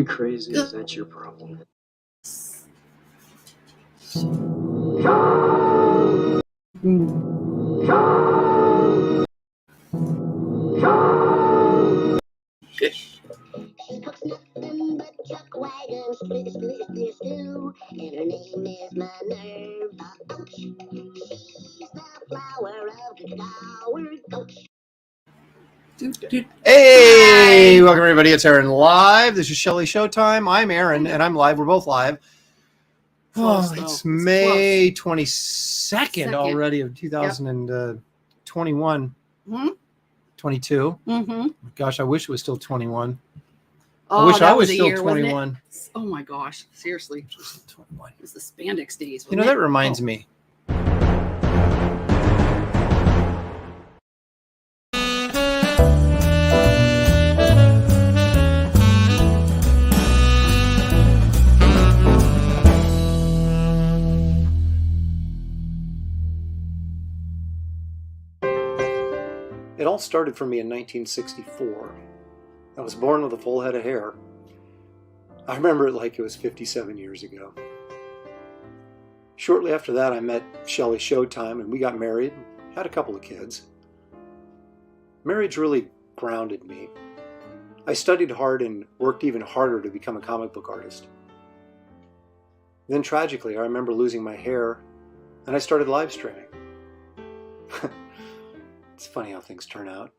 you crazy? Is that your problem? She cooks nothing but chuck wagons, stew, and her name is Minerva. Ouch. She's the flower of the devoured coach. Hey, welcome everybody. It's Aaron live. This is Shelley Showtime. I'm Aaron, and I'm live. We're both live. Oh, it's May 22nd already of 2021. 22. Gosh, I wish it was still 21. Oh, I wish I was a still year, 21. Oh my gosh, seriously. 21. It was the spandex days. You know, that reminds me. It all started for me in 1964. I was born with a full head of hair. I remember it like it was 57 years ago. Shortly after that, I met Shelley Showtime, and we got married, had a couple of kids. Marriage really grounded me. I studied hard and worked even harder to become a comic book artist. Then tragically, I remember losing my hair, and I started live streaming. It's funny how things turn out.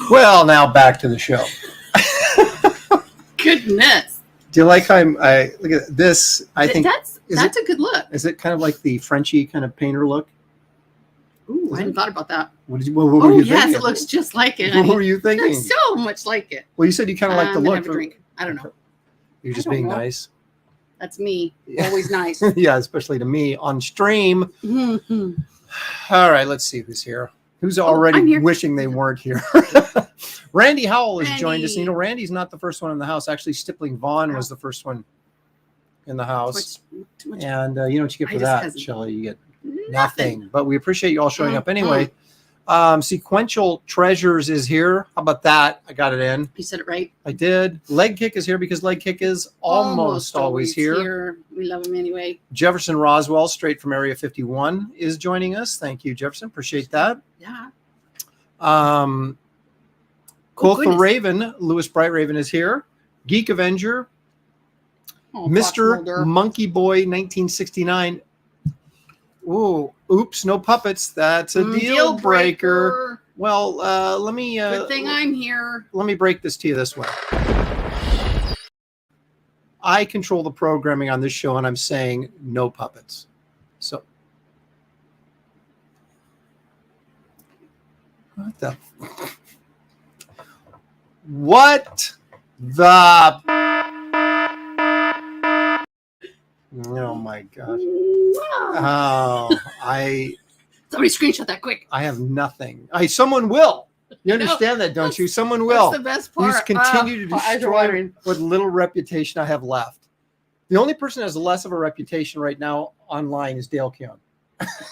Well, now back to the show. Goodness. Do you like how I look at this? I think that's a good look. Is it kind of like the Frenchy kind of painter look? Ooh, I hadn't thought about that. What were you thinking? It looks just like it. What were you thinking? It looks so much like it. Well, you said you kind of like the I'm look. gonna have a drink. I don't know. You're just I don't being know. nice. That's me. Always nice. Yeah, especially to me on stream. Mm-hmm. All right, let's see who's here. Who's I'm already here. wishing they weren't here? Randy Howell has joined us. Randy. You know, Randy's not the first one in the house. Actually, Stippling Vaughn was the first one in the house. Too much. And you know what you get I for just that, hasn't- Shelley? You get nothing. But we appreciate you all showing up anyway. Mm-hmm. Sequential Treasures is here. How about that? I got it in. You said it right. I did. Leg Kick is here because Leg Kick is almost always here. We love him anyway. Jefferson Roswell, straight from Area 51, is joining us. Thank you, Jefferson. Appreciate that. Yeah. Quoth the goodness. Raven, Lewis Bright Raven is here. Geek Avenger, Oh, Mr. Fox Mulder. Monkey Boy 1969. Ooh, oops, no puppets. That's a deal breaker. Well, let me Good thing I'm here. let me break this to you this way. I control the programming on this show, and I'm saying no puppets. So what the oh my gosh. Wow. Oh, Somebody screenshot that quick. I have nothing. Someone will. You understand that, don't you? Someone will. That's the best part. You continue to my eyes are destroy watering. what little reputation I have left. The only person that has less of a reputation right now online is Dale Keown.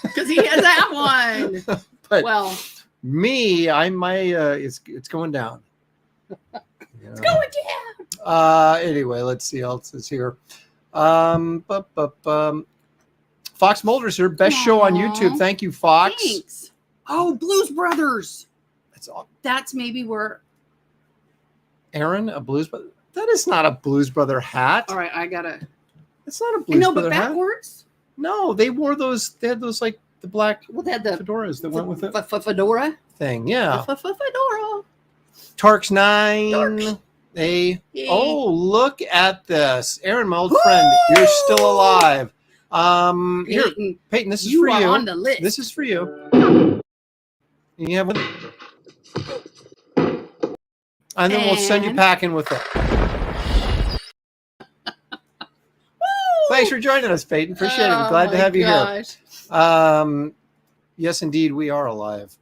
Because he has that one. But Well, me, it's going down. it's going down. Anyway, let's see what else is here. Fox Mulder's here. Best show on YouTube. Thank you, Fox. Thanks. Oh, Blues Brothers. That's all. That's maybe where. Aaron, a Blues Brother. That is not a Blues Brother hat. All right, I gotta. It's not a I Blues know, Brother but hat. backwards. No, they wore those. They had those like the black Well, they had the fedoras that went with it. fedora. Thing, yeah. Fedora. Tarks 9. Tarks. A. Yay. Oh, look at this, Aaron, my old friend. You're still alive. Here, Peyton, Peyton. This is you for are you. on the list. This is for you. You have one. And then we'll send you And- packing with it. Thanks for joining us, Peyton. Appreciate it. Glad to have you here. Yes, indeed, we are alive.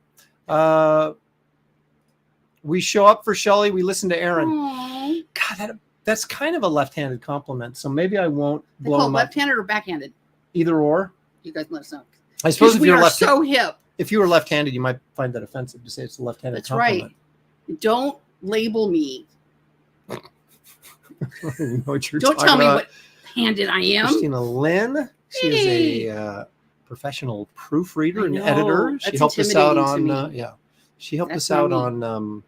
We show up for Shelley. We listen to Aaron. Aww. God, that's kind of a left-handed compliment. So maybe I won't They blow call it him up. left-handed or backhanded? Either or. You guys let us know. I suppose if we you're are left, so hip. if you were left-handed, you might find that offensive to say it's a left-handed That's compliment. right. Don't label me. I don't even know what you're Don't talking tell me about. what handed I am. Christina Lynn. She Hey. is a professional proofreader I and know. editor. She That's helped us out intimidating on to me. She helped That's us out not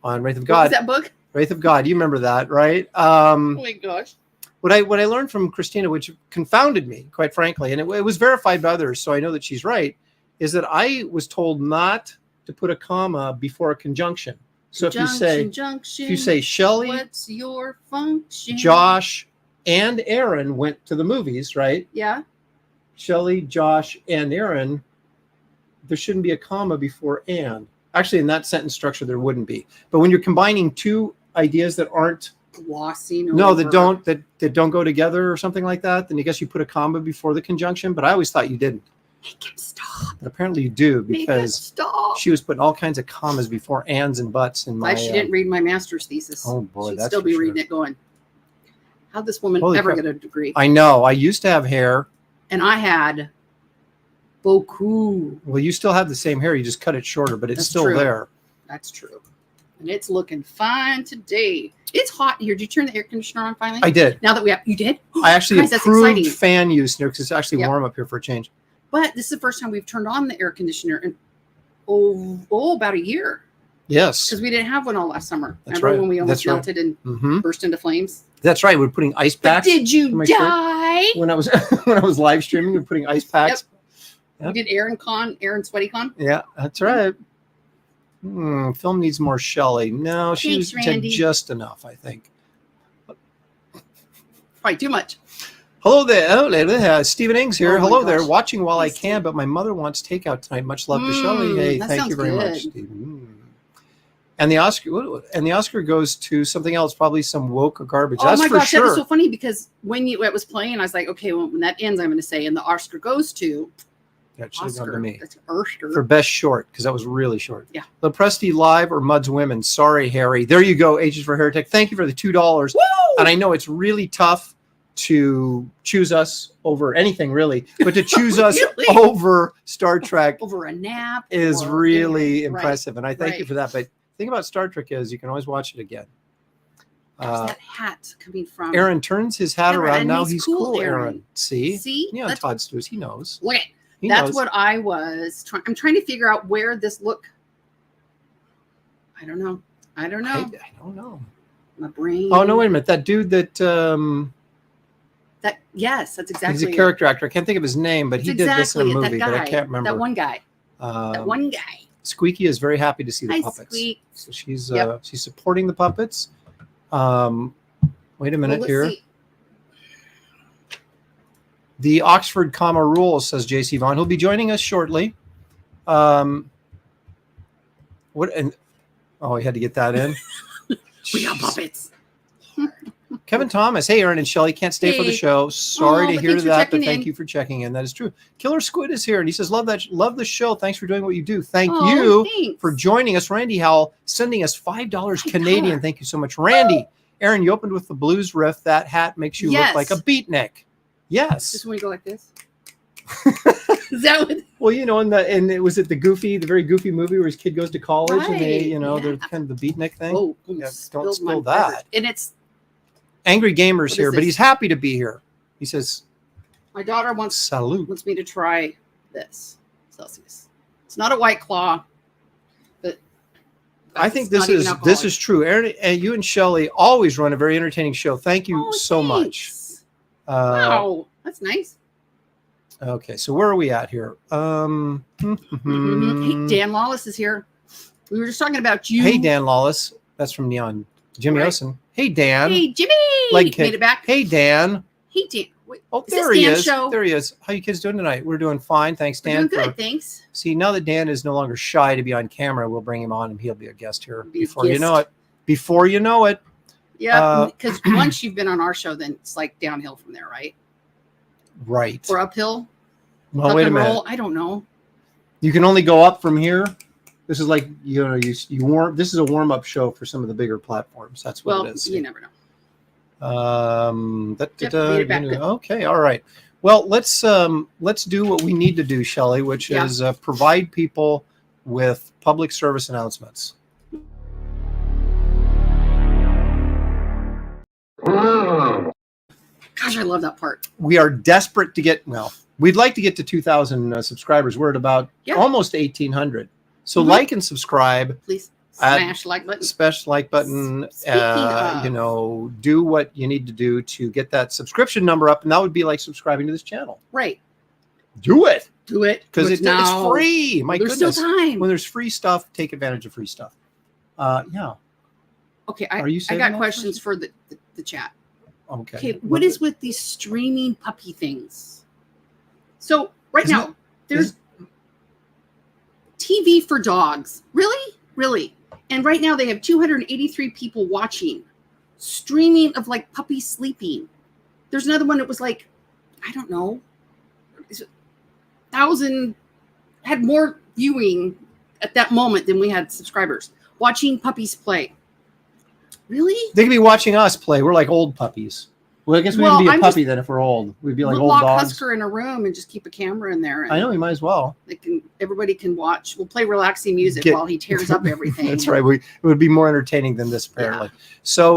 on Wraith of What God. was that book? Wraith of God. You remember that, right? Oh my gosh. What I learned from Christina, which confounded me, quite frankly, and it was verified by others, so I know that she's right, is that I was told not to put a comma before a conjunction. So if you say Shelley, what's your function? Josh, and Aaron went to the movies, right? Yeah. Shelley, Josh, and Aaron, there shouldn't be a comma before and. Actually, in that sentence structure, there wouldn't be. But when you're combining two ideas that aren't Glossing that don't go together or something like that, then I guess you put a comma before the conjunction. But I always thought you didn't. Make him stop. But apparently you do, Make him because stop. she was putting all kinds of commas before ands and buts in my. Glad she didn't read my master's thesis. Oh boy, she'd that's still for be sure. reading it going, how'd this woman Holy ever crap. get a degree? I know. I used to have hair. And I had beaucoup. Well, you still have the same hair. You just cut it shorter, but it's That's still true. there. That's true. And it's looking fine today. It's hot here. Did you turn the air conditioner on finally? I did. Now that we have, you did? I actually Guys, that's approved exciting. fan use here because it's actually Yep. warm up here for a change. But this is the first time we've turned on the air conditioner in about a year, Yes. because we didn't have one all last summer. That's Remember right. when we almost That's right. melted and Mm-hmm. burst into flames? That's right. We're putting ice But packs. did you my shirt. die? When I was when I was live streaming, we're putting ice packs. Yep. We did Aaron Sweaty Con. Yeah, that's right. Film needs more Shelley. No, she Thanks, was Randy. just enough, I think. Probably too much. Hello there. Stephen Ings here. Oh my Hello there. gosh. Watching while I Yes, can, Steve. but my mother wants takeout tonight. Much love to Shelley. Hey, that thank you sounds very much, good. Stephen. And the Oscar goes to something else, probably some woke or garbage. Oh That's my for gosh, that sure. was so funny because when it was playing, I was like, okay, well, when that ends, I'm going to say, and the Oscar goes to That should have gone to Oscar. me. That's Oscar. For best short, because that was really short. Yeah. Lepresti Live or Mud's Women? Sorry, Harry. There you go, Ages for Heretic. Thank you for the $2. Woo! And I know it's really tough to choose us over anything, really, but to choose us Really? over Star Trek Over a nap is or really anything. Right. impressive. And I thank you Right. for that. But the thing about Star Trek is you can always watch it again. Where's that hat coming from? Aaron turns his hat Aaron, around. and Now he's he's cool, cool, Aaron. Aaron. See? See? You know, That's- Todd Stews, he knows. Look at He that's knows. what I was trying. I'm trying to figure out where this look. I don't know. I don't know. My brain. Oh, no, wait a minute. That dude that Yes, that's exactly. he's a it. character actor. I can't think of his name, but That's he did this in a exactly it. movie, That but I guy. can't remember. That one guy. That one guy. Squeaky is very happy to see the Hi, puppets. Squeak. So she's Yep. she's supporting the puppets. Wait a Well, minute let's here. see. The Oxford comma rule, says JC VAUGHN. He'll be joining us shortly. What and oh, he had to get that in. We got Jeez. puppets. Kevin Thomas, hey Aaron and Shelley, can't stay for the Hey. show. Sorry Oh, to but hear thanks for that, but checking thank in. you for checking in. That is true. Killer Squid is here, and he says, love the show. Thanks for doing what you do. Thank Oh, you thanks. for joining us. Randy Howell sending us $5 Canadian. $5. Thank you so much, Randy. Aaron, you opened with the blues riff. That hat makes you Yes. look like a beatnik. Just Yes. when we go like this. Is that what? Well, you know, and it was it the very goofy movie where his kid goes to college and they, Right, you know, they're yeah. kind of the beatnik thing. Oh, Yeah, spilled don't my spill beverage. that. And it's Angry Gamer's What here, is but this? he's happy to be here. He says, my daughter wants salute. me to try this Celsius. It's not a White Claw, but I think it's this not even is alcoholic. true. Aaron and you and Shelley always run a very entertaining show. Thank you Oh, so much. thanks. Uh, Wow, that's nice. Okay, so where are we at here? Hey, Dan Lawless is here. We were just talking about you. Hey, Dan Lawless. That's from Neon. Jimmy Right. Osen. Hey, Dan. Hey, Jimmy. Leg kick. Made it back. Hey, Dan. Hey, Dan. Wait, Oh, is there this he Dan's is. show? There he is. How you kids doing tonight? We're doing fine. Thanks, We're Dan. doing good, thanks. See, now that Dan is no longer shy to be on camera, we'll bring him on and he'll be a guest here Be a before you guest. know it. Before you know it. Yeah, because once you've been on our show, then it's like downhill from there, right? Right. Or uphill? Well, Tuck wait a and minute. roll? I don't know. You can only go up from here. This is like, you know, you warm. This is a warm-up show for some of the bigger platforms. That's what Well, it is. you never know. Yep, made it back. Good. Okay, all right. Well, let's do what we need to do, Shelley, which is provide people with public service announcements. Gosh, I love that part. We are desperate to get, well, we'd like to get to 2,000 subscribers. We're at about almost 1,800. So like and subscribe. Please smash like button. Smash like button. You know, do what you need to do to get that subscription number up, and that would be like subscribing to this channel. Right. Do it. Do it. Because it's free. My there's goodness. Still time. When there's free stuff, take advantage of free stuff. Yeah. Okay. Are you I got questions for the chat. Okay. Okay. What is with these streaming puppy things? So now there's TV for dogs. Really? And right now they have 283 people watching streaming of like puppies sleeping. There's another one that was like, I don't know, 1,000 had more viewing at that moment than we had subscribers watching puppies play. Really? They could be watching us play. We're like old puppies. Well, I guess we wouldn't be a puppy then if we're old. We'd be like old lock dogs. Husker in a room and just keep a camera in there. And I know, we might as well. Everybody can watch. We'll play relaxing music while he tears up everything. That's right. It would be more entertaining than this, apparently. Yeah. So,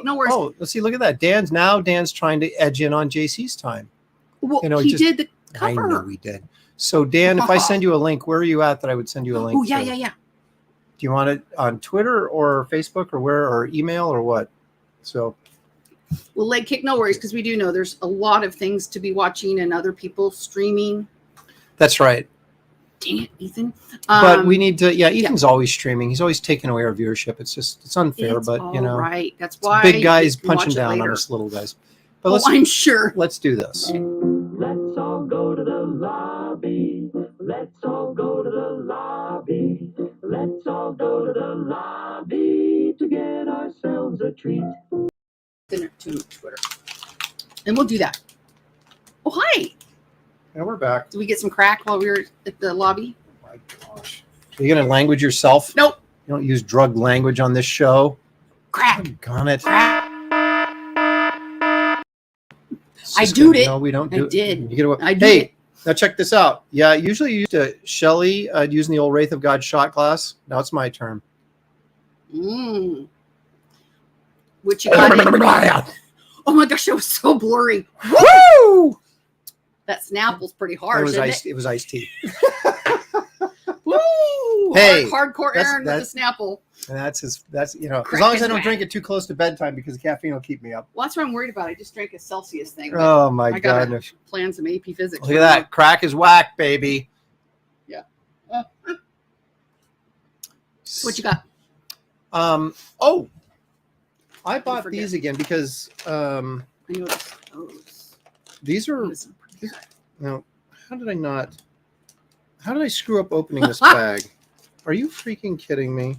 no worries. Oh, let's see. Look at that. Dan's trying to edge in on JC's time. Well, you know, he did the cover. I know we did. So, Dan, if I send you a link, where are you at that I would send you a link? Oh, yeah. Do you want it on Twitter or Facebook or email or what? So. Well, leg kick, no worries, because we do know there's a lot of things to be watching and other people streaming. That's right. Dang it, Ethan. But we need to, Ethan's always streaming. He's always taking away our viewership. It's unfair, but you know. Right. That's why big guys punching down on us little guys. But I'm sure. Let's do this. Let's all go to the lobby. Let's all go to the lobby. Let's all go to the lobby to get ourselves a treat. To Twitter, and we'll do that. Oh, hi. Yeah, we're back. Did we get some crack while we were at the lobby? Oh my gosh. Are you going to language yourself? Nope. You don't use drug language on this show? Crack. Gone it. Crack. I do it. No, we don't do it. I did. You get away. I do Hey, it. now check this out. Yeah, usually you used to Shelley using the old Wraith of God shot glass. Now it's my turn. What you got? Oh my gosh, it was so blurry. Woo! That Snapple's pretty harsh. It was iced tea. Woo! Hey, hardcore Aaron with the Snapple. And that's you know, as long as I don't drink it too close to bedtime because the caffeine will keep me up. Well, that's what I'm worried about. I just drank a Celsius thing. Oh my God! Plan some AP physics. Look at that. Crack is whack, baby. Yeah. What you got? I bought these again because I noticed those. These are. Now, how did I screw up opening this bag? Are you freaking kidding me?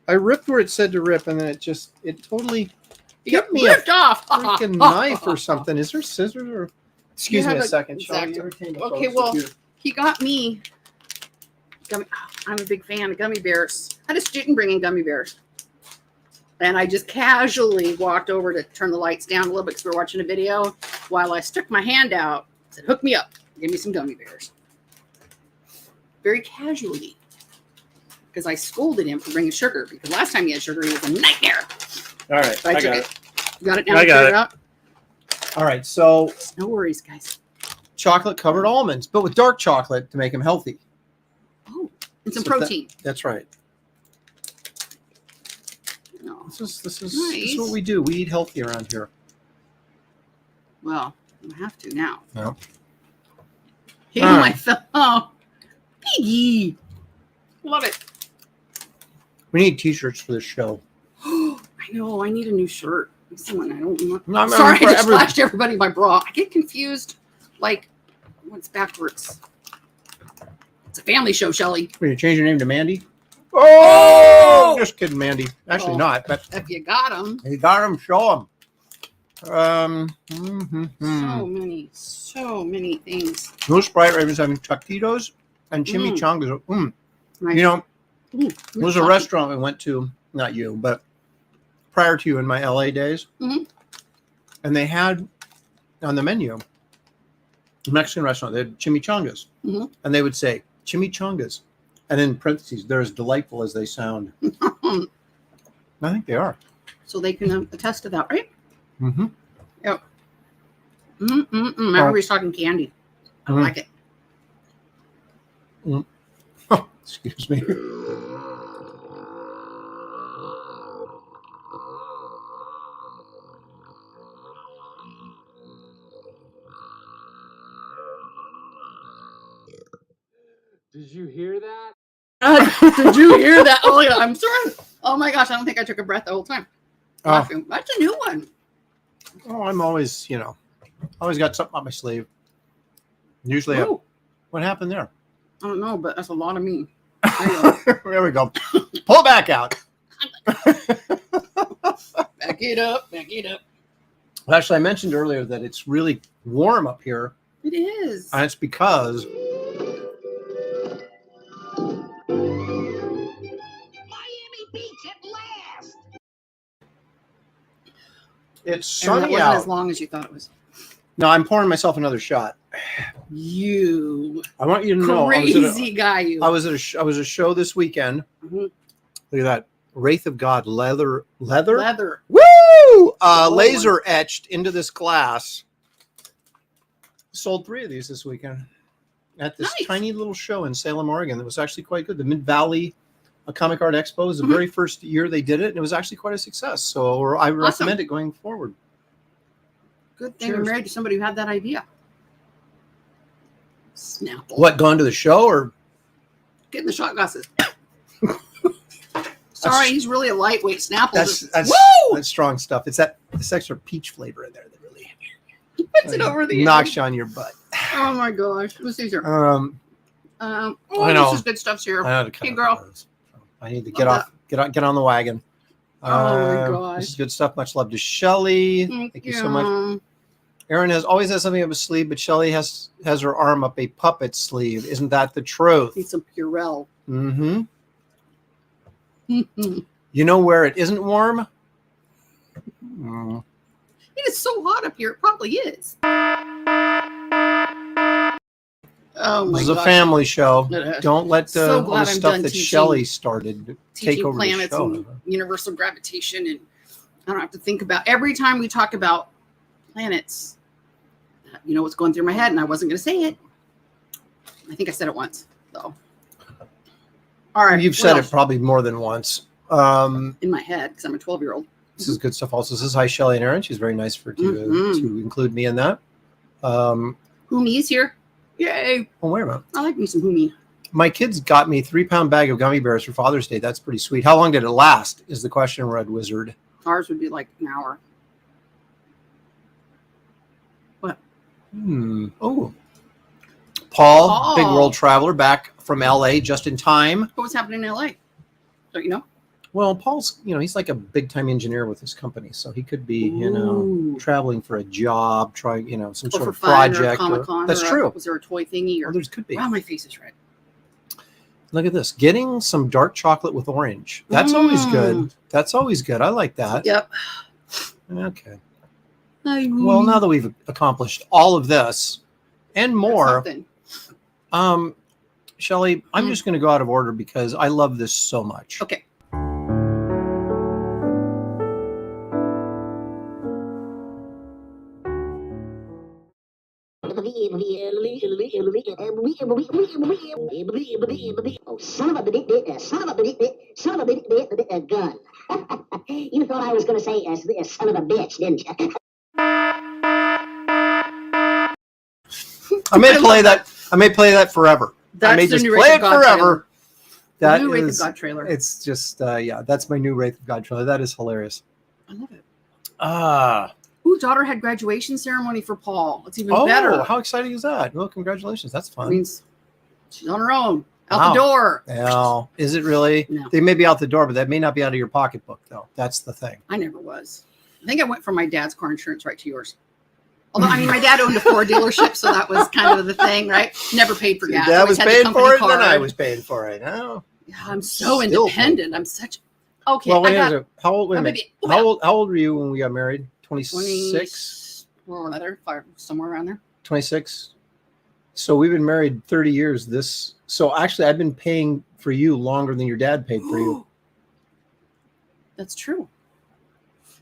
I ripped where it said to rip, and then it totally hit me ripped off. Freaking knife or something. Is there scissors or? Excuse me a second. Okay, well, he got me. I'm a big fan of gummy bears. I had a student bring in gummy bears. And I just casually walked over to turn the lights down a little bit because we were watching a video while I stuck my hand out, said, hook me up, give me some gummy bears. Very casually. Because I scolded him for bringing sugar. Because last time he had sugar, he was a nightmare. All right. But I took it. You got it now? I got it. Out? All right. So. No worries, guys. Chocolate covered almonds, but with dark chocolate to make them healthy. Oh, and some protein. That's right. No. This is what we do. We eat healthy around here. Well, we have to now. No. Hey, my fellow. Piggy. Love it. We need t-shirts for this show. I know. I need a new shirt. Someone I don't know. No, I'm Sorry, I just forever- flashed everybody my bra. I get confused. Like, what's backwards? It's a family show, Shelley. Will you change your name to Mandy? Oh, just kidding, Mandy. Actually, Oh. not. But If you got them, you got him. Show him. so many things. Those Sprite Ravens having taquitos and chimichangas. Nice. You know, Ooh, there was a restaurant we went to, not you, but prior to you in my LA days. Mhm. And they had on the menu, a Mexican restaurant, they had chimichangas. Mhm. And they would say, chimichangas. And in parentheses, they're as delightful as they sound. I think they are. So they can attest to that, right? Mm-hmm. Yep. Everybody's talking candy. I like it. Oh, excuse me. Did you hear that? Did you hear that? Oh, yeah, I'm sorry. Oh my gosh, I don't think I took a breath the whole time. Oh. That's a new one. Oh, I'm always, always got something up my sleeve. Usually, what happened there? I don't know, but that's a lot of me. There we go. Pull back out. Back it up. Back it up. Actually, I mentioned earlier that it's really warm up here. It is. And it's because Miami Beach at last. it's And that sunny wasn't out. as long as you thought it was. No, I'm pouring myself another shot. You I want you to know. crazy guy, you. I was at a show this weekend. Mhm. Look at that. Wraith of God leather. Leather. Woo! Oh, Laser etched into this glass. Sold 3 of these this weekend at this Nice. tiny little show in Salem, Oregon. That was actually quite good. The Mid Valley Comic Art Expo was the very first year they did it, and it was actually quite a success. So I recommend it going forward. Good thing you're married to somebody who had that idea. Snapple. What, gone to the show or? Getting the shot glasses. Sorry, he's really a lightweight Snapple. That's strong stuff. It's this extra peach flavor in there that really puts it over the knocks you on your butt. Oh my gosh. What's these here? I know. This is good stuff here. I know to Hey, girl. I need to get on the wagon. Oh my gosh. This is good stuff. Much love to Shelley. Thank you so much. Aaron always has something up his sleeve, but Shelley has her arm up a puppet sleeve. Isn't that the truth? Need some Purell. Mm-hmm. You know where it isn't warm? It is so hot up here. It probably is. Oh my This is a gosh. family show. Don't let So all glad the I'm stuff done that teaching- Shelley started take Teaching over the planets show. and universal gravitation, and I don't have to think about every time we talk about planets. You know what's going through my head, and I wasn't going to say it. I think I said it once, though. All right, You've what said else? it probably more than once. In my head because I'm a 12-year-old. This is good stuff. Also, this is hi Shelley and Aaron. She's very nice to include me in that. Humi's here. Yay! Oh, wait a minute. I like me some Humi. My kids got me 3-pound bag of gummy bears for Father's Day. That's pretty sweet. How long did it last? Is the question, Red Wizard. Ours would be like an hour. What? Oh. Paul, big world traveler, back from LA just in time. What was happening in LA? Don't you know? Well, Paul's, he's like a big time engineer with his company, so he could be, traveling for a job, trying, some Or sort for of fun, project. or Comic-Con, That's true. Was there a toy thingy? Or There could be. wow, my face is red. Look at this. Getting some dark chocolate with orange. That's always good. That's always good. I like that. Yep. Okay. Well, now that we've accomplished all of this and more, Shelley, I'm just going to go out of order because I love this so much. Okay. Oh, son of a gun. You thought I was going to say son of a bitch, didn't you? I may play that forever. That's I may the just new play Wraith it of God forever. trailer. That The new Wraith of is, God trailer. it's just, that's my new Wraith of God trailer. That is hilarious. I love it. Ooh, daughter had graduation ceremony for Paul. It's even Oh, better. how exciting is that? Well, congratulations. That's fun. Means she's on her own. Out the door. Well, is it really? No. They may be out the door, but that may not be out of your pocketbook, though. That's the thing. I never was. I think I went from my dad's car insurance right to yours. Although, I mean, my dad owned a Ford dealership, so that was kind of the thing, right? Never paid for gas. Your dad was paying for it, card. then I was paying for it. No. Yeah, I'm so independent. I'm such. Okay. Well, how old were you when we got married? 26? Or another, somewhere around there. 26. So we've been married 30 years. So actually, I've been paying for you longer than your dad paid for you. That's true.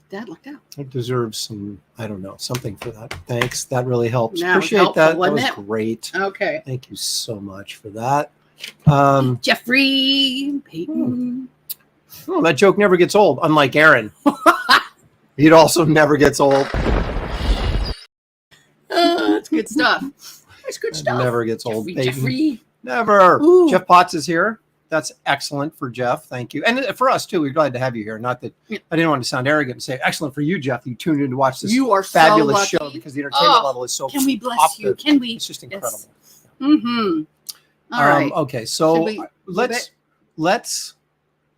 Dad lucked out. It deserves some, I don't know, something for that. Thanks. That really helps. Yeah, Appreciate that. That was great. Okay. Thank you so much for that. Jeffrey Peyton. Oh, that joke never gets old, unlike Aaron. It also never gets old. That's good stuff. That's good stuff. Never gets old. Jeffrey. Never. Ooh. Jeff Potts is here. That's excellent for Jeff. Thank you. And for us, too. We're glad to have you here. Not that I didn't want to sound arrogant and say, excellent for you, Jeff. You tuned in to watch this fabulous show because the entertainment level is so Can we bless you? Can we? It's just incredible. Yes. Mm-hmm. All right. Okay, so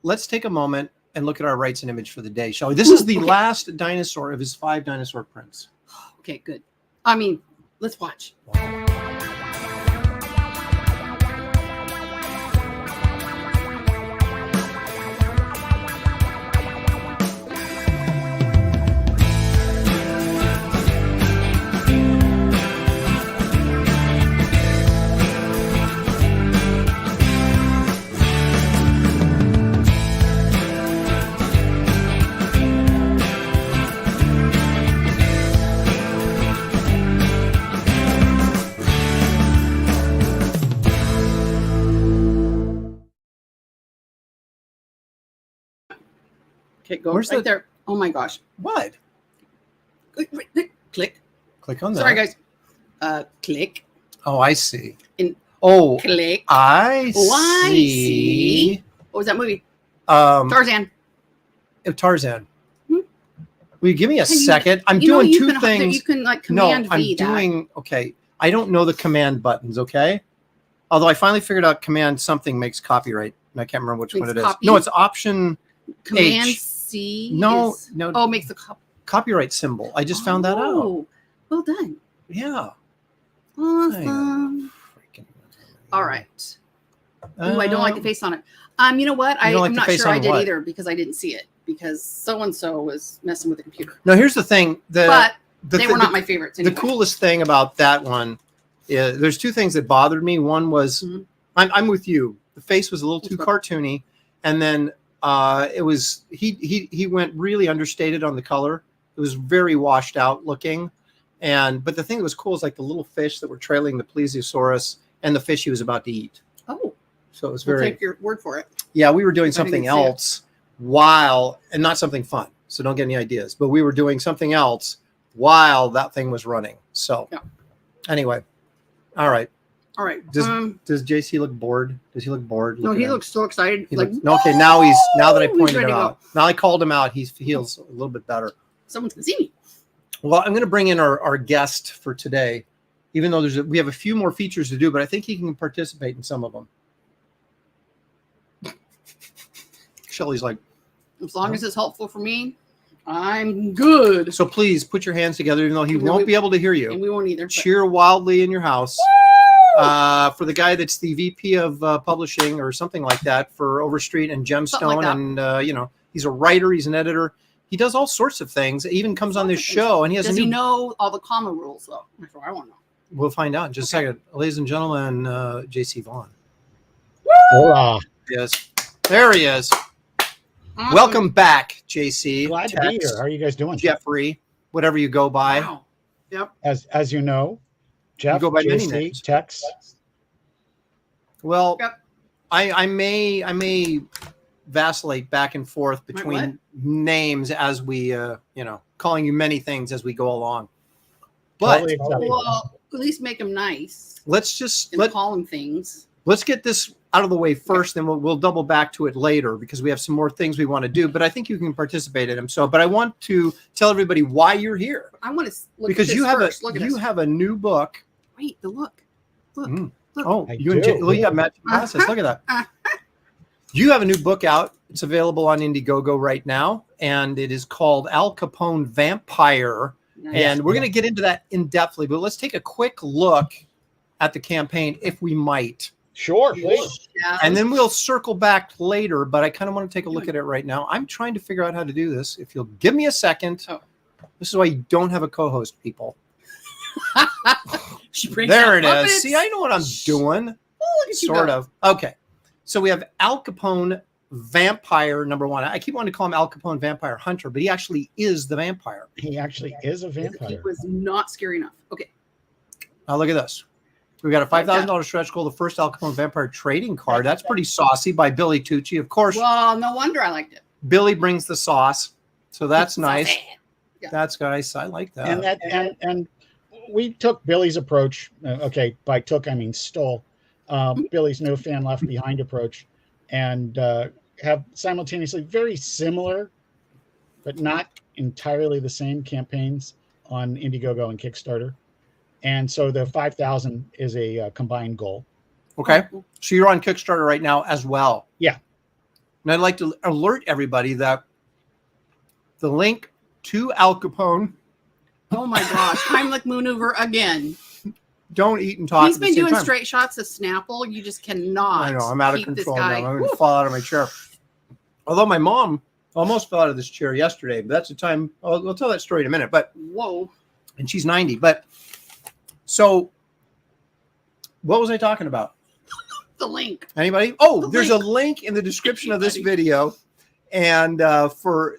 let's take a moment and look at our rights and image for the day, shall we? This is the last dinosaur of his 5 dinosaur prints. Okay, good. I mean, let's watch. Okay, go right there. Oh my gosh. What? Click. Click on that. Sorry, guys. Click. Oh, I see. Click. I see. What was that movie? Tarzan. Tarzan. Will you give me a second? I'm doing two things. You can like command V that. Okay. I don't know the command buttons, okay? Although I finally figured out command something makes copyright. And I can't remember which one it is. No, it's option Command H. C. No. Oh, makes the copyright symbol. I just found that out. Well done. Yeah. Awesome. All right. Ooh, I don't like the face on it. You know what? I'm not sure I did either because I didn't see it because so-and-so was messing with the computer. No, here's the thing. But they were not my favorites anyway. The coolest thing about that one is there's 2 things that bothered me. One was I'm with you. The face was a little too cartoony. And then it was he went really understated on the color. It was very washed out looking. But the thing that was cool is like the little fish that were trailing the plesiosaurus and the fish he was about to eat. Oh. So it was very. I'll take your word for it. Yeah, we were doing something else and not something fun. So don't get any ideas. But we were doing something else while that thing was running. So anyway, all right. All right. Does JC look bored? Does he look bored? No, he looks so excited. Okay, now that I pointed him out. Now I called him out. He feels a little bit better. Someone's gonna see me. Well, I'm going to bring in our guest for today, even though we have a few more features to do, but I think he can participate in some of them. Shelley's like, as long as it's helpful for me, I'm good. So please put your hands together, even though he won't be able to hear you. And we won't either. Cheer wildly in your house for the guy that's the VP of publishing or something like that for Overstreet and Gemstone. And, he's a writer. He's an editor. He does all sorts of things. He even comes on this show. And he has Does he know all the comma rules, though? That's what I want to know. We'll find out in just a second. Ladies and gentlemen, JC VAUGHN. Hola. Yes. There he is. Welcome back, JC. Glad to be here. How are you guys doing? Jeffrey, whatever you go by. Wow. Yep. As you know, Jeff, you go by JC, many names. Tex. Well, I may vacillate back and forth between names as we, calling you many things as we go along. But Totally well, at least make them nice. Let's just call them things. Let's get this out of the way first, then we'll double back to it later because we have some more things we want to do. But I think you can participate in them. So, but I want to tell everybody why you're here. I want to look because at this you have first. have a new book. Wait, look. Mm. Look. Oh, I you and do. well, you have matching glasses. Look at that. You have a new book out. It's available on Indiegogo right now, and it is called Al Capone Vampire. Nice. And we're going to get into that in depthly, but let's take a quick look at the campaign, if we might. Sure, please. Yeah. And then we'll circle back later, but I kind of want to take a look at it right now. I'm trying to figure out how to do this. If you'll give me a second. Oh. This is why you don't have a co-host, people. She brings There out it puppets. is. See, I know what I'm doing. Oh, look at you Sort go. of. Okay. So we have Al Capone Vampire #1. I keep wanting to call him Al Capone Vampire Hunter, but he actually is the vampire. He actually is a He vampire. was not scary enough. Okay. Now look at this. We got a $5,000 stretch goal, the first Al Capone Vampire trading card. That's pretty saucy by Billy Tucci. Of course, Well, no wonder I liked it. Billy brings the sauce. So that's nice. Saucy. Yeah. That's nice. I like that. And we took Billy's approach. Okay, by took I mean stole Billy's no fan left behind approach, and have simultaneously very similar, but not entirely the same campaigns on Indiegogo and Kickstarter. And so the 5,000 is a combined goal. Okay. So you're on Kickstarter right now as well. Yeah. And I'd like to alert everybody that the link to Al Capone, Oh my gosh. Heimlich maneuver again. don't eat and talk. He's at the been same doing time. straight shots of Snapple. You just cannot. I know. I'm out of keep this control guy. now. I'm going Woo. to fall out of my chair. Although my mom almost fell out of this chair yesterday, but that's the time. I'll tell that story in a minute. But Whoa. and she's 90. But so, what was I talking about? The link. Anybody? Oh, The there's link. a link in the description of this Anybody. video, and for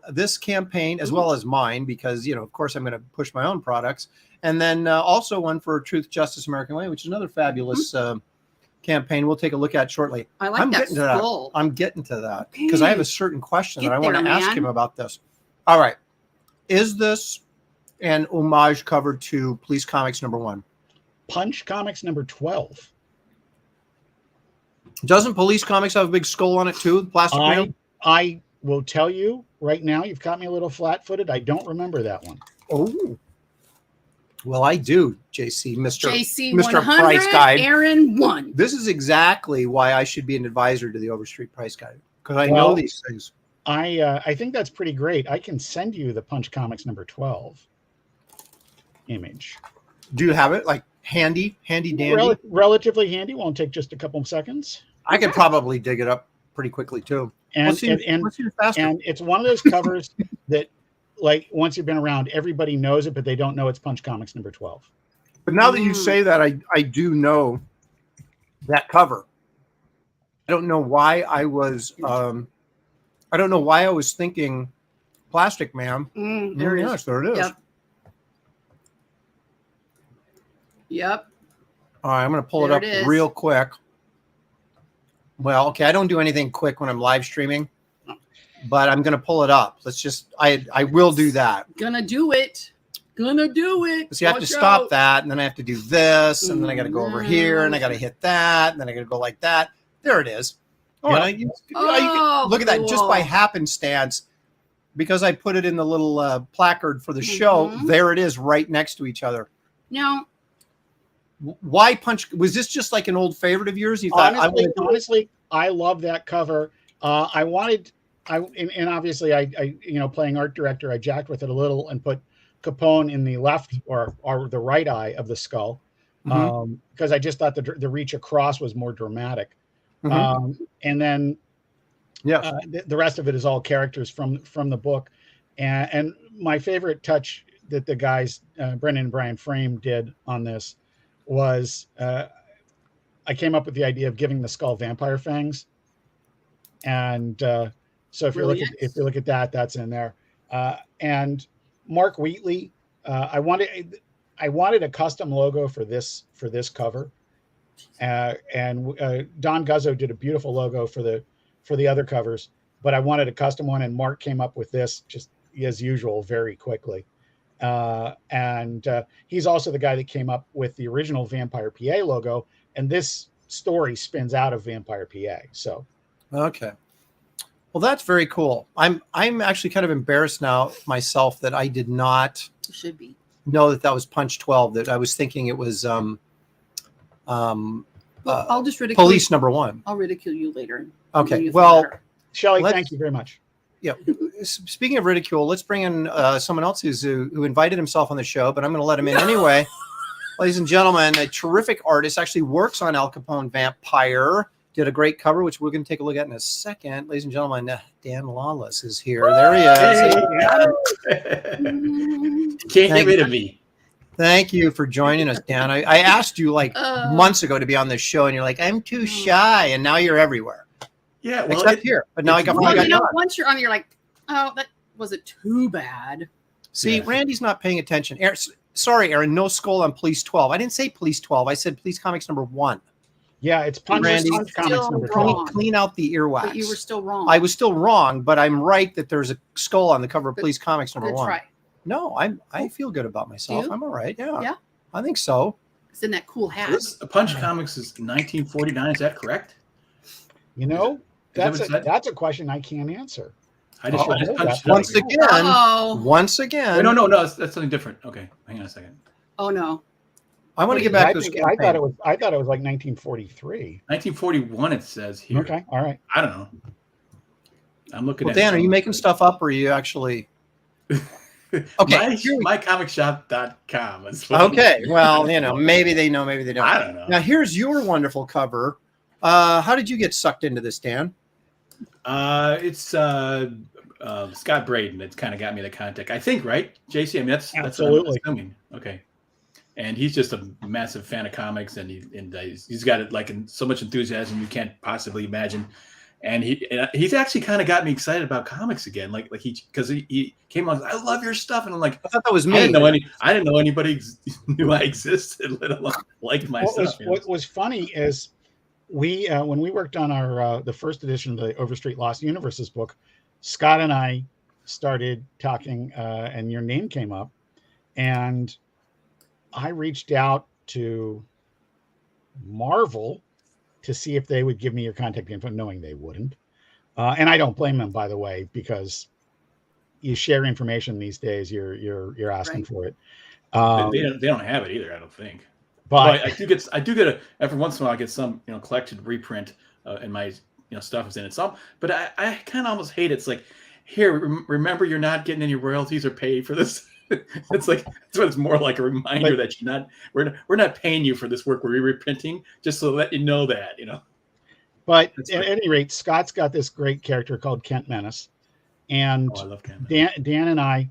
this campaign as well as mine, because of course I'm going to push my own products, and then also one for Truth, Justice, American Way, which is another fabulous campaign. We'll take a look at shortly. I like I'm that getting to that. skull. I'm getting to that because I have a certain question Get that I want to there, ask man. him about this. All right, is this an homage cover to Police Comics #1? Punch Comics number 12. Doesn't Police Comics have a big skull on it too? The plastic man? I will tell you right now, you've caught me a little flat-footed. I don't remember that one. Oh, well, I do, JC, Mr. JC Mr. 100. Price Guide. Aaron 1. This is exactly why I should be an advisor to the Overstreet Price Guide, because I Well, know these things. I think that's pretty great. I can send you the Punch Comics number 12 image. Do you have it like handy dandy? Relatively handy. Won't take just a couple of seconds. I could probably dig it up pretty quickly too. And Let's see faster. and it's one of those covers that, like, once you've been around, everybody knows it, but they don't know it's Punch Comics number 12. But now that you say that, I do know that cover. I don't know why I was thinking Plastic Man. There it is. Yes, there it is. Yep. Yep. All right, I'm going to pull There it it up is. real quick. Well, okay, I don't do anything quick when I'm live streaming, but I'm going to pull it up. I will do that. Gonna do it. Gonna do it. So you have to Watch stop out. that, and then I have to do this, and then I got to go over here, and I got to hit that, and then I got to go like that. There it is. Oh, Yeah. and you can look at that just by cool. happenstance, because I put it in the little placard for the show. Mhm. There it is, right next to each other. Now, Why Punch? Was this just like an old favorite of yours? You thought Honestly, I love that cover. And obviously I playing art director, I jacked with it a little and put Capone in the left or the right eye of the skull, because I just thought the reach across was more dramatic. And then the rest of it is all characters from the book, and my favorite touch that the guys Brendan and Brian Frame did on this was I came up with the idea of giving the skull vampire fangs, and so if you look at that, that's in there. And Mark Wheatley, I wanted a custom logo for this cover, and Don Guzzo did a beautiful logo for the other covers, but I wanted a custom one, and Mark came up with this just as usual very quickly. And he's also the guy that came up with the original Vampire PA logo, and this story spins out of Vampire PA. So Okay. Well, that's very cool. I'm actually kind of embarrassed now myself that I did not It should be. know that was Punch 12. That I was thinking it was Well, I'll just ridicule Police number 1. I'll ridicule you later. Okay. When you feel Well, better. Shelley, Let's- thank you very much. yeah. Speaking of ridicule, let's bring in someone else who invited himself on the show, but I'm going to let him in anyway. Ladies and gentlemen, a terrific artist, actually works on Al Capone Vampire. Did a great cover, which we're going to take a look at in a second. Ladies and gentlemen, Dan Lawless is here. There he is. Can't get rid of me. Thank you for joining us, Dan. I asked you like months ago to be on this show, and you're like, I'm too shy, and now you're everywhere. Yeah, well, Except here. But now I got Well, finally you got know, you on. once you're on, you're like, oh, that wasn't too bad. See, Yeah. Randy's not paying attention. Sorry, Aaron, no skull on Police 12. I didn't say Police 12. I said Police Comics number 1. Yeah, it's Punch, Randy, Punch still Comics number wrong. 12. Clean out the earwax. But you were still wrong. I was still wrong, but I'm right that there's a skull on the cover of Good- Police Comics number Good 1. try. No, I feel good about myself. You? I'm all right. Yeah. Yeah? I think so. It's in that cool hat. this Punch Comics is 1949. Is that correct? You know, that what it said? that's a question I can't answer. I just Oh, punched it Once up. again, Oh. once again, Wait, no, that's something different. Okay, hang on a second. Oh no. I want to get back I to this think- I campaign. thought it was like 1943. 1941. It says here. Okay, all right. I don't know. I'm looking Well, at. Dan, are you making stuff up, or are you actually? Okay. mycomicshop.com. is what I'm Okay. looking Well, at. maybe they know, maybe they don't. I don't know. Now, here's your wonderful cover. How did you get sucked into this, Dan? It's Scott Braden. It's kind of got me the contact. I think, right, JC? I mean, that's Absolutely. what I'm assuming. Okay. And he's just a massive fan of comics, and he's got it like in so much enthusiasm you can't possibly imagine. And he's actually kind of got me excited about comics again, because he came on. I love your stuff, and I'm like, I thought that was me. I didn't know anybody knew I existed, let alone liked my stuff. What was funny is we when we worked on our the first edition of the Overstreet Lost Universes book, Scott and I started talking, and your name came up, and I reached out to Marvel to see if they would give me your contact info, knowing they wouldn't. And I don't blame them, by the way, because you share information these days, you're asking Right. for it. They don't have it either, I don't think. But I do get a every once in a while I get some collected reprint, and my stuff is in it. Some, but I kind of almost hate it. It's like, here, remember, you're not getting any royalties or paid for this. It's like that's what it's more like a reminder that we're not paying you for this work. We're reprinting just to let you know that. But That's at right. any rate, Scott's got this great character called Kent Menace, and Oh, I love Ken. Dan and I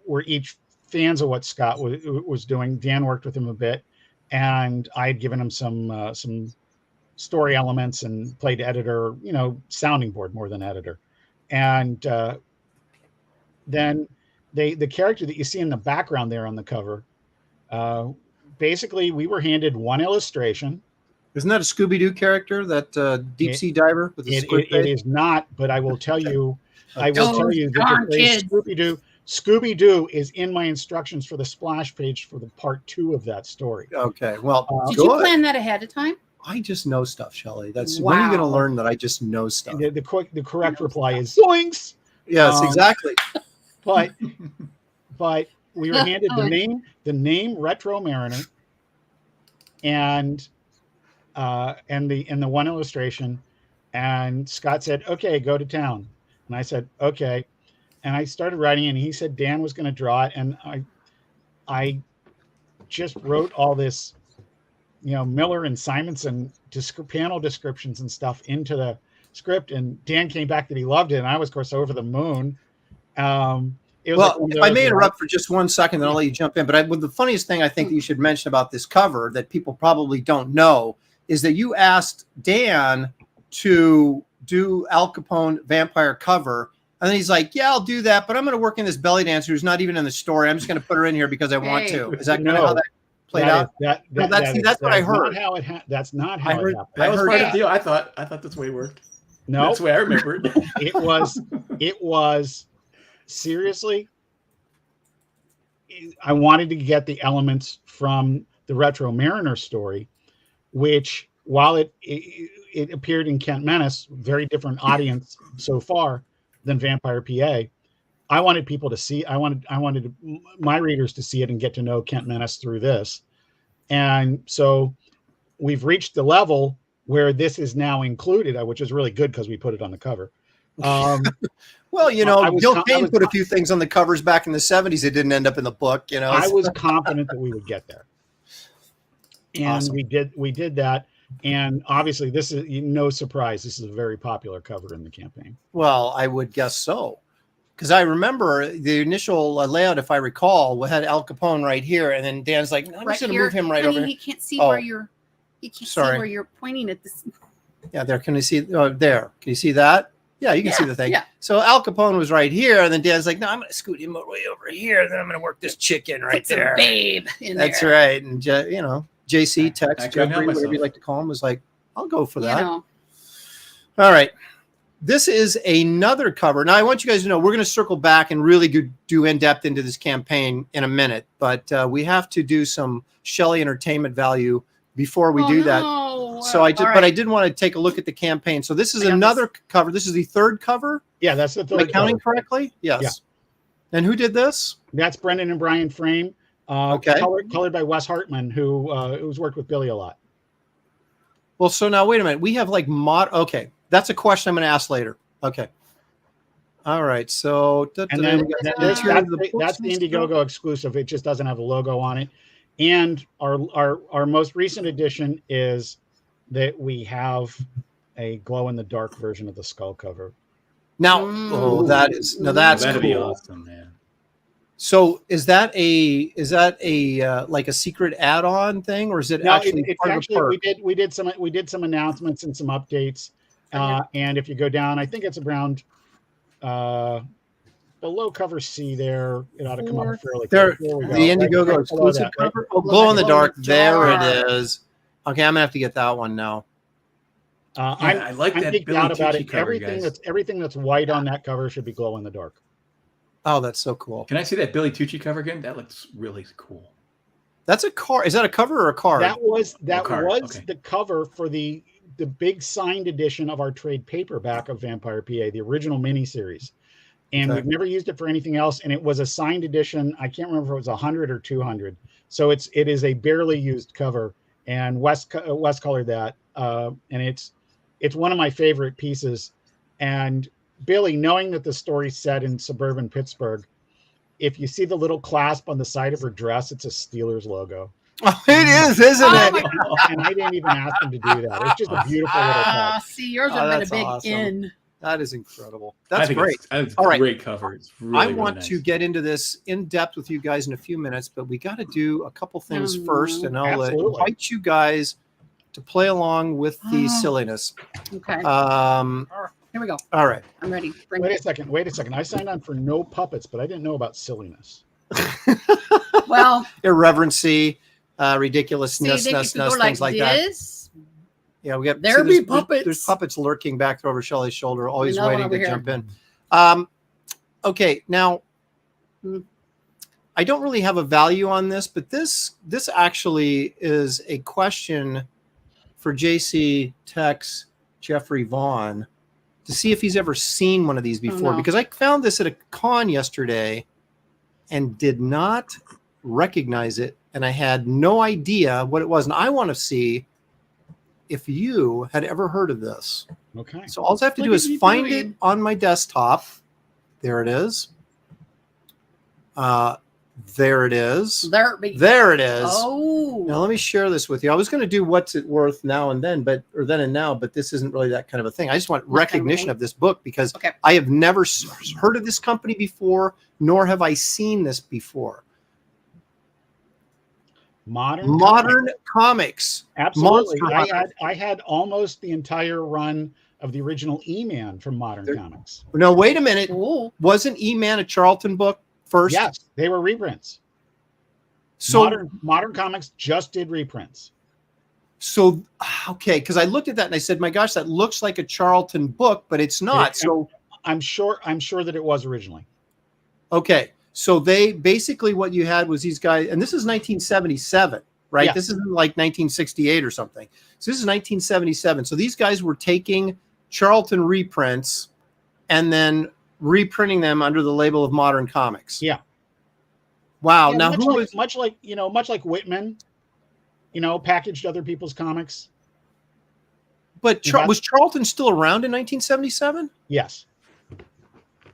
were each fans of what Scott was doing. Dan worked with him a bit, and I had given him some story elements and played editor, sounding board more than editor. And then the character that you see in the background there on the cover, basically we were handed one illustration. Isn't that a Scooby-Doo character, that deep sea diver with the squid It face? is not, but I will tell you, I will Oh, tell you that darn the phrase kid. Scooby-Doo is in my instructions for the splash page for the part 2 of that story. Okay, well, Did good. you plan that ahead of time? I just know stuff, Shelley. That's when are you going to Wow. learn that I just know stuff? The correct reply is zoinks. Yes, exactly. But we were handed the name Retro Mariner and the one illustration, and Scott said, "Okay, go to town." And I said, "Okay." And I started writing, and he said Dan was going to draw it, and I just wrote all this, Miller and Simonson panel descriptions and stuff into the script, and Dan came back that he loved it, and I was, of course, over the moon. It was Well, like if I may interrupt for just 1 second, then I'll let you jump in. But the funniest thing I think that you should mention about this cover that people probably don't know is that you asked Dan to do Al Capone Vampire cover. And then he's like, yeah, I'll do that, but I'm going to work in this belly dancer who's not even in the story. I'm just going to put her in here because I want to. Is that kind of how that played out? That's what I heard. That's not how it happened. That was heard part of that. the deal. I thought that's the way it worked. No, That's the way I remember it. it was seriously. I wanted to get the elements from the Retro Mariner story, which while it appeared in Kent Menace, very different audience so far than Vampire PA. I wanted people to see. I wanted my readers to see it and get to know Kent Menace through this, and so we've reached the level where this is now included, which is really good because we put it on the cover. Well, you know, Gil Kane put a few things on the covers back in the 70s that didn't end up in the book. You know, I was confident that we would get there, and Awesome. we did that. And obviously, this is no surprise. This is a very popular cover in the campaign. Well, I would guess so, because I remember the initial layout, if I recall, had Al Capone right here, and then Dan's like, "I'm just going to move him right over here." He can't see where you're. He can't Sorry. see where you're pointing at this. Yeah, there. Can you see? Oh, there. Can you see that? Yeah, you can see the thing. Yeah. So Al Capone was right here, and then Dan's like, "No, I'm going to scoot him way over here, and then I'm going to work this chick in right Put some there." babe in That's there. right. And you know, JC, Tex, I couldn't help Jeffrey, whatever you myself. like to call him, was like, "I'll go for that." You know, All right. This is another cover. Now, I want you guys to know we're going to circle back and really do in-depth into this campaign in a minute, but we have to do some Shelley entertainment value before we do that. So I did, but I did want to take a look at the campaign. So this is another cover. This is the third cover. Yeah, that's the third. Am I counting correctly? Yes. Yeah. And who did this? That's Brendan and Brian Frame. Okay. Colored by Wes Hartman, who's worked with Billy a lot. Well, so now wait a minute. We have like Okay, that's a question I'm going to ask later. Okay. All right. So And then that's the Indiegogo exclusive. It just doesn't have a logo on it. And our most recent edition is that we have a glow in the dark version of the skull cover. Now, that's That'd cool. be awesome, man. So is that a like a secret add-on thing, or is it actually part of the perk? we did some announcements and some updates. And if you go down, I think it's around below cover C there. It ought to come up fairly quick. There we go. The Indiegogo Right exclusive that, right? cover. Oh, glow in the dark. There it is. Okay, I'm gonna have to get that one now. I like I'm that geeked Billy out about Tucci it. cover, guys. Everything that's white on that cover should be glow in the dark. Oh, that's so cool. Can I see that Billy Tucci cover again? That looks really cool. That's a card. Is that a cover or a card? That was Okay. the cover for the big signed edition of our trade paperback of Vampire PA, the original miniseries. And we've never used it for anything else. And it was a signed edition. I can't remember if it was 100 or 200. So it is a barely used cover. And Wes colored that. And it's one of my favorite pieces. And Billy, knowing that the story's set in suburban Pittsburgh, if you see the little clasp on the side of her dress, it's a Steelers logo. Oh, it is, isn't it? And I didn't even ask him to do that. It's just a beautiful little touch. See, yours would have been a big awesome. in. That is incredible. I That's think great. It's All right. great cover. It's really, I really want nice. to get into this in depth with you guys in a few minutes, but we got to do a couple things first, and I'll invite you guys to play along with the silliness. Okay. Here we go. All right. I'm ready. Wait a second. I signed on for no puppets, but I didn't know about Sillyness. Well, irreverency, ridiculousness, see, they could go things like that. this. Yeah, we got There be puppets. There's puppets lurking back over Shelley's shoulder, always Another waiting one to over jump in. Okay, now I don't really have a value on this, but this actually is a question for JC, Tex, Jeffrey Vaughn to see if he's ever seen one of these before, because I found this at a con yesterday and did not recognize it, and I had no idea what it was. And I want to see if you had ever heard of this. Okay. So all I have to do is find it on my desktop. There it is. There it is. There it is. Oh. Now let me share this with you. I was going to do what's it worth now and then, but this isn't really that kind of a thing. I just want recognition of this book because I have never heard of this company before, nor have I seen this before. Modern comics. Absolutely. I had almost the entire run of the original E-Man from Modern Comics. No, wait a minute. Ooh. Wasn't E-Man a Charlton book first? Yes, they were reprints. So Modern Comics just did reprints. So, okay, because I looked at that and I said, my gosh, that looks like a Charlton book, but it's not. So I'm sure that it was originally. Okay. So they basically what you had was these guys, and this is 1977, right? Yeah. This isn't like 1968 or something. So this is 1977. So these guys were taking Charlton reprints and then reprinting them under the label of Modern Comics. Yeah. Wow. Yeah, Now, much like Whitman, packaged other people's comics. But was Charlton still around in 1977? Yes.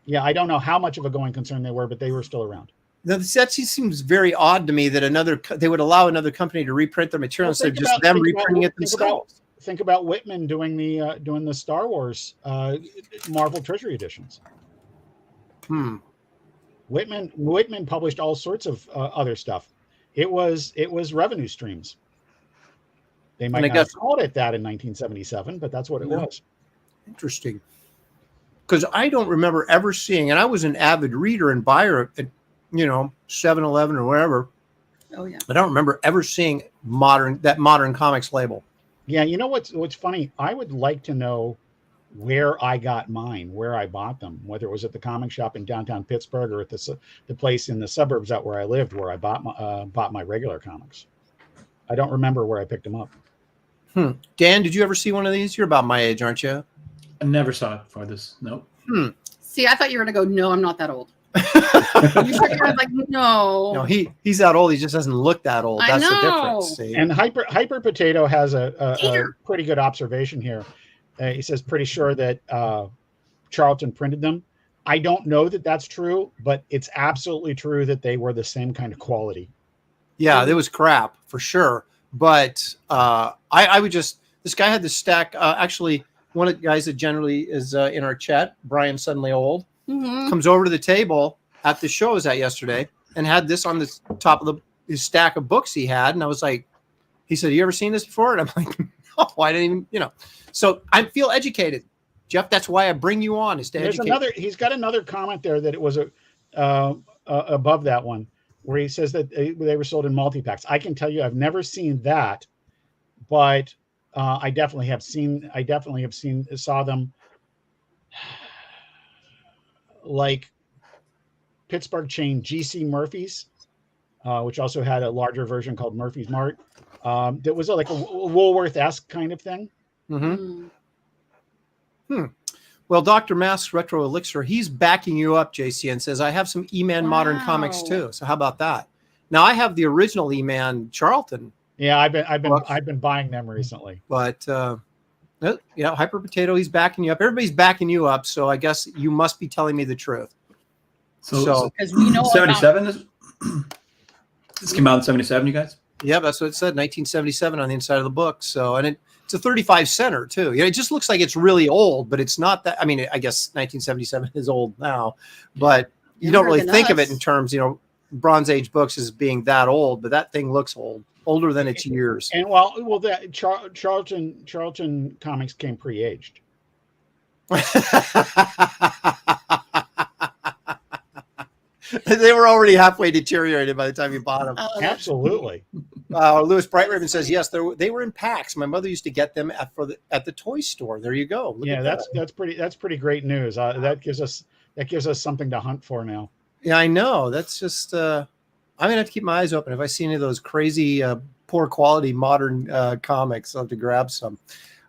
Yeah, I don't know how much of a going concern they were, but they were still around. Now, that seems very odd to me that they would allow another company to reprint their material instead of just them reprinting it themselves. Think about Whitman doing the Star Wars Marvel Treasury editions. Whitman published all sorts of other stuff. It was revenue streams. They might not have called it that in 1977, but that's what it was. Interesting. Because I don't remember ever seeing, and I was an avid reader and buyer at 7-Eleven or wherever. Oh yeah. I don't remember ever seeing that Modern Comics label. Yeah, you know what's funny? I would like to know where I got mine, where I bought them, whether it was at the comic shop in downtown Pittsburgh or at the place in the suburbs out where I lived, where I bought my regular comics. I don't remember where I picked them up. Dan, did you ever see one of these? You're about my age, aren't you? I never saw it before this. Nope. See, I thought you were gonna go. No, I'm not that old. You shook your head like no. No, he's that old. He just doesn't look that old. That's the difference. See? And Hyper Potato has a pretty good observation here. He says, pretty sure that Charlton printed them. I don't know that that's true, but it's absolutely true that they were the same kind of quality. Yeah, there was crap for sure. But I would this guy had this stack. Actually, one of the guys that generally is in our chat, Brian Suddenly Old, comes over to the table at the show I was at yesterday and had this on the top of his stack of books he had. And I was like, he said, you ever seen this before? And I'm like, no, I didn't even, So I feel educated. Jeff, that's why I bring you on, is to educate. He's got another comment there that it was above that one, where he says that they were sold in multi-packs. I can tell you I've never seen that, but I definitely saw them like Pittsburgh chain GC Murphy's, which also had a larger version called Murphy's Mart. That was like a Woolworth-esque kind of thing. Well, Dr. Mask's Retro Elixir, he's backing you up, JC, and says, I have some E-Man Modern Comics too. So how about that? Now I have the original E-Man Charlton. Yeah, I've been buying them recently. But Hyper Potato, he's backing you up. Everybody's backing you up, so I guess you must be telling me the truth. So because we know 77 this came out in 77, you guys? Yeah, that's what it said, 1977 on the inside of the book. So, and it's a 35 center too. It just looks like it's really old, but it's not that. I mean, I guess 1977 is old now, but you don't really think of it in terms, Bronze Age books as being that old, but that thing looks older than its years. And that Charlton comics came pre-aged. They were already halfway deteriorated by the time you bought them. Absolutely. Lewis Bright Raven says, yes, they were in packs. My mother used to get them at the toy store. There you go. Look at that's pretty great news. That gives us something to hunt for now. Yeah, I know. That's just I'm gonna have to keep my eyes open. If I see any of those crazy poor quality modern comics, I'll have to grab some.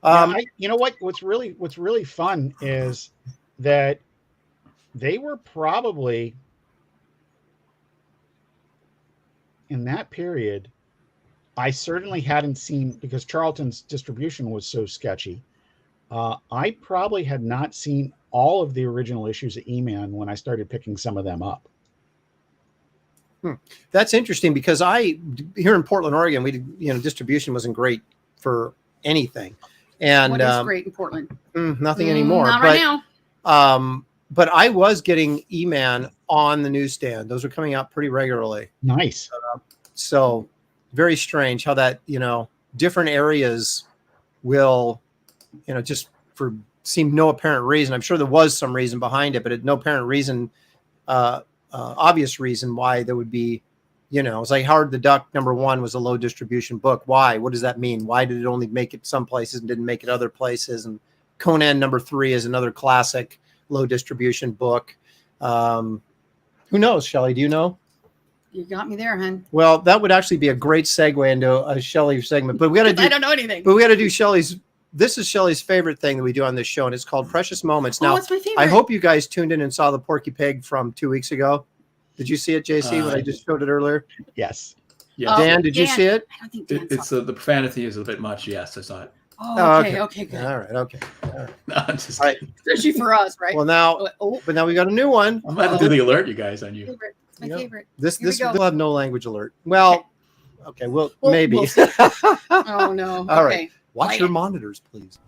You know what? What's really fun is that they were probably in that period. I certainly hadn't seen, because Charlton's distribution was so sketchy. I probably had not seen all of the original issues of E-Man when I started picking some of them up. That's interesting, because here in Portland, Oregon, distribution wasn't great for anything. And what is great in Portland? Nothing anymore. Not right now. But I was getting E-Man on the newsstand. Those were coming out pretty regularly. Nice. So very strange how that, different areas will, just seem no apparent reason. I'm sure there was some reason behind it, but no apparent reason, obvious reason why there would be, it's like Howard the Duck #1 was a low distribution book. Why? What does that mean? Why did it only make it some places and didn't make it other places? And Conan #3 is another classic low distribution book. Who knows, Shelley? Do you know? You got me there, hun. Well, that would actually be a great segue into a Shelley segment, but we got to do. I don't know anything. But we got to do Shelley's. This is Shelley's favorite thing that we do on this show, and it's called Precious Moments. Now, what's my favorite? I hope you guys tuned in and saw the Porky Pig from 2 weeks ago. Did you see it, JC? When I just showed it earlier. Yes. Yeah. Dan, did you see it? I don't think Dan It's saw the profanity is a bit much. Yes, I saw it. Oh, okay, good. All right, okay. All right. No, I'm just All right. kidding. Especially for us, right? Well, now, but now we got a new one. I'm about to do the alert, you guys, on you. Favorite. It's my Yep. favorite. This Here we this go. will have no language alert. Well, okay, well, We'll maybe. see. Oh no. All Okay. right. Watch Play your it. monitors, please.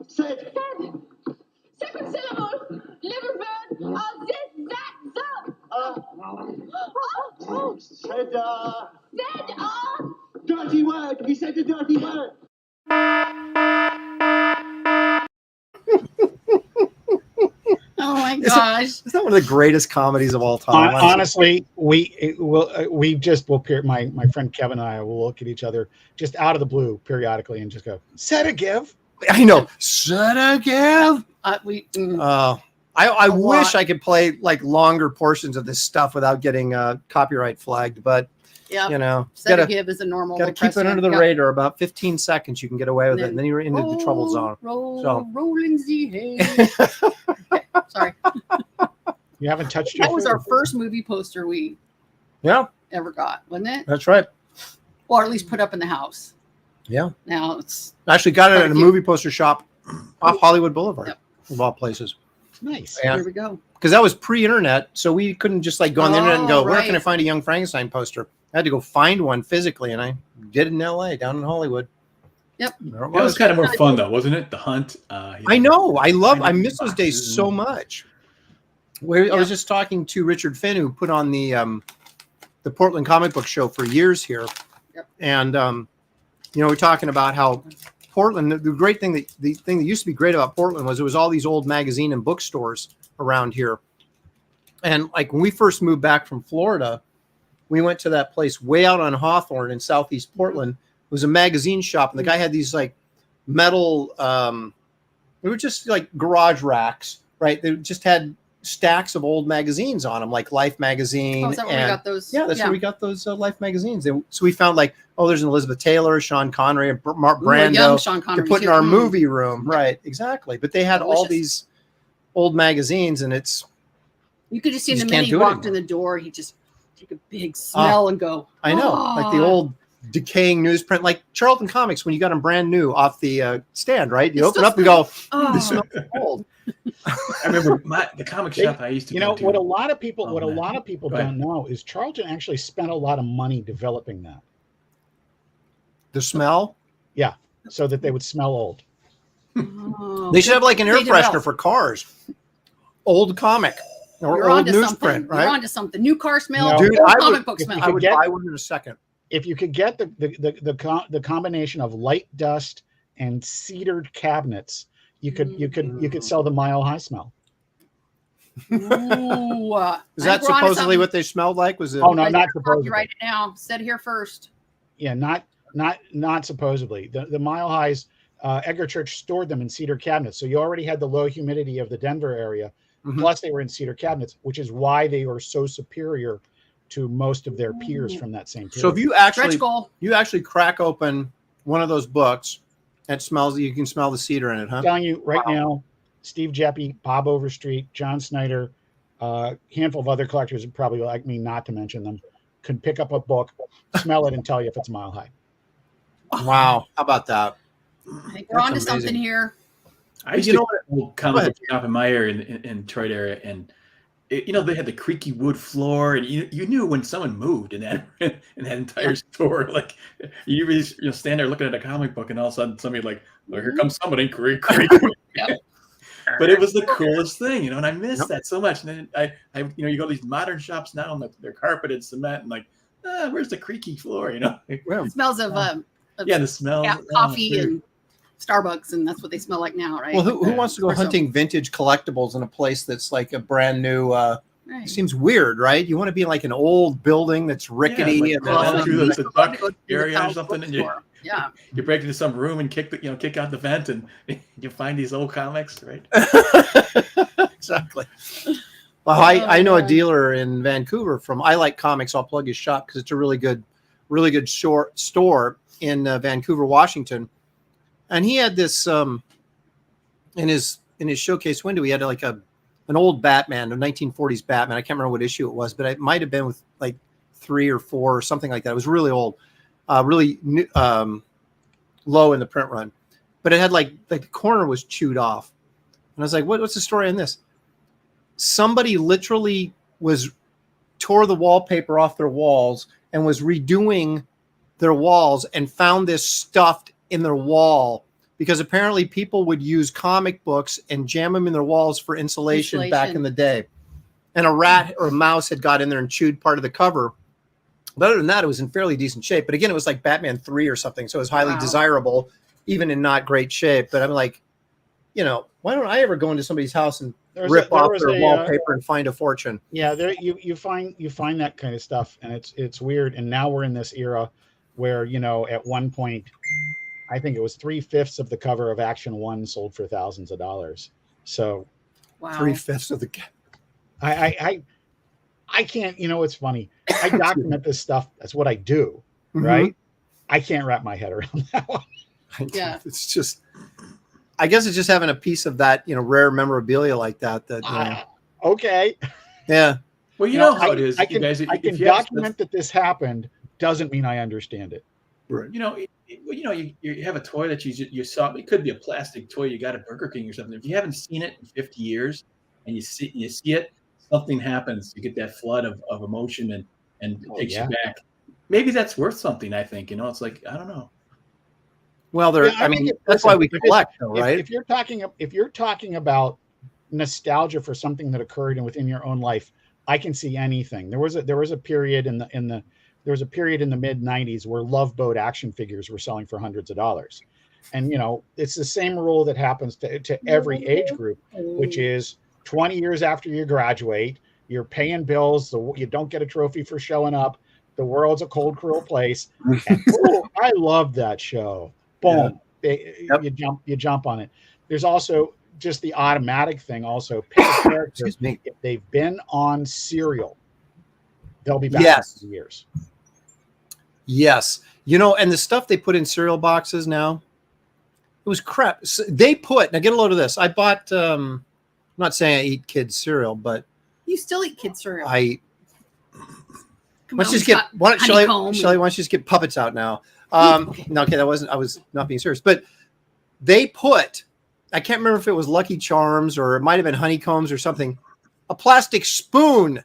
Sid. Second syllable. Liver burn. This, that, the. Said, Said, dirty word. We said a dirty word. Oh my gosh. Is that one of the greatest comedies of all time? Honestly, we just will my friend Kevin and I will look at each other just out of the blue periodically and just go, "Set a give." I know. Should I give? I wish I could play like longer portions of this stuff without getting copyright flagged, but Yeah. you know, Set a gotta give is a normal. keep it under the Yeah. radar. About 15 seconds, you can get away with it, and then you're into the trouble zone. Rolling Z. Hey. Okay, sorry. You haven't touched your That was food. our first movie poster we Yeah, ever got, wasn't it? that's right. Or at least put up in the house. Yeah, Now it's I actually got it Quite at a a few. movie poster shop off Hollywood Boulevard, Yep. of all places. Nice. Yeah. here we go. Because that was pre-internet, so we couldn't just like go on the internet and go, Oh, where right. can I find a Young Frankenstein poster? I had to go find one physically, and I did it in LA, down in Hollywood. Yep. There it That was was. kind of more fun though, wasn't it? The hunt. I know. I miss those days so much. I was just talking to Richard Finn, who put on the Portland Comic Book Show for years here. Yep. And we're talking about how Portland, the great thing the thing that used to be great about Portland was it was all these old magazine and bookstores around here. And like when we first moved back from Florida, we went to that place way out on Hawthorne in Southeast Portland. It was a magazine shop, and the guy had these like metal they were just like garage racks, right? They just had stacks of old magazines on them, like Life magazine. Oh, is that where we got those? Yeah, that's where we got those Life magazines. So we found like, oh, there's an Elizabeth Taylor, Sean Connery, and Mark Brando young Sean to Connery put in too. our movie room. Right, exactly. But they had all Delicious. these old magazines, and it's, You could just see You the just minute can't he do it walked in the door, he just take a big smell and go. I know, like the "Ah." old decaying newsprint, like Charlton Comics when you got them brand new off the stand, right? You It open still up and go, Oh. this smells old. I remember the comic shop I used to You go know to. what a lot of people Oh, man. Go ahead. don't know is Charlton actually spent a lot of money developing that. The smell. So that they would smell old. Oh, They should have like an air They freshener develop. for cars. Old comic or You're old onto newsprint, something. right? You're onto something. New car smell. No. Dude, old I comic would- book if smell. you I would get- buy one in a second. If you could get the combination of light dust and cedared cabinets, you could sell the Mile High smell. Ooh, Is I that think we're onto supposedly something. what they smelled like? Was it? Oh no, Guys, not you're supposedly. Right now, said here first. Yeah, not supposedly. The Mile Highs, Edgar Church stored them in cedar cabinets, so you already had the low humidity of the Denver area. Mhm. Plus, they were in cedar cabinets, which is why they were so superior to most of their peers from that same period. So if you Stretch goal. actually crack open one of those books, it smells. You can smell the cedar in it, huh? I'm telling you right now, Steve Jeppe, Bob Overstreet, John Snyder, handful of other collectors would probably like me not to mention them, could pick up a book, smell it, and tell you if it's Mile High. Wow, how about that? I think we're That's onto something amazing. here. I used You to know go to a Go comic ahead. book shop in my area, in Detroit area, and they had the creaky wood floor, and you knew when someone moved in that entire store. Like you really stand there looking at a comic book, and all of a sudden somebody like, oh, here comes somebody, creak, creak. Yep. But it was the coolest thing, and I miss Yep. that so much. And then you go to these modern shops now, and they're carpeted cement, and like, where's the creaky floor? Yeah. It smells of Yeah, the smell. coffee and Starbucks, and that's what they smell like now, right? Well, who wants to go Espresso. hunting vintage collectibles in a place that's like a brand new Right. It seems weird, right? You want to be in like an old building that's rickety like and crawling then, through the duct Go to the area or town something, and you bookstore. Yeah. break into some room and kick out the vent, and you find these old comics, right? exactly. Well, I know a dealer in Vancouver from I Like Comics. I'll plug his shop because it's a really good short store in Vancouver, Washington. And he had this in his showcase window. He had like an old Batman, a 1940s Batman. I can't remember what issue it was, but it might have been with like 3 or 4 or something like that. It was really old, really low in the print run, but it had like the corner was chewed off. And I was like, what's the story on this? Somebody literally tore the wallpaper off their walls and was redoing their walls and found this stuffed in their wall because apparently people would use comic books and jam them in their walls for insulation back in the day. And a rat or a mouse had got in there and chewed part of the cover. But other than that, it was in fairly decent shape. But again, it was like Batman 3 or something. So it was highly desirable, even in not great shape. But I'm like, why don't I ever go into somebody's house and rip off their wallpaper and find a fortune? Yeah, there you find that kind of stuff, and it's weird. And now we're in this era where at one point, I think it was 3/5 of the cover of Action 1 sold for thousands of dollars. So, wow, 3/5 of the. I can't. It's funny. I document this stuff. That's what I do, right? I can't wrap my head around that one. Yeah, it's just. I guess it's just having a piece of that, rare memorabilia like that. Okay. Yeah. Well, you know how it is. I can document that this happened. Doesn't mean I understand it. Right. You have a toy that you saw. It could be a plastic toy you got at Burger King or something. If you haven't seen it in 50 years and you see it, something happens. You get that flood of emotion and it takes you back. Maybe that's worth something. I think. It's like I don't know. Well, that's why we collect, though, right? If you're talking about nostalgia for something that occurred within your own life, I can see anything. There was a period in the mid 90s where Love Boat action figures were selling for hundreds of dollars, and it's the same rule that happens to every age group, which is 20 years after you graduate, you're paying bills, so you don't get a trophy for showing up. The world's a cold, cruel place. And, I love that show. Boom. Yeah. You jump on it. There's also just the automatic thing. Also, pick a character. If they've been on Serial, they'll be back in years. Yes. And the stuff they put in cereal boxes now, it was crap. So now get a load of this. I bought, I'm not saying I eat kids cereal, but you still eat kids cereal. Shelley, why don't you just get puppets out now? Okay, I was not being serious, but they put, I can't remember if it was Lucky Charms or it might have been honeycombs or something, a plastic spoon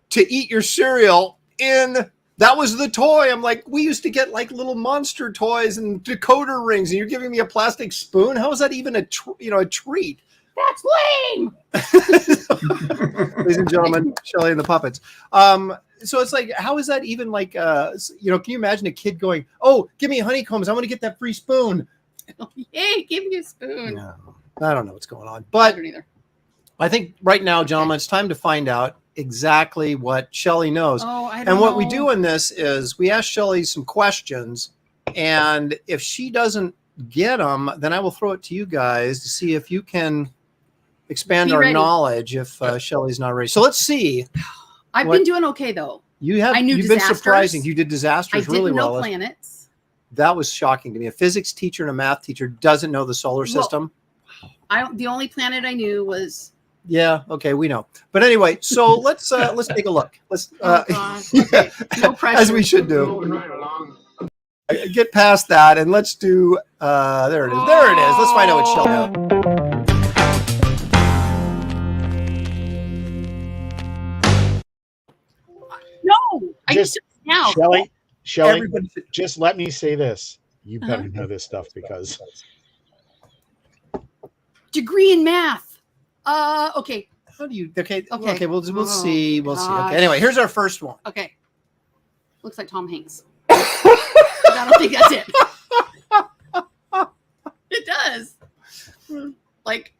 to eat your cereal in. That was the toy. I'm like, we used to get like little monster toys and decoder rings, and you're giving me a plastic spoon? How is that even a treat? That's lame. Ladies and gentlemen, Shelley and the puppets. So it's like, how is that even like, can you imagine a kid going, oh, give me honeycombs. I want to get that free spoon. Yay, give me a spoon. No, I don't know what's going on. But I think right now, gentlemen, it's time to find out exactly what Shelley knows. What we do in this is we ask Shelley some questions, and if she doesn't get them, then I will throw it to you guys to see if you can expand our knowledge if Shelley's not ready. So let's see. I've been doing okay though. You've been surprising. You did disasters really well. I didn't know planets. That was shocking to me. A physics teacher and a math teacher doesn't know the solar system. The only planet I knew was. Yeah. Okay. We know. But anyway, so let's take a look. Let's okay. No pressure. As we should do. Get past that and let's do. There it is. There it is. Let's find out what Shelley knows. No, Shelley, just let me say this. You better know this stuff because degree in math. Okay. How do you? Okay. We'll see. We'll see. Okay. Anyway, here's our first one. Okay. Looks like Tom Hanks. I don't think that's it. It does. Like.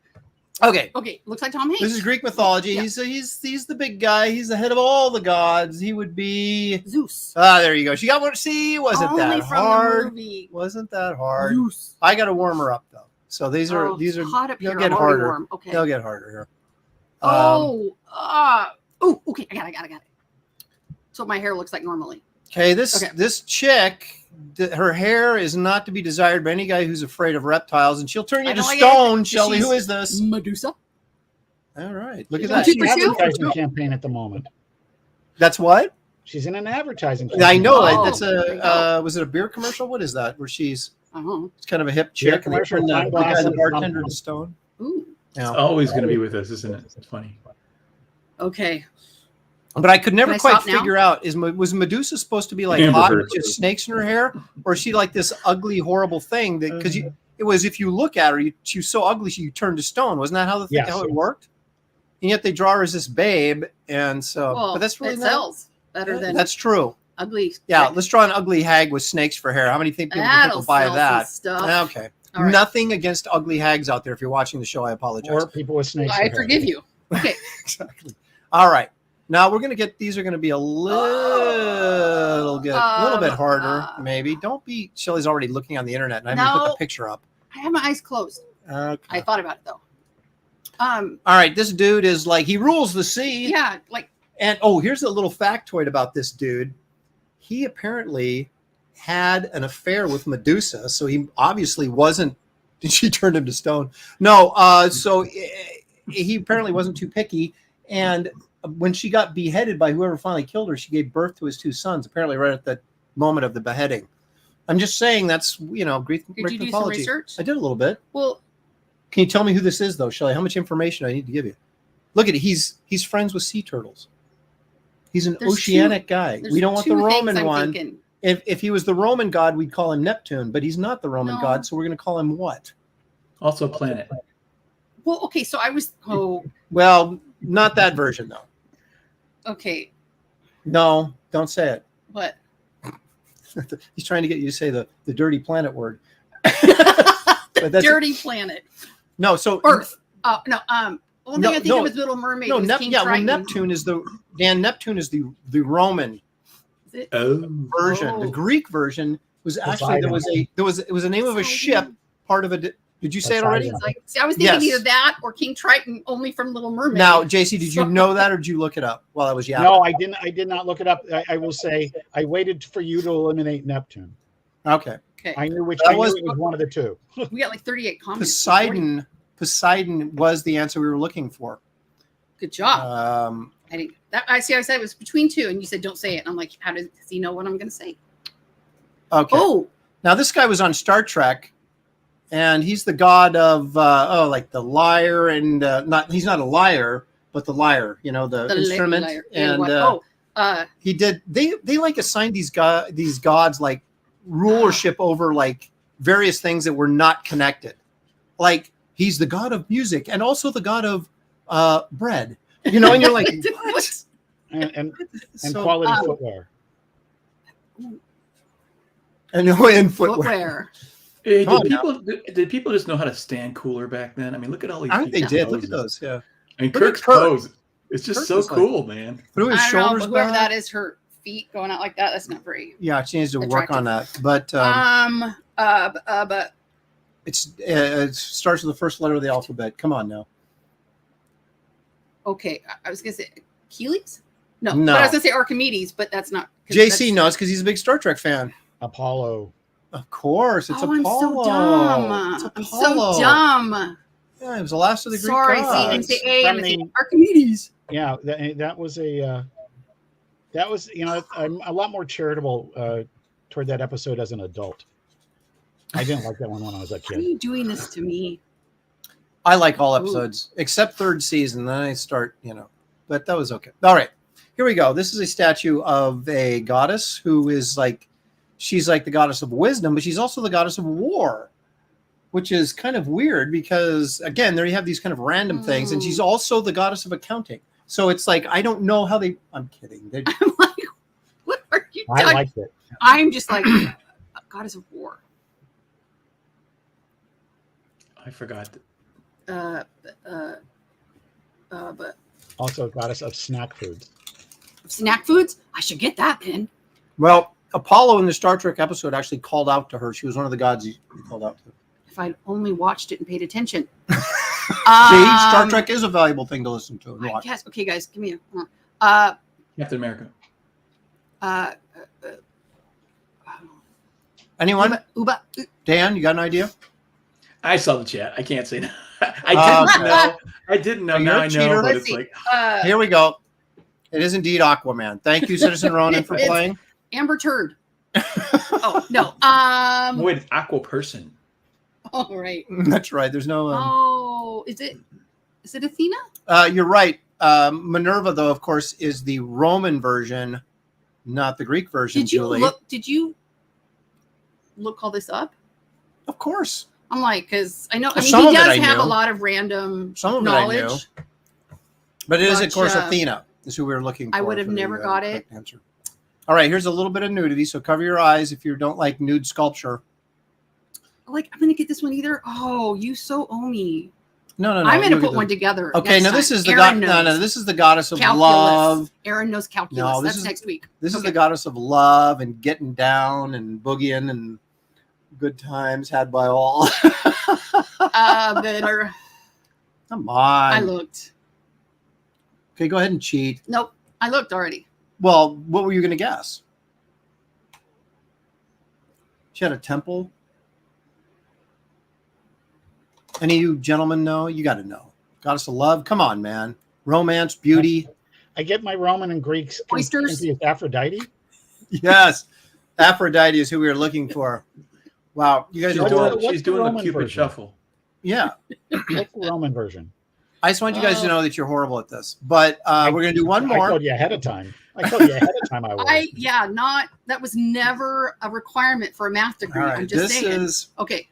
Okay. Okay, looks like Tom Hanks. This is Greek mythology. Yeah. He's the big guy. He's the head of all the gods. He would be Zeus. there you go. She got one. See, wasn't Only that from hard? the movie. Wasn't that hard? Zeus. I got to warm her up though. So these are hot up they'll here. get I'm already harder. warm. Okay. They'll get harder here. Okay. I got it. So my hair looks like normally. Okay, this chick, her hair is not to be desired by any guy who's afraid of reptiles, and she'll turn you to stone. Shelley, who is this? Medusa. All right, look at She's in that. an advertising campaign at the moment. That's what? She's in an advertising campaign. I know. Oh, That's was it a beer commercial? What is that? Where she's it's kind of a hip Beer chick, and they commercial, turn the guy, sunglasses, the bartender to stone. Ooh. Yeah. It's always going to be with us, isn't it? It's funny. Okay. But I could never Can I quite stop now? figure out, was Medusa supposed to be like Amber hot Heard. with just snakes in her hair? Or is she like this ugly, horrible thing that, because it was, if you look at her, she was so ugly, she turned to stone. Wasn't that how how it worked? And yet they draw her as this babe. And so, Well, but that's really it not, sells better than that's true. ugly. Yeah. Let's draw an ugly hag with snakes for hair. How many people will buy sell that? some stuff. Okay. All right. Nothing against ugly hags out there. If you're watching the show, I apologize. Or people with snakes. I forgive you. Okay. Exactly. All right. Now we're going to get, these are going to be a little bit harder, maybe. Don't be, Shelley's already looking on the internet, and I haven't put the picture up. I have my eyes closed. Okay. I thought about it though. All right, this dude is like, he rules the sea. Yeah, like. And here's a little factoid about this dude. He apparently had an affair with Medusa, so he obviously wasn't, she turned him to stone. No, so he apparently wasn't too picky, and when she got beheaded by whoever finally killed her, she gave birth to his two sons, apparently right at the moment of the beheading. I'm just saying that's, Greek Did you do some mythology. research? I did a little bit. Well, can you tell me who this is, though, Shelley? How much information I need to give you? Look at it. He's friends with sea turtles. He's an oceanic guy. We don't want the Roman one. Thinking. If he was the Roman god, we'd call him Neptune, but he's not the Roman god, so we're going to call him what? Also a planet. Well, okay, so I was. Oh. Well, not that version, though. Okay. No, don't say it. What? He's trying to get you to say the dirty planet word. Dirty planet. No, so Earth. No. One thing I think of is Little Mermaid. No, King Triton. Neptune is Neptune is the Roman version. The Greek version was actually it was the name of a ship, part of a. Did you say it already? I was thinking either that or King Triton, only from Little Mermaid. Now, JC, did you know that, or did you look it up while I was yapping? No, I didn't. I did not look it up. I will say I waited for you to eliminate Neptune. Okay. I knew it was one of the two. We got like 38 comments. Poseidon was the answer we were looking for. Good job. I didn't. I said it was between two, and you said don't say it. And I'm like, how does he know what I'm going to say? Okay. Oh, now this guy was on Star Trek, and he's the god of like the lyre, and he's not a liar, but the lyre, the instrument. Lyre. And he did. They like assigned these gods like rulership over like various things that were not connected. Like he's the god of music and also the god of bread. And you're like, what? And quality footwear. And footwear. Hey, did people just know how to stand cooler back then? I mean, look at all these. I think they did. Look at those. Yeah. And Kirk's pose. It's just so cool, man. But his shoulders know, whoever that is, her feet going out like that. That's not very. Yeah, she needs to work on that. But but it starts with the first letter of the alphabet. Come on now. Okay, I was gonna say Achilles. No, but I was gonna say Archimedes, but that's not. JC knows because he's a big Star Trek fan. Apollo. Of course, it's Apollo. I'm so dumb. It's I'm so dumb. Yeah, it was the last of the Greek Sorry, gods. see, I didn't say A. I'm saying Archimedes. Yeah, that was I'm a lot more charitable toward that episode as an adult. I didn't like that one when I was a kid. Why are you doing this to me? I like all episodes except third season. Then I start, but that was okay. All right, here we go. This is a statue of a goddess who is like, she's like the goddess of wisdom, but she's also the goddess of war, which is kind of weird because, again, there you have these kind of random things, and she's also the goddess of accounting. So it's like, I don't know how they. I'm kidding. I'm like, what are you doing? I liked it. I'm just like, goddess of war. I forgot. But Also goddess of snack foods. snack foods. I should get that then. Well, Apollo in the Star Trek episode actually called out to her. She was one of the gods he called out to. If I'd only watched it and paid attention. See, Star Trek is a valuable thing to listen to and watch. Yes. Okay, guys, give me a. Captain America. Anyone? Uba. Dan, you got an idea? I saw the chat. I can't say no. I didn't know. I didn't know. You're Now a I know. cheater. But Let's it's see. like Here we go. It is indeed Aquaman. Thank you, Citizen Ronan, for It's- playing. Amber Turd. Oh no. with Aqua Person. All right. That's right. There's no. Oh, is it Athena? You're right. Minerva, though, of course, is the Roman version, not the Greek version. Did you Julie. look? Did you look all this up? Of course. I'm like, because I know. I Well, mean, some he of it does I have knew. a lot of random Some of it I knew. knowledge. But it is, of course, Gotcha. Athena. Is who we were looking for. I would have for the, never got it. correct answer. All right, here's a little bit of nudity, so cover your eyes if you don't like nude sculpture. Like, I'm gonna get this one either. Oh, you so owe me. No. I'm gonna look at put one the- together. Okay, next now this time. is the Aaron god. No, knows. this is the goddess of Calculus. love. Aaron knows calculus. No, this That's is- next week. This is Okay. the goddess of love and getting down and boogieing and good times had by all. Better. Come on. I looked. Okay, go ahead and cheat. Nope. I looked already. Well, what were you going to guess? She had a temple. Any of you gentlemen know? You got to know. Goddess of love. Come on, man. Romance, beauty. I get my Roman and Greeks Oysters? confused with Aphrodite. Yes. Aphrodite is who we were looking for. Wow. You guys She's are What's adorable. the- doing, she's doing the Roman Cupid version? shuffle. Yeah. What's the Roman version? I just want you guys to know that you're horrible at this. But we're going to do one I more. told you ahead of time. I told you ahead of time I was. That was never a requirement for a math degree. All I'm right. just This saying. is Okay.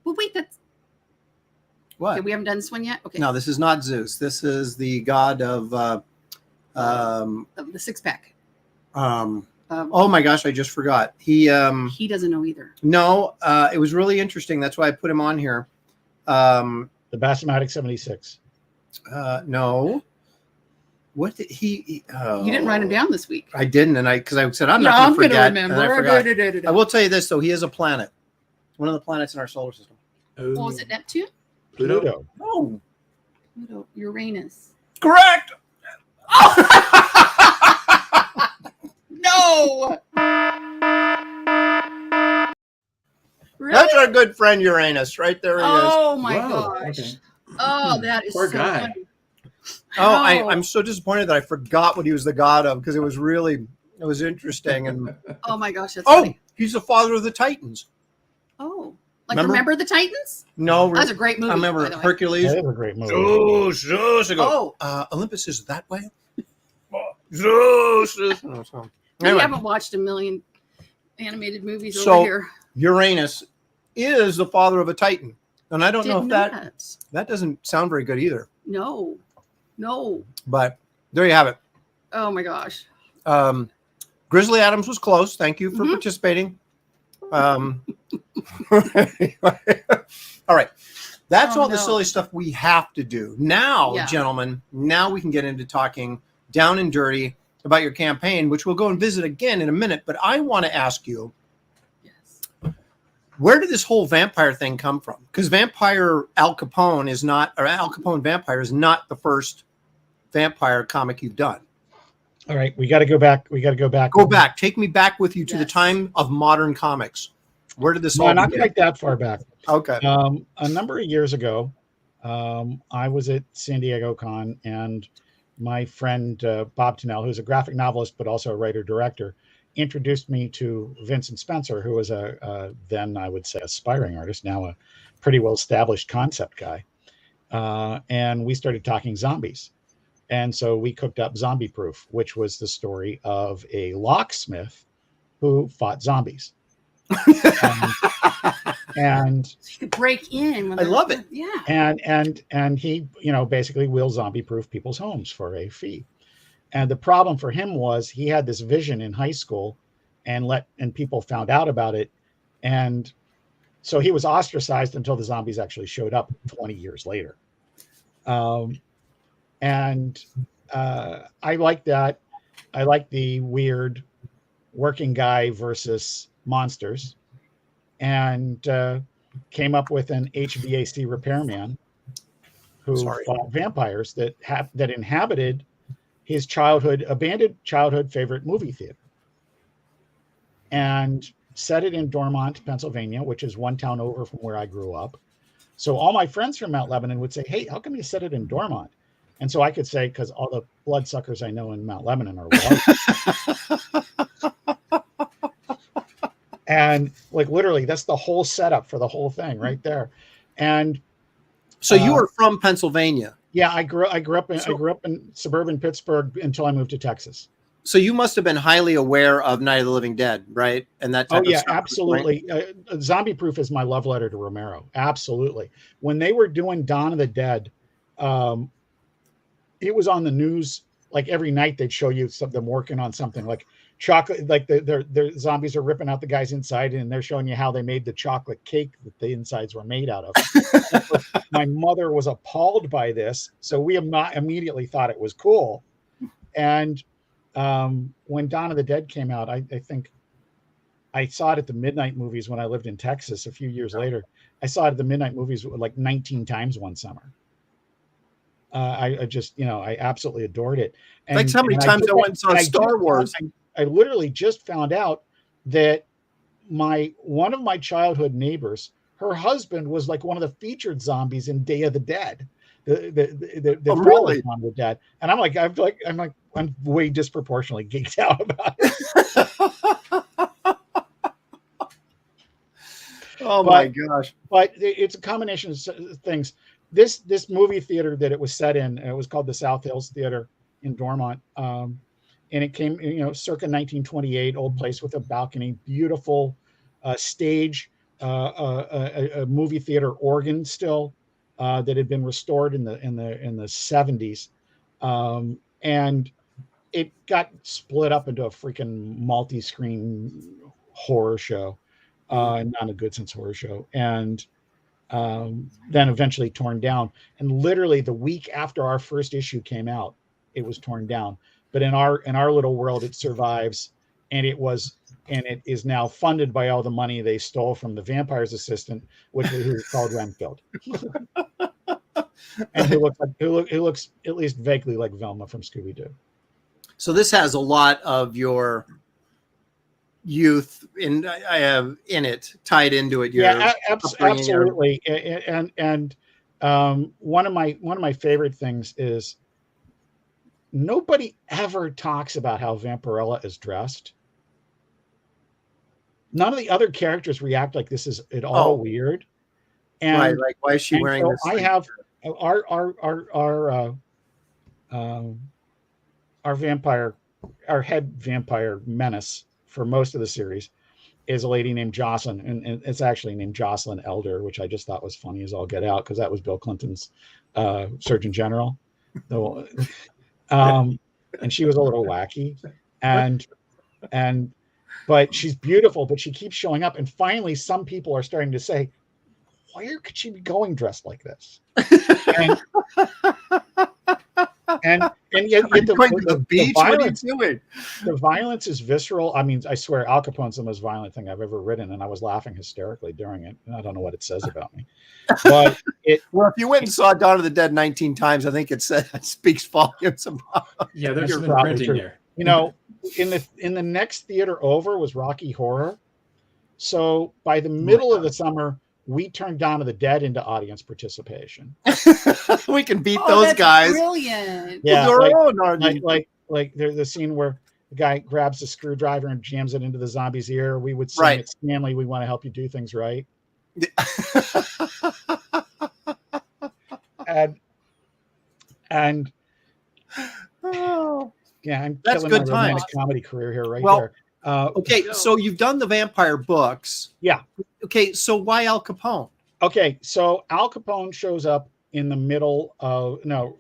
Well, wait, that's what? okay. We haven't done this one yet. Okay. No, this is not Zeus. This is the god of The six pack. oh my gosh, I just forgot. He Doesn't know either. no, it was really interesting. That's why I put him on here. The Bassomatic 76. No. What did he You didn't write him down this week. I didn't, and because I said I'm No, not I'm going to gonna forget. remember. And I forgot. I will tell you this though, he is a planet. One of the planets in our solar system. Oh, What was it? Neptune? Pluto. Oh, Pluto. Uranus. correct. No. Really? That's our good friend Uranus, right there. He is. Oh my Wow, gosh. okay. Oh, that is Poor so guy. funny. Oh, No. I'm so disappointed that I forgot what he was the god of because it was interesting. And Oh my gosh, that's oh, funny. he's the father of the Titans. Oh, like Remember? remember the Titans? No, That's a great movie. I remember by the way. Hercules. That is a great movie. Zeus. I go, Olympus is that way. Zeus. Oh, so- We Anyway, haven't watched a million animated movies So- over here. Uranus is the father of a Titan, and I don't know if Did that not. that doesn't sound very good either. No. But there you have it. Oh my gosh. Grizzly Adams was close. Thank you for Mhm. participating. All right. That's Oh, all the no. silly stuff we have to do. Now, Yeah. gentlemen, now we can get into talking down and dirty about your campaign, which we'll go and visit again in a minute. But I want to ask you, Yes. where did this whole vampire thing come from? Because Vampire Al Capone Vampire is not the first vampire comic you've done. All right, we got to go back. Go back. Take me back with you to the Yes. time of modern comics. Where did this No, all not begin? quite that far back. Okay. A number of years ago, I was at San Diego Con, and my friend Bob Tennell, who's a graphic novelist but also a writer-director, introduced me to Vincent Spencer, who was then I would say aspiring artist, now a pretty well-established concept guy. And we started talking zombies. And so we cooked up Zombie Proof, which was the story of a locksmith who fought zombies. And So you could break in. When I they're- love it. Yeah. and he, basically will zombie proof people's homes for a fee. And the problem for him was he had this vision in high school and people found out about it. And So he was ostracized until the zombies actually showed up 20 years later. And I like that. I like the weird working guy versus monsters, and came up with an HVAC repairman who fought vampires that inhabited his abandoned childhood favorite movie theater, and set it in Dormont, Pennsylvania, which is one town over from where I grew up. So all my friends from Mount Lebanon would say, "Hey, how come you set it in Dormont?" And so I could say, because all the bloodsuckers I know in Mount Lebanon are and like literally that's the whole setup for the whole thing right there. And so you were from Pennsylvania? Yeah, I grew up in suburban Pittsburgh until I moved to Texas. So you must have been highly aware of Night of the Living Dead, right? And that type of stuff, absolutely. Right? Zombie Proof is my love letter to Romero. Absolutely. When they were doing Dawn of the Dead, it was on the news like every night. They'd show you them working on something like chocolate, like the zombies are ripping out the guy's inside, and they're showing you how they made the chocolate cake that the insides were made out of. My mother was appalled by this, so we immediately thought it was cool. And when Dawn of the Dead came out, I think I saw it at the Midnight Movies when I lived in Texas a few years later. I saw it at the Midnight Movies like 19 times one summer. I just, I absolutely adored it. And like how many times I went and saw Star Wars. I literally just found out that one of my childhood neighbors, her husband was like one of the featured zombies in Day of the Dead. The really? Dawn of the Dead. And I'm way disproportionately geeked out about it. My gosh. But it's a combination of things. This movie theater that it was set in, it was called the South Hills Theater in Dormont. And it came, circa 1928, old place with a balcony, beautiful stage, a movie theater organ still that had been restored in the 70s. And it got split up into a freaking multi-screen horror show, not a good sense horror show. And then eventually torn down. And literally the week after our first issue came out, it was torn down. But in our little world, it survives, and it is now funded by all the money they stole from the vampire's assistant, who was called Renfield, and who looks at least vaguely like Velma from Scooby-Doo. So this has a lot of your youth in it tied into it. Absolutely. And one of my favorite things is nobody ever talks about how Vampirella is dressed. None of the other characters react like this is at all weird. And right, like why is she wearing this? I have our head vampire menace for most of the series is a lady named Jocelyn, and it's actually named Jocelyn Elder, which I just thought was funny as all get out because that was Bill Clinton's Surgeon General. And she was a little wacky, but she's beautiful, but she keeps showing up. And finally, some people are starting to say, where could she be going dressed like this? And yet the beach. What are you doing? The violence is visceral. I mean, I swear, Al Capone's the most violent thing I've ever written, and I was laughing hysterically during it. And I don't know what it says about me. But well, if you went and saw Dawn of the Dead 19 times, I think it speaks volumes about. Yeah, there's some printing there. In the next theater over was Rocky Horror. So by the middle of the summer, we turned Dawn of the Dead into audience participation. We can beat those guys. Brilliant. Yeah, like there's the scene where the guy grabs a screwdriver and jams it into the zombie's ear. We would sing at Stanley, we want to help you do things right. and yeah, I'm that's killing good my romantic comedy career here there. Okay, so you've done the vampire books. Yeah. Okay, so why Al Capone? Okay, so Al Capone shows up in the middle of the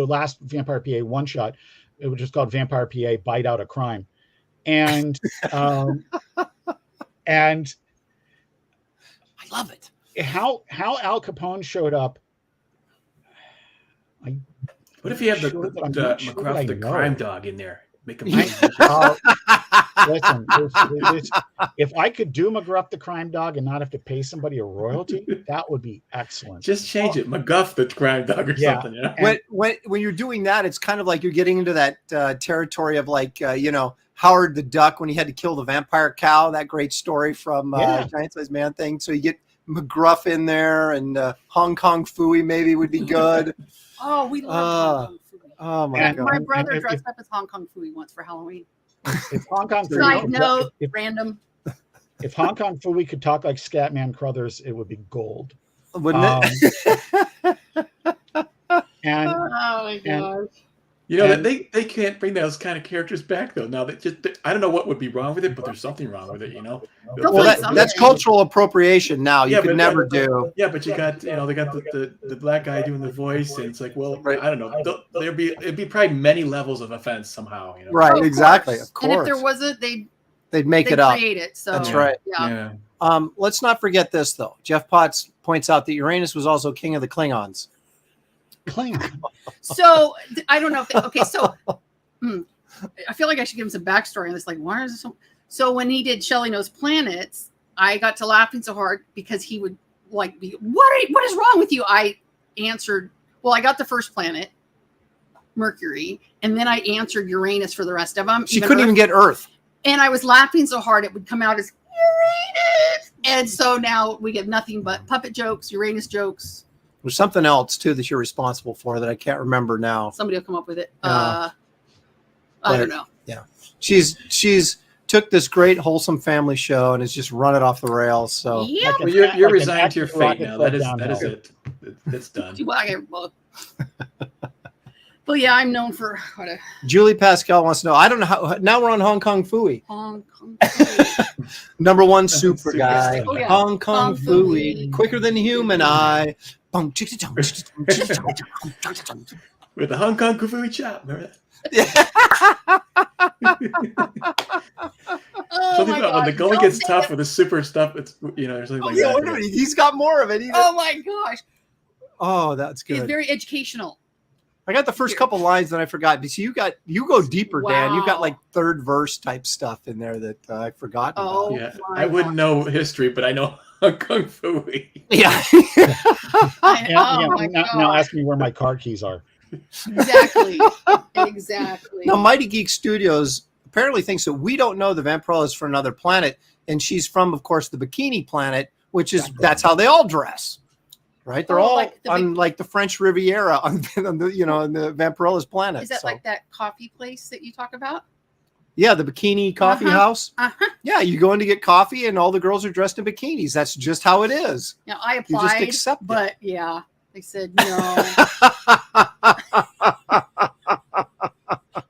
last Vampire PA one shot, which is called Vampire PA Bite Out a Crime. And And I love it. how Al Capone showed up. What if you have the McGruff, the crime dog in there? Make him. Listen, if I could do McGruff the crime dog and not have to pay somebody a royalty, that would be excellent. Just change it, McGuff the crime dog or something. You know? When you're doing that, it's kind of like you're getting into that territory of like Howard the Duck when he had to kill the vampire cow. That great story from Giant Size Man thing. So you get McGruff in there, and Hong Kong Phooey maybe would be good. Oh, we love Hong Kong Phooey. Oh my God! My brother dressed up as Hong Kong Phooey once for Halloween. If Hong Kong Side note, random. If Hong Kong Phooey could talk like Scatman Crothers, it would be gold. Wouldn't it? And Oh my gosh. You know that they can't bring those kind of characters back though. Now I don't know what would be wrong with it, but there's something wrong with it. You know. Well, that's cultural appropriation. Now you could never do. Yeah, but you got they got the black guy doing the voice, and it's like, well, I don't know. It'd be probably many levels of offense somehow. You know? Right. Exactly. Of course. And if there wasn't, they'd make it up. Create it. So that's right. Yeah. Let's not forget this though. Jeff Potts points out that Uranus was also king of the Klingons. So I don't know. So I feel like I should give him some backstory on this. Like, why is this so when he did Shelley Knows Planets, I got to laughing so hard because he would like be, what is wrong with you? I answered, well, I got the first planet, Mercury, and then I answered Uranus for the rest of them. She couldn't even get Earth. And I was laughing so hard it would come out as Uranus. And so now we get nothing but puppet jokes, Uranus jokes. There's something else too that you're responsible for that I can't remember now. Somebody will come up with it. I don't know. Yeah, she's took this great wholesome family show and has just run it off the rails. So yeah, well, you're resigned to your fate now. That is it. It's done. Well, yeah, I'm known for what a Julie Pascal wants to know. I don't know how. Now we're on Hong Kong Phooey. Hong Kong Phooey. Number one super guy. Oh, yeah. Hong Kong Phooey. Phooey. Quicker than human eye. With the Hong Kong Phooey chop. Remember that? Something about when the going gets tough with the super stuff. It's there's something like that. He's got more of it. Oh my gosh. Oh, that's good. It's very educational. I got the first couple lines that I forgot. So you go deeper, wow. Dan. You've got like third verse type stuff in there that I've forgotten. Oh, about. Yeah. I wouldn't know history, but I know Hong Kong Phooey. Yeah. Now ask me where my car keys are. Exactly. Now, Mighty Geek Studios apparently thinks that we don't know the Vampirella is from another planet, and she's from, of course, the Bikini Planet, which is that's how they all dress. Right, they're all on like the French Riviera on the in the Vampirella's planet. Is that like that coffee place that you talk about? Yeah, the Bikini Coffee House. Yeah, you go in to get coffee, and all the girls are dressed in bikinis. That's just how it is. Now I applied, you just accept but yeah, they said no.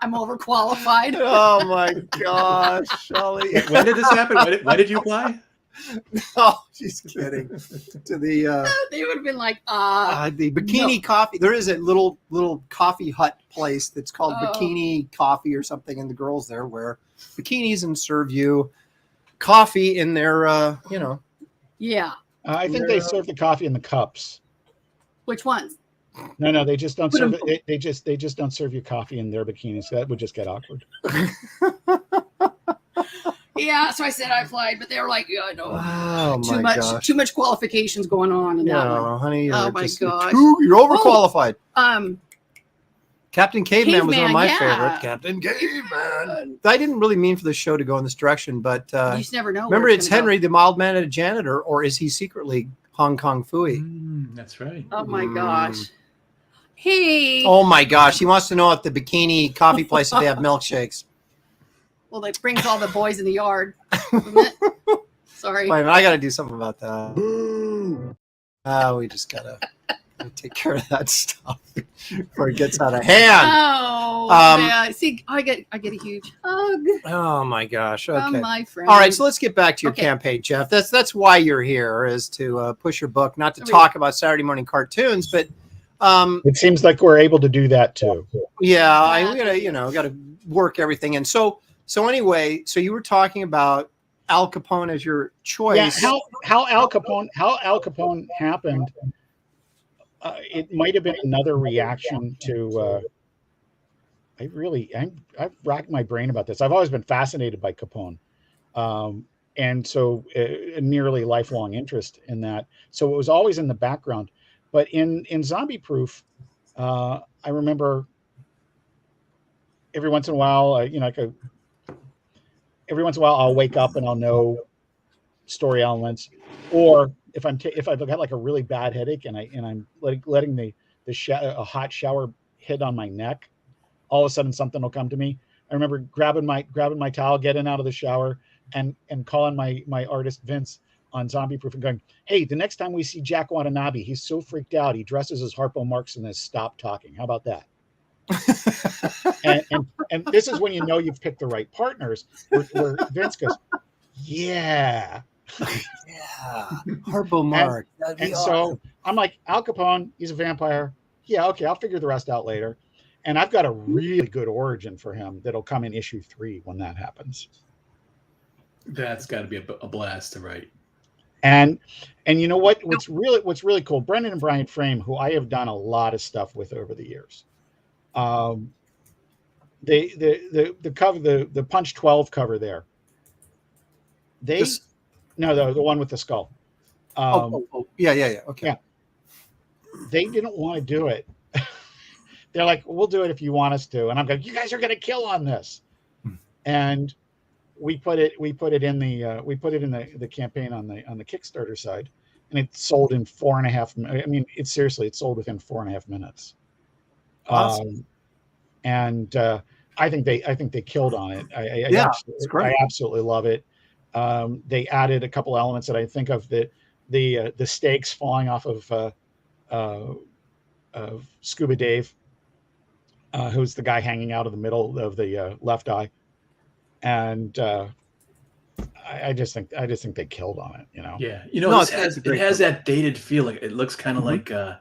I'm overqualified. Oh my gosh, Shelley! When did this happen? When did you apply? No, she's kidding. To the they would have been like the Bikini Coffee. There is a little coffee hut place that's called Bikini Coffee or something, and the girls there wear bikinis and serve you coffee in their Yeah. I think they serve the coffee in the cups. Which ones? No, they just don't serve it. They just don't serve you coffee in their bikinis. That would just get awkward. Yeah, so I said I applied, but they were like, "Yeah, no, too much qualifications going on." In that one. Honey, oh my gosh, you're overqualified. Captain Caveman was one of my favorite. Captain Caveman. I didn't really mean for the show to go in this direction, but you just never know. Remember, it's Henry, the mild-mannered janitor, or is he secretly Hong Kong Phooey? That's right. Oh my gosh. Hey. Oh my gosh, he wants to know if the Bikini Coffee place if they have milkshakes. Well, that brings all the boys in the yard. Isn't it? Sorry. Wait, I got to do something about that. We just got to take care of that stuff before it gets out of hand. Oh, yeah. See, I get a huge hug. Oh my gosh. Okay. From my friend. All right, so let's get back to your campaign, Jeff. That's why you're here, is to push your book, not to talk about Saturday morning cartoons, but it seems like we're able to do that too. Yeah, we gotta work everything in. So anyway, so you were talking about Al Capone as your Yeah, choice. how Al Capone happened. It might have been another reaction to. I've racked my brain about this. I've always been fascinated by Capone, and so a nearly lifelong interest in that. So it was always in the background. But in Zombie Proof, I remember every once in a while, every once in a while, I'll wake up and I'll know story elements, or if I've got like a really bad headache and I'm letting a hot shower hit on my neck, all of a sudden something will come to me. I remember grabbing my towel, getting out of the shower, and calling my artist Vince on Zombie Proof and going, "Hey, the next time we see Jack Watanabe, he's so freaked out, he dresses as Harpo Marx and has stopped talking. How about that?" and this is when you know you've picked the right partners. Where Vince goes, "Yeah." Yeah, Harpo Marx. And so I'm like, Al Capone, he's a vampire. Yeah, okay, I'll figure the rest out later. And I've got a really good origin for him that'll come in issue 3 when that happens. That's got to be a blast to write. And you know what? What's really cool? Brendan and Brian Frame, who I have done a lot of stuff with over the years. The cover, the Punch 12 cover there. The one with the skull. Yeah. Okay. Yeah. They didn't want to do it. They're like, "We'll do it if you want us to." And I'm going, "You guys are going to kill on this." And we put it in the campaign on the Kickstarter side, and it sold in 4.5. I mean, it sold within 4.5 minutes. Awesome. And I think they killed on it. It's great. I absolutely love it. They added a couple elements that I think of, the stakes falling off of Scuba Dave, who's the guy hanging out of the middle of the left eye, and I just think they killed on it. Yeah, it has that dated feeling. It looks kind of like when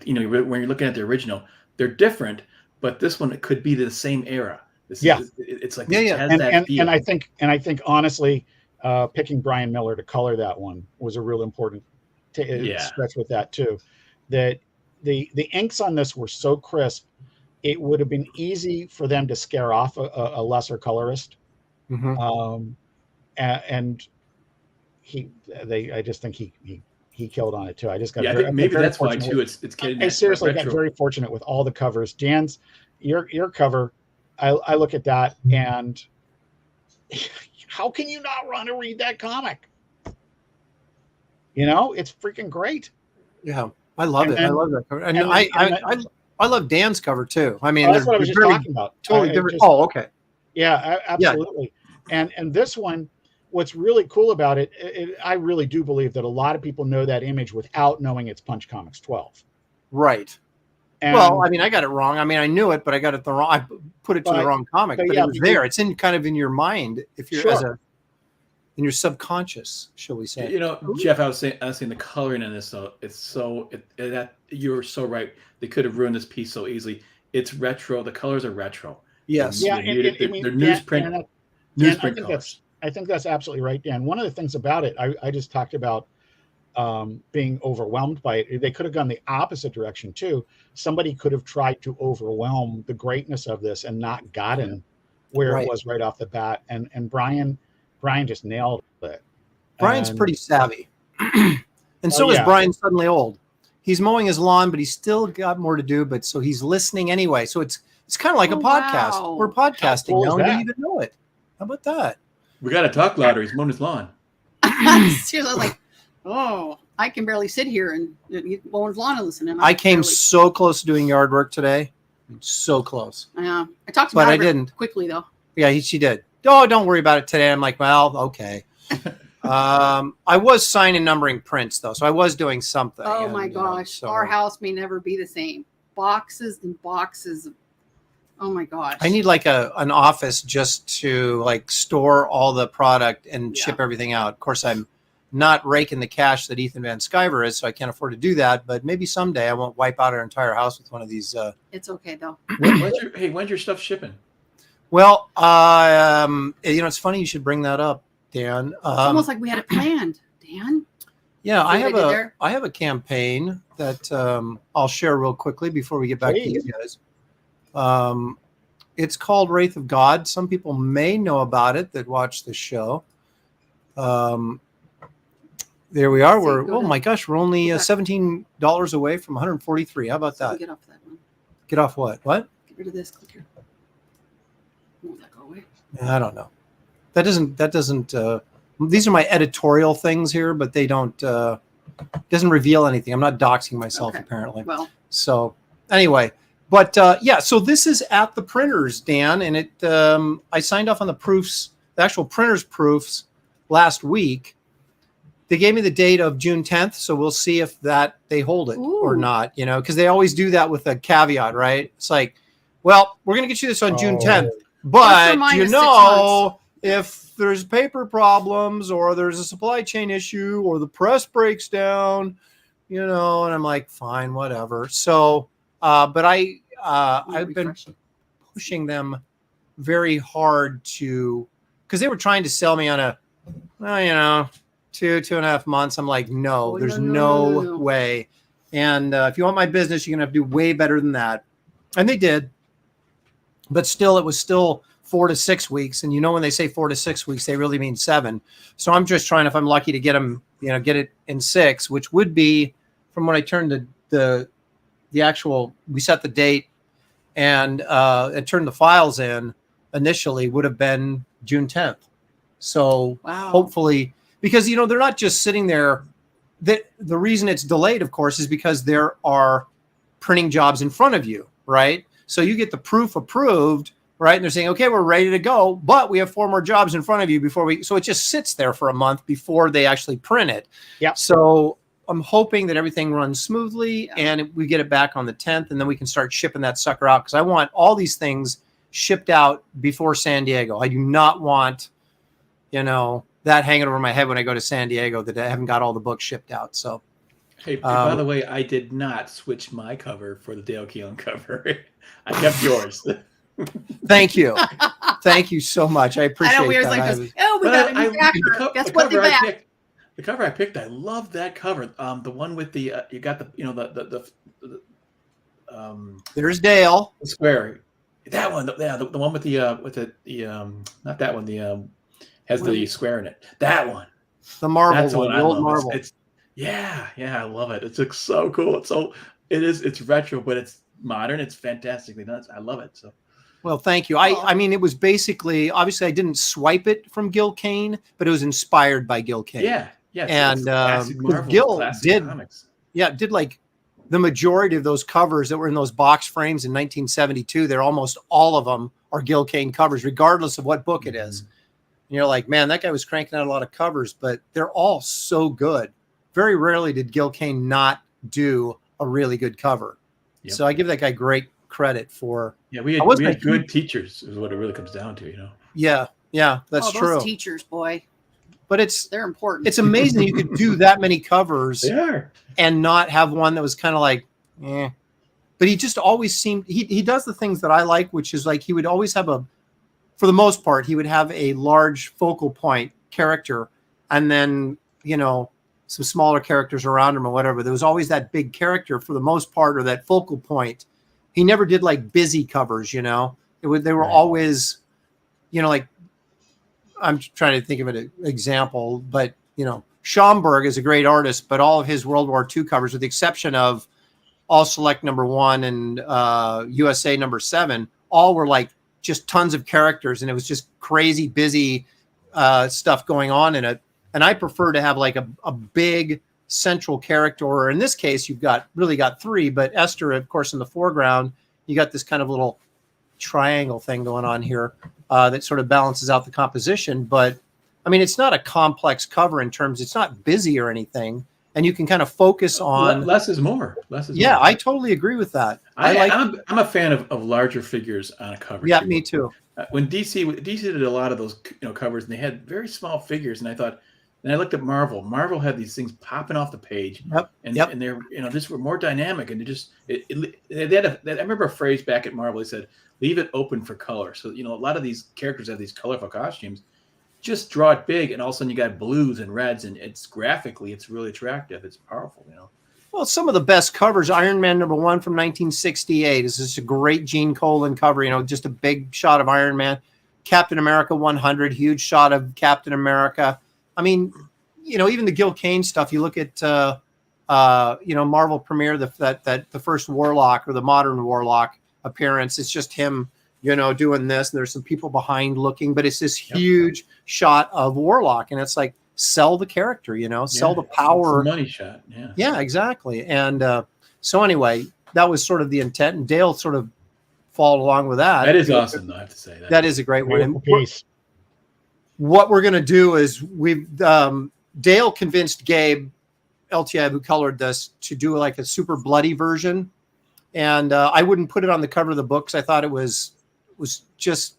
you're looking at the original, they're different, but this one, it could be the same era. It's like it has that feel. And I think honestly, picking Brian Miller to color that one was a real important stretch with that too. That the inks on this were so crisp, it would have been easy for them to scare off a lesser colorist. Mm-hmm. And I just think he killed on it too. I just got maybe that's why too. It's getting. I seriously got very fortunate with all the covers. Dan's your cover. I look at that and how can you not want to read that comic? It's freaking great. Yeah, I love it. I love that cover, and I love Dan's cover too. I mean, that's what I was just talking about. Totally different. Okay. Yeah, absolutely. Yeah. And this one, what's really cool about it, I really do believe that a lot of people know that image without knowing it's Punch Comics 12. Right. And, well, I mean, I got it wrong. I mean, I knew it, but I got it the wrong. I put it to the wrong comic, but it was there. It's in in your mind, if you're in your subconscious, shall we say? Jeff, I was saying the coloring in this, though, that you're so right. They could have ruined this piece so easily. It's retro. The colors are retro. Yes. Yeah. They're newsprint. Newsprint colors. I think that's absolutely right, Dan. One of the things about it, I just talked about being overwhelmed by it. They could have gone the opposite direction too. Somebody could have tried to overwhelm the greatness of this and not gotten where it was right off the bat. And Brian just nailed it. Brian's pretty savvy. And so is Brian suddenly old. He's mowing his lawn, but he's still got more to do. But so he's listening anyway. So it's kind of like a podcast. Wow. We're podcasting now. We didn't even know it. How about that? We got to talk louder. He's mowing his lawn. Seriously, like, I can barely sit here and mow his lawn and listen. And I came so close to doing yard work today. So close. I talked about it didn't quickly though. Yeah, she did. Oh, don't worry about it today. I'm like, well, okay. I was signing numbering prints though, so I was doing something. Oh my gosh, our house may never be the same. Boxes and boxes. Oh my gosh. I need like an office just to like store all the product and ship everything out. Of course, I'm not raking the cash that Ethan Van Sciver is, so I can't afford to do that. But maybe someday I won't wipe out our entire house with one of these. It's okay though. When's your stuff shipping? Well, it's funny you should bring that up. Dan. It's almost like we had it planned, Dan. Yeah, See I what have I did there? I have a campaign that I'll share real quickly before we get back Please. to you guys. It's called Wraith of God. Some people may know about it that watch the show. There we are. See, We're go to- my gosh, we're only go back. $17 away from 143. How about So that? get off that one. Get off what? What? Get rid of this. Click here. Won't that go away? I don't know. That doesn't. These are my editorial things here, but they don't. Doesn't reveal anything. I'm not doxing myself Okay. apparently. Well, So anyway, but yeah, so this is at the printers, Dan, and it. I signed off on the proofs, the actual printers proofs, last week. They gave me the date of June 10th, so we'll see if that they hold it or Ooh. not. You know, because they always do that with a caveat, right? It's like, well, we're going to get you this on June 10th, Plus or but minus 6 know, if there's paper problems or there's a supply chain issue or the press breaks down, you know, and I'm like, fine, whatever. So, but I've been pushing them very hard because they were trying to sell me on a, well, you know, 2.5 months. I'm like, no, Oh, there's no. no way. And if you want my business, you're going to have to do way better than that. And they did. But still, it was still 4 to 6 weeks. And you know, when they say 4 to 6 weeks, they really mean 7. So I'm just trying, if I'm lucky, to get them, you know, get it in 6, which would be from when I turned the actual, we set the date and turned the files in initially, would have been June 10th. So Wow. hopefully, because, you know, they're not just sitting there. The reason it's delayed, of course, is because there are printing jobs in front of you, right? So you get the proof approved, right? And they're saying, okay, we're ready to go, but we have 4 more jobs in front of you before we, so it just sits there for a month before they actually print it. Yeah. So I'm hoping that everything runs smoothly and we get it back on the 10th, and then we can start shipping that sucker out, because I want all these things shipped out before San Diego. I do not want, you know, that hanging over my head when I go to San Diego that I haven't got all the books shipped out. So, Hey, by the way, I did not switch my cover for the Dale Keelan cover. I kept yours. thank you. Thank you so much. I appreciate I know we always that. like I this. was- Oh, we got a new backer. Guess what they back? The cover I picked, I love that cover. The one with the you got the, you know, the There's Dale. square. That one, the one with the not that one, has the square in it. That one. The marble That's the one, one the I old love. marble. It's I love it. It's like so cool. It's retro, but it's modern. It's fantastically nuts. I love it. So Well, thank you. I mean, it was basically, obviously I didn't swipe it from Gil Kane, but it was inspired by Gil Kane. yeah. And classic Marvel, Gil classic did, comics. did like the majority of those covers that were in those box frames in 1972. They're almost all of them are Gil Kane covers, regardless of what book it is. And you're like, man, that guy was cranking out a lot of covers, but they're all so good. Very rarely did Gil Kane not do a really good cover. Yep. So I give that guy great credit for. Yeah, we had good teachers is what it really comes down to, you know. Yeah, that's those true. teachers, boy, But they're important. it's amazing you could do that many covers They are. and not have one that was kind of like, eh. But he just always seemed, he does the things that I like, which is like he would always have for the most part, he would have a large focal point character and then, you know, some smaller characters around him or whatever. There was always that big character for the most part, or that focal point. He never did like busy covers, you know. They were always, you know, like, I'm trying to think of an example, but, you know, Schomburg is a great artist, but all of his World War II covers, with the exception of All Select #1 and USA #7, all were like just tons of characters, and it was just crazy busy stuff going on in it. And I prefer to have like a big central character, or in this case, you've really got 3, but Esther, of course, in the foreground, you got this kind of little triangle thing going on here that sort of balances out the composition. But I mean, it's not a complex cover in terms, it's not busy or anything. And you can kind of focus on less is more. Less is more. more. I totally agree with that. I'm a fan of larger figures on a cover. Yeah, me too. When DC did a lot of those, you know, covers, and they had very small figures, and I thought, and I looked at Marvel. Marvel had these things popping off the page, and they're, you know, just were more dynamic, and they had I remember a phrase back at Marvel. They said, "Leave it open for color." So, you know, a lot of these characters have these colorful costumes, just draw it big, and all of a sudden you got blues and reds, and it's graphically, it's really attractive. It's powerful, you know. Well, some of the best covers, Iron Man #1 from 1968 is just a great Gene Colan cover, you know, just a big shot of Iron Man. Captain America 100, huge shot of Captain America. I mean, you know, even the Gil Kane stuff, you look at, you know, Marvel Premiere, the first Warlock or the modern Warlock appearance, it's just him, you know, doing this. And there's some people behind looking, but it's this huge shot of Warlock. And it's like, sell the character, you know, sell the power. It's a money shot. Yeah. Yeah, exactly. And so anyway, that was sort of the intent. And Dale sort of followed along with that. That is awesome, though, I have to say. That is a great one. And Piece. what we're going to do is Dale convinced Gabe LTI, who colored this, to do like a super bloody version. And I wouldn't put it on the cover of the book because I thought it was just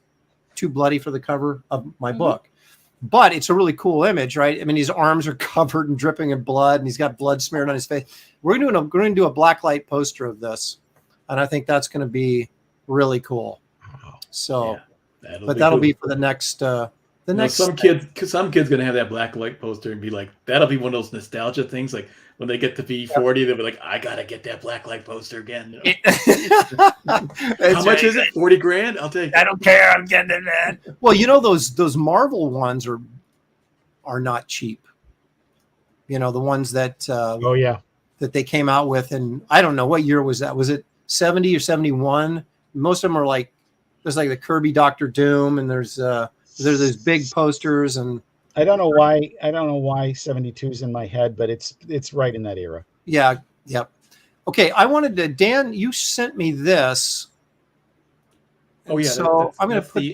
too bloody for the cover of my book. But it's a really cool image, right? I mean, his arms are covered and dripping in blood, and he's got blood smeared on his face. We're going to do a blacklight poster of this, and I think that's going to be really cool. So, that'll be for the next. Some kid's going to have that blacklight poster and be like, that'll be one of those nostalgia things. Like when they get to be 40, they'll be like, I got to get that blacklight poster again. You know? How much is it? 40 grand? I'll take it. I don't care. I'm getting it, man. Well, you know, those Marvel ones are not cheap. You know, the ones that, that they came out with. And I don't know, what year was that? Was it 70 or 71? Most of them are like, there's like the Kirby Doctor Doom, and there's those big posters. And I don't know why 72 is in my head, but it's right in that era. Yeah. Yep. Okay. I wanted to, Dan, you sent me this. Oh yeah. So I'm going to put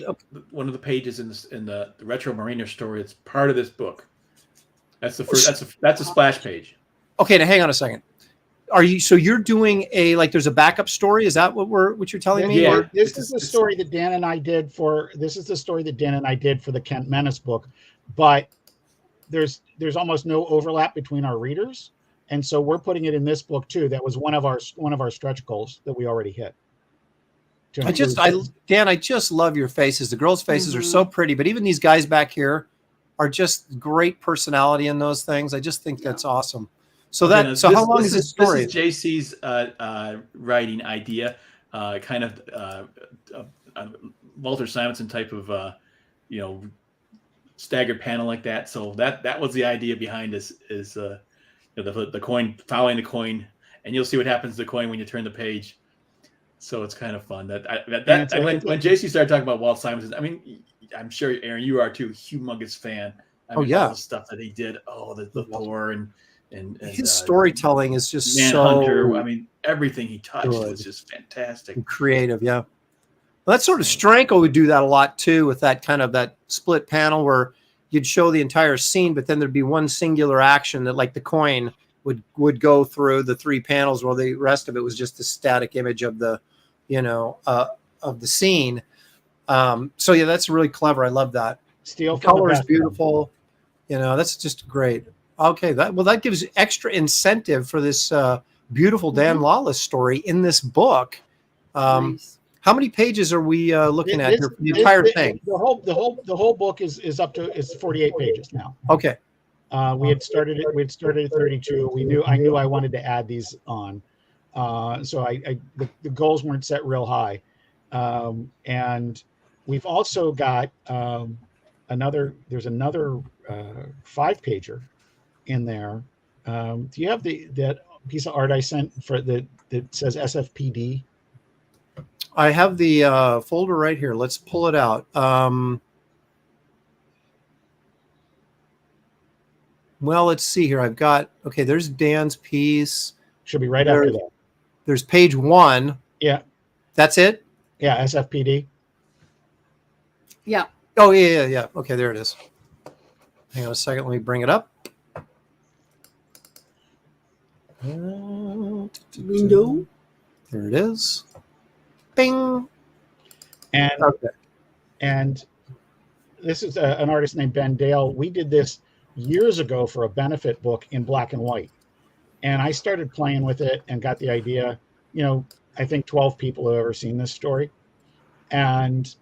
one of the pages in the Retro Mariner story. It's part of this book. That's the first, that's a splash page. Okay. Now hang on a second. You're doing there's a backup story? Is that what you're telling me? Yeah. This is the story that Dan and I did for the Kent Menace book, but there's almost no overlap between our readers. And so we're putting it in this book too. That was one of our stretch goals that we already hit. Dan, I just love your faces. The girls' faces are so pretty, but even these guys back here are just great personality in those things. I just think that's awesome. So how long is this story? This is JC's writing idea, kind of Walter Simonson type of staggered panel like that. So that was the idea behind this is the coin, following the coin, and you'll see what happens to the coin when you turn the page. So it's kind of fun. When JC started talking about Walt Simonson, I mean, I'm sure Aaron, you are too, humongous fan. All the stuff that he did. The Thor and his storytelling is just Manhunter. so. I mean, everything he touched was just fantastic, and creative. Yeah, well, that sort of Stranko would do that a lot too, with that kind of that split panel where you'd show the entire scene, but then there'd be one singular action that, like the coin, would go through the three panels, while the rest of it was just a static image of the, of the scene. So yeah, that's really clever. I love that. Steel color is beautiful. That's just great. Okay, that gives extra incentive for this beautiful Dan Lawless story in this book. Nice. How many pages are we looking at here for the entire thing? The whole book is up to 48 pages now. Okay. We had started at 32. I knew I wanted to add these on. So the goals weren't set real high. And we've also got another 5-pager in there. Do you have that piece of art I sent that says SFPD? I have the folder right here. Let's pull it out. Well, let's see here. I've got, there's Dan's piece. Should be right after that. There's page 1. Yeah. That's it? Yeah, SFPD. Yeah. Oh, yeah. Okay, there it is. Hang on a second. Let me bring it up. Window. There it is. Bing. And this is an artist named Ben Dale. We did this years ago for a benefit book in black and white. And I started playing with it and got the idea. I think 12 people have ever seen this story. And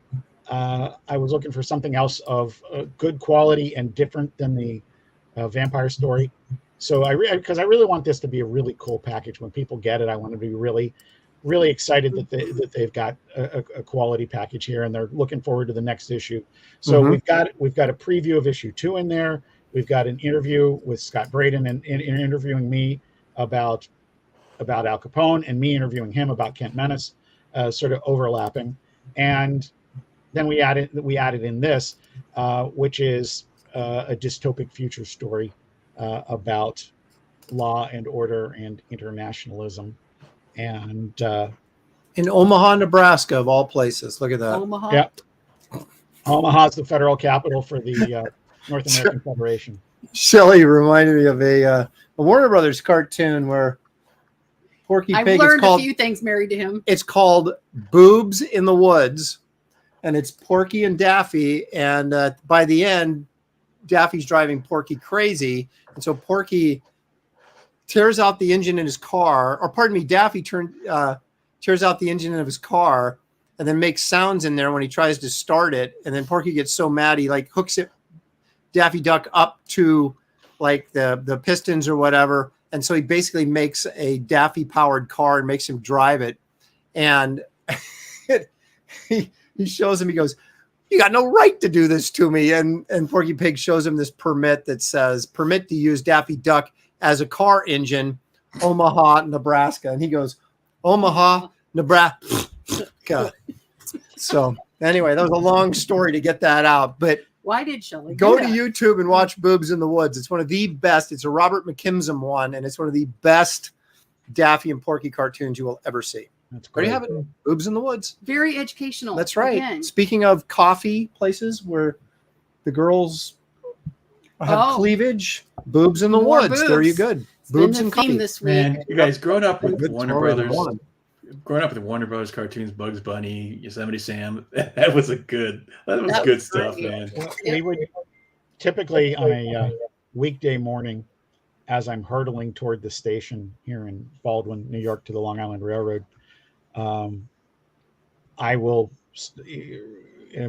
I was looking for something else of good quality and different than the vampire story. So because I really want this to be a really cool package. When people get it, I want to be really, really excited that they've got a quality package here, and they're looking forward to the next issue. So we've got a preview of issue 2 in there. We've got an interview with Scott Braden and interviewing me about Al Capone, and me interviewing him about Kent Menace, sort of overlapping. And then we added in this, which is a dystopic future story about law and order and internationalism. And in Omaha, Nebraska, of all places. Look at that. Omaha. Yeah. Omaha's the federal capital for the North American Federation. Shelley reminded me of a Warner Brothers cartoon where Porky Pig. I've learned a few things married to him. It's called Boobs in the Woods, and it's Porky and Daffy. And by the end, Daffy's driving Porky crazy, and so Porky tears out the engine in his car, or pardon me, Daffy tears out the engine of his car, and then makes sounds in there when he tries to start it. And then Porky gets so mad he like hooks it, Daffy Duck, up to like the pistons or whatever. And so he basically makes a Daffy powered car and makes him drive it. And he shows him, he goes, "You got no right to do this to me." And Porky Pig shows him this permit that says, "Permit to use Daffy Duck as a car engine, Omaha, Nebraska." And he goes, "Omaha, Nebraska." So anyway, that was a long story to get that out. But why did Shelley go to YouTube and watch Boobs in the Woods? It's one of the best. It's a Robert McKimson one, and it's one of the best Daffy and Porky cartoons you will ever see. That's There great. you have it. Boobs in the Woods. Very educational. That's right. Again. Speaking of coffee places where the girls have cleavage, Boobs in the More Woods. boobs. There you go. It's been Boobs the and theme coffee. this week. Man, you guys growing up with Good Warner story, Brothers, one. growing up with Warner Brothers cartoons, Bugs Bunny, Yosemite Sam, that was good That stuff, great. man. We would typically on a weekday morning, as I'm hurtling toward the station here in Baldwin, New York, to the Long Island Railroad, I will.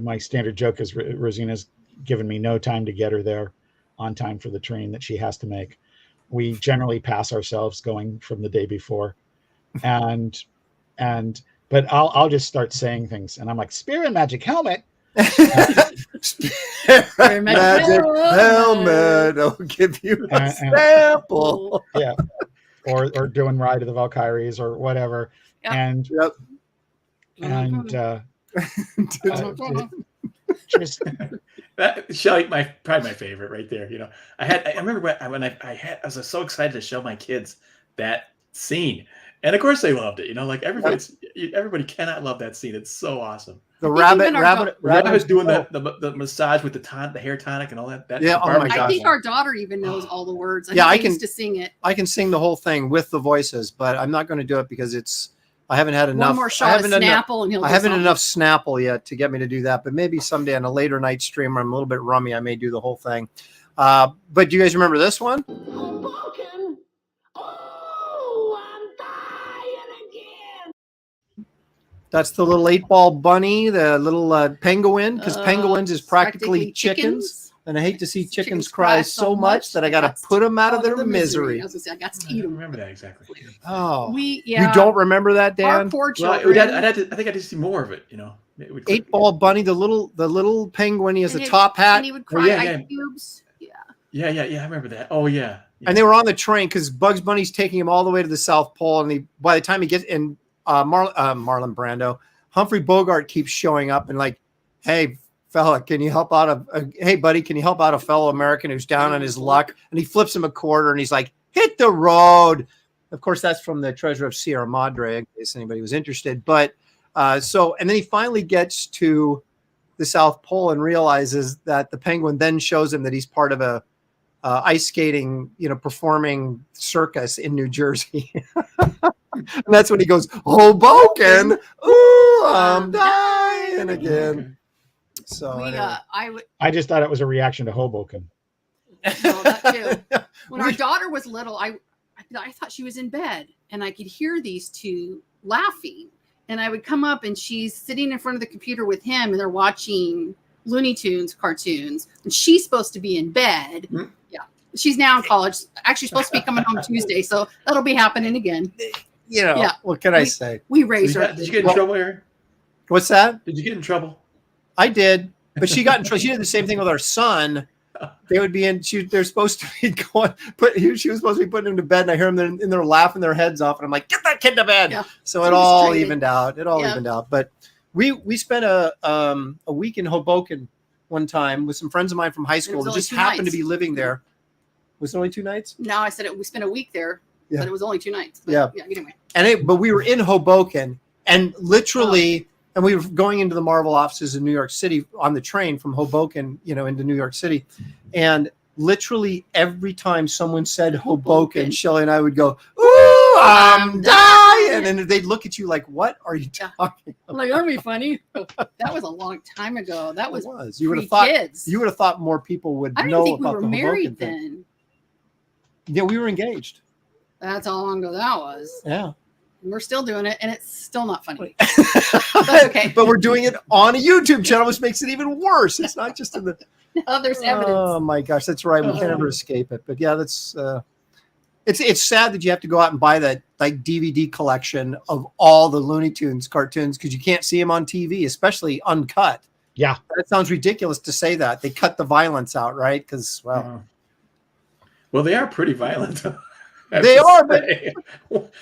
My standard joke is Rosina's given me no time to get her there on time for the train that she has to make. We generally pass ourselves going from the day before, but I'll just start saying things, and I'm like, "Spear and magic helmet." Magic helmet. I'll give you a sample. Yeah, or doing Ride of the Valkyries or whatever. Yep. And just Shelley, probably my favorite right there. You know, I remember when I was so excited to show my kids that scene, and of course they loved it. You know, like everybody cannot love that scene. It's so awesome. The rabbit was doing the massage with the hair tonic and all that. Yeah, oh my I gosh. think our daughter even knows all the words. I used to sing it. I can sing the whole thing with the voices, but I'm not going to do it because I haven't had enough. One more shot of Snapple, and he'll. I haven't enough Snapple yet to get me to do that. But maybe someday on a later night stream where I'm a little bit rummy, I may do the whole thing. But do you guys remember this one? Hoboken. Oh, I'm dying again. That's the little 8-ball bunny, the little penguin, because penguins is practically chickens. And I hate to see chickens cry so much that I got to put them out of their misery. I was gonna say, I got to I eat don't them. remember that exactly. Oh, You don't remember that, Dan? Our poor Well, children. I think I had to see more of it. You know, 8-ball bunny, the little penguin. He has And a he- top hat. And he would cry yeah, ice yeah. cubes. Yeah. Yeah, I remember that. Oh yeah. And they were on the train because Bugs Bunny's taking him all the way to the South Pole. And by the time he gets in, Marlon Brando, Humphrey Bogart keeps showing up and like, "Hey, fella, can you help out hey, buddy, can you help out a fellow American who's down on his luck?" And he flips him a quarter and he's like, "Hit the road." Of course, that's from the Treasure of Sierra Madre, in case anybody was interested. But and then he finally gets to the South Pole and realizes that the penguin then shows him that he's part of a ice skating, performing circus in New Jersey. And that's when he goes, "Hoboken, ooh, I'm dying again." So anyway. I just thought it was a reaction to Hoboken. No, that too. When our daughter was little, I thought she was in bed, and I could hear these two laughing, and I would come up and she's sitting in front of the computer with him and they're watching Looney Tunes cartoons and she's supposed to be in bed. Mm. Yeah. She's now in college. Actually supposed to be coming home Tuesday. So that'll be happening again. You know, Yeah. what can I say? We raised her. Did you get in trouble, Aaron? What's that? Did you get in trouble? I did, but she got in trouble. She did the same thing with our son. They would be in. They're supposed to be going. She was supposed to be putting him to bed, and I hear them in there laughing their heads off, and I'm like, "Get that kid to bed!" Yeah. So it all evened out. It all evened out. But we spent a week in Hoboken one time with some friends of mine from high school that just happened to be living there. Was it only 2 nights? No, I said we spent a week there, but it was only 2 nights. But yeah. Anyway. But we were in Hoboken, and literally. And we were going into the Marvel offices in New York City on the train from Hoboken, into New York City. And literally every time someone said Hoboken, Shelley and I would go, "Ooh, I'm dying." And they'd look at you like, "What are you talking about?" Like, that'd be funny. That was a long time ago. That was You would have thought kids. You would have thought more people would I know didn't think about we were the married Hoboken thing. then. Yeah, we were engaged. That's how long ago that was. Yeah. We're still doing it, and it's still not funny. That's okay. But we're doing it on a YouTube channel, which makes it even worse. It's not just in the. Oh, there's evidence. Oh my gosh, that's right. We can't ever escape it. But yeah, that's. It's sad that you have to go out and buy that like DVD collection of all the Looney Tunes cartoons because you can't see them on TV, especially uncut. Yeah, that sounds ridiculous to say that. They cut the violence out, right? Because well, they are pretty violent. They are, but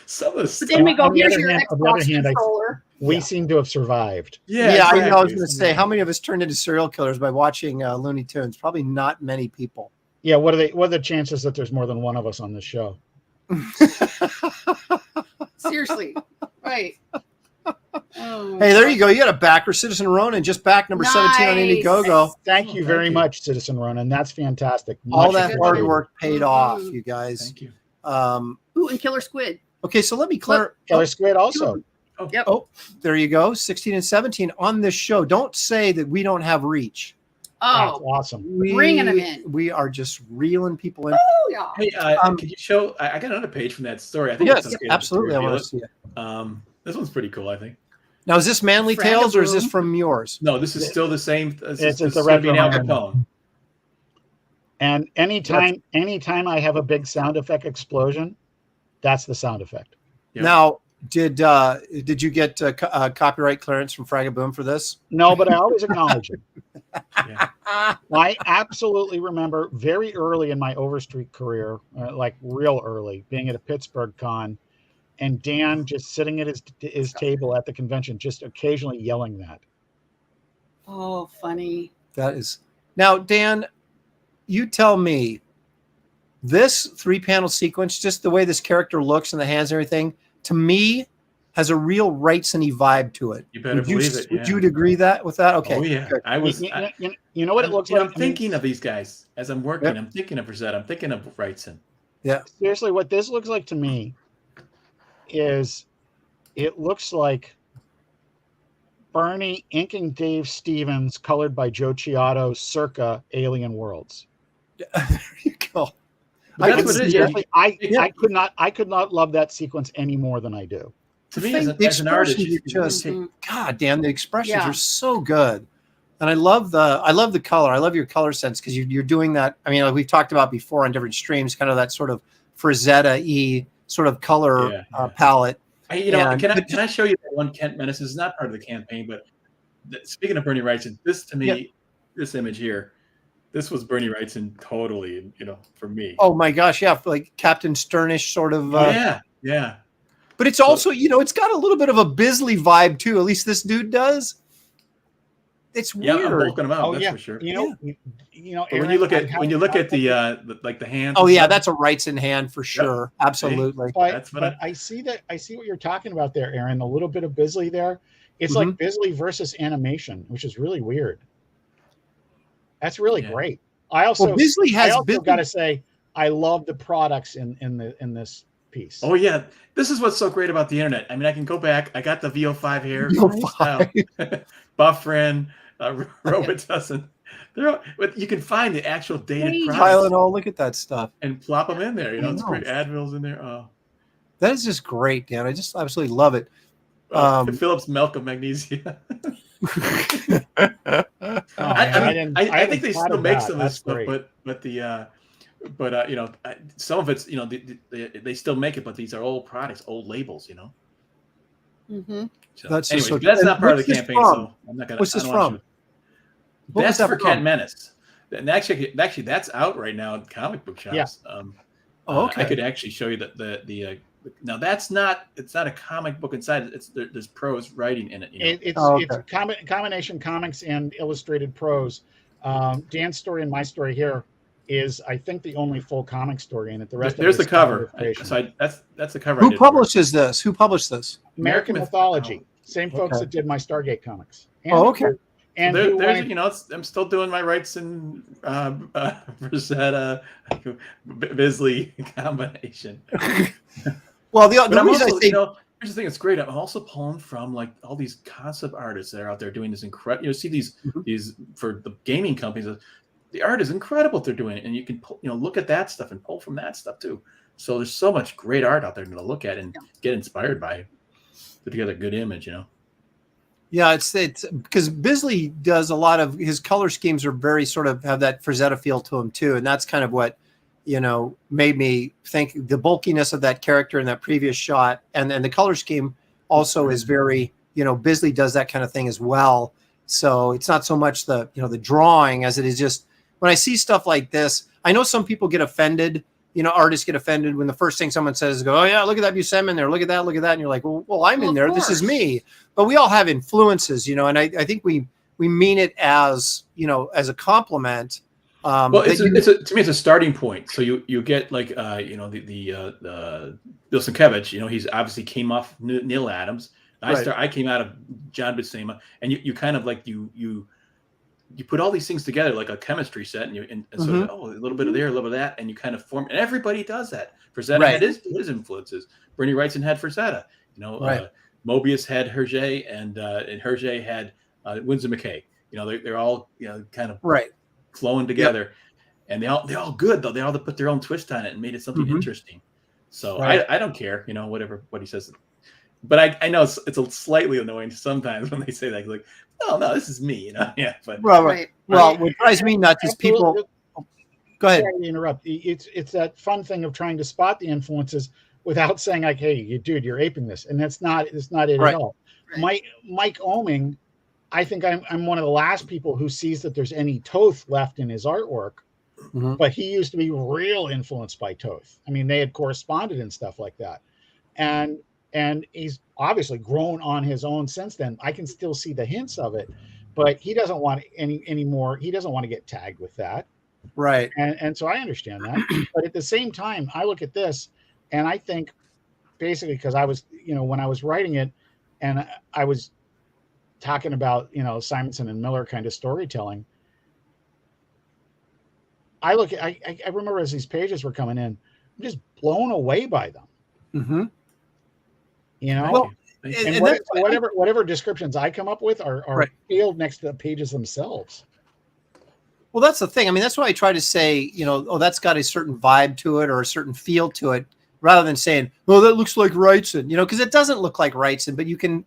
some of the but then we go, here's your Xbox hand, controller. We seem to have survived. Yeah, exactly. I was going to say, how many of us turned into serial killers by watching Looney Tunes? Probably not many people. Yeah, what are the chances that there's more than one of us on this show? Seriously, right? Oh, hey, there you go. You got a backer, Citizen Ronan, just back number 17 on Indiegogo. Thank you very much, Citizen Ronan. That's fantastic. All that hard work paid off, you guys. Thank you. Ooh, and Killer Squid. Okay, so let me clear. Killer Squid also. Oh. Yep. Oh, there you go. 16 and 17 on this show. Don't say that we don't have reach. That's Oh, awesome. bringing them in. We are just reeling people in. Oh, yeah. Hey, could you show? I got another page from that story. I think Yes, it's okay absolutely. I to want to reveal see it. it. This one's pretty cool, I think. Now, is this Manly Tales or is this from yours? No, this is still the same. It's this the Red being Al Roman. Capone. And anytime I have a big sound effect explosion, that's the sound effect. Yep. Now, did you get copyright clearance from Fragaboom for this? No, but I always acknowledge it. Yeah. I absolutely remember very early in my Overstreet career, like real early, being at a Pittsburgh con, and Dan just sitting at his table at the convention, just occasionally yelling that. Oh, funny. That is. Now, Dan, you tell me, this 3-panel sequence, just the way this character looks and the hands and everything, to me, has a real Wrightsony vibe to it. You better believe it. Would you agree with that? Okay. Oh yeah, good. I was. You know what it looks like? I'm thinking of these guys as I'm working. Yep. I'm thinking of Rosetta. I'm thinking of Wrightson. Yeah. Seriously, what this looks like to me is, it looks like Bernie inking Dave Stevens, colored by Joe Chiotto, circa Alien Worlds. There you go. I could not love that sequence any more than I do. To me, as an artist, God damn, the expressions are so good, and I love the color. I love your color sense because you're doing that. I mean, like we've talked about before on different streams, kind of that sort of Frazetta-y sort of color palette. Can I show you that one Kent Menace? This is not part of the campaign, but speaking of Bernie Wrightson, this to me, this image here. This was Bernie Wrightson totally, for me. Oh my gosh, yeah, like Captain Sternish sort of. Yeah. But it's also, it's got a little bit of a Bisley vibe too. At least this dude does. It's weird. Yeah, I'm bulking him out. That's for sure. Aaron, when you look at the hand. Oh yeah, that's a Wrightson hand for sure. Yep. Absolutely. But I see what you're talking about there, Aaron. A little bit of Bisley there. It's like Bisley versus animation, which is really weird. That's really great. I also got to say, I love the products in this piece. Oh yeah, this is what's so great about the internet. I mean, I can go back. I got the VO5 here, Buffrin, Robitussin. You can find the actual dated products. Tylenol, look at that stuff, and plop them in there. It's great. Advil's in there. Oh, that is just great, Dan. I just absolutely love it. Phillips milk of magnesia. I think they still make some of this stuff, but you know, some of it's, you know, they still make it, but these are old products, old labels, you know. Mm-hmm. So, That's anyways, so, that's not part of the this campaign, from? so I'm not gonna. What's this from? That's for Cat Menace. And actually, that's out right now in comic book shops. Yeah. Okay. I could actually show you the now it's not a comic book inside. There's prose writing in it. You know? It's combination comics and illustrated prose. Dan's story and my story here is, I think, the only full comic story in it. The rest there's of it the cover. That's the cover. Who publishes this? Who published this? American Mythology. Same folks that did my Stargate comics. And okay. And there's you know, I'm still doing my rights in Rosetta Bisley combination. Well, the reason also, I say, you know, here's the thing, it's great. I'm also pulling from like all these concept artists that are out there doing this incredible. You know, see these for the gaming companies. The art is incredible what they're doing, and you can pull, you know, look at that stuff and pull from that stuff too. So there's so much great art out there to look at and get inspired by. Put together a good image, you know. Yeah, it's because Bisley does a lot of his color schemes are very sort of have that Frazetta feel to them too, and that's kind of what, you know, made me think the bulkiness of that character in that previous shot, and the color scheme also is very, you know, Bisley does that kind of thing as well. So it's not so much the, you know, the drawing as it is just when I see stuff like this. I know some people get offended. You know, artists get offended when the first thing someone says is, "Go, oh yeah, look at that Buscema in there, look at that," and you're like, "Well, I'm in there. This is me." But we all have influences, you know, and I think we mean it as, you know, as a compliment. Well, to me, it's a starting point. So you get like you know, the Bill Sienkiewicz, you know, he's obviously came off Neil Adams. I came out of John Buscema, and you kind of like you put all these things together like a chemistry set, and so a little bit of there, a little bit of that, and you kind of form. And everybody does that. Frazetta had his influences. Bernie Wrightson had Frazetta. You know, Mobius had Hergé, and Hergé had Winsor McKay. You know, they're all, you know, kind of flowing together, and they're all good though. They all put their own twist on it and made it something interesting. So I don't care, you know, what he says. But I know it's a slightly annoying sometimes when they say that, like, oh no, this is me, you know. Yeah, but well, what drives me nuts is people. Go ahead. Sorry to interrupt. It's that fun thing of trying to spot the influences without saying like, "Hey, dude, you're aping this," and it's not it at all. Right. Mike Oeming, I think I'm one of the last people who sees that there's any Toth left in his artwork, but he used to be real influenced by Toth. I mean, they had corresponded and stuff like that, and he's obviously grown on his own since then. I can still see the hints of it, but he doesn't want any more. He doesn't want to get tagged with that. Right. And so I understand that. But at the same time, I look at this and I think basically, because I was, you know, when I was writing it and I was talking about, you know, Simonson and Miller kind of storytelling, I remember as these pages were coming in, I'm just blown away by them. You know, well, and whatever descriptions I come up with are field next to the pages themselves. Well, that's the thing. I mean, that's what I try to say, you know, oh, that's got a certain vibe to it or a certain feel to it, rather than saying, oh, that looks like Wrightson, you know, because it doesn't look like Wrightson, but you can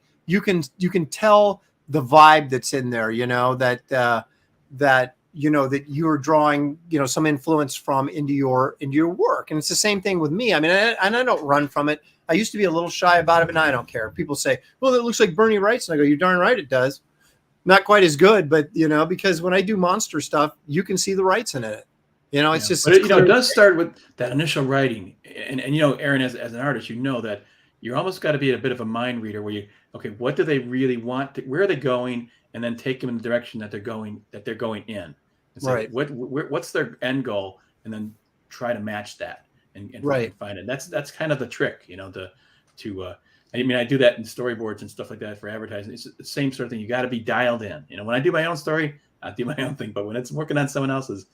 tell the vibe that's in there, you know, that you know, that you're drawing, you know, some influence from into your work. And it's the same thing with me. I mean, I don't run from it. I used to be a little shy about it, but now I don't care. People say, well, that looks like Bernie Wrightson. I go, you're darn right it does. Not quite as good, but, you know, because when I do monster stuff, you can see the Wrightson in it. You know, it's just. But you know, it does start with that initial writing. And you know, Aaron, as an artist, you know that you're almost got to be a bit of a mind reader where okay, what do they really want? Where are they going? And then take them in the direction that they're going in. And say, what's their end goal? And then try to match that and find it. That's kind of the trick, you know, I mean, I do that in storyboards and stuff like that for advertising. It's the same sort of thing. You got to be dialed in. You know, when I do my own story, I do my own thing. But when it's working on someone else's,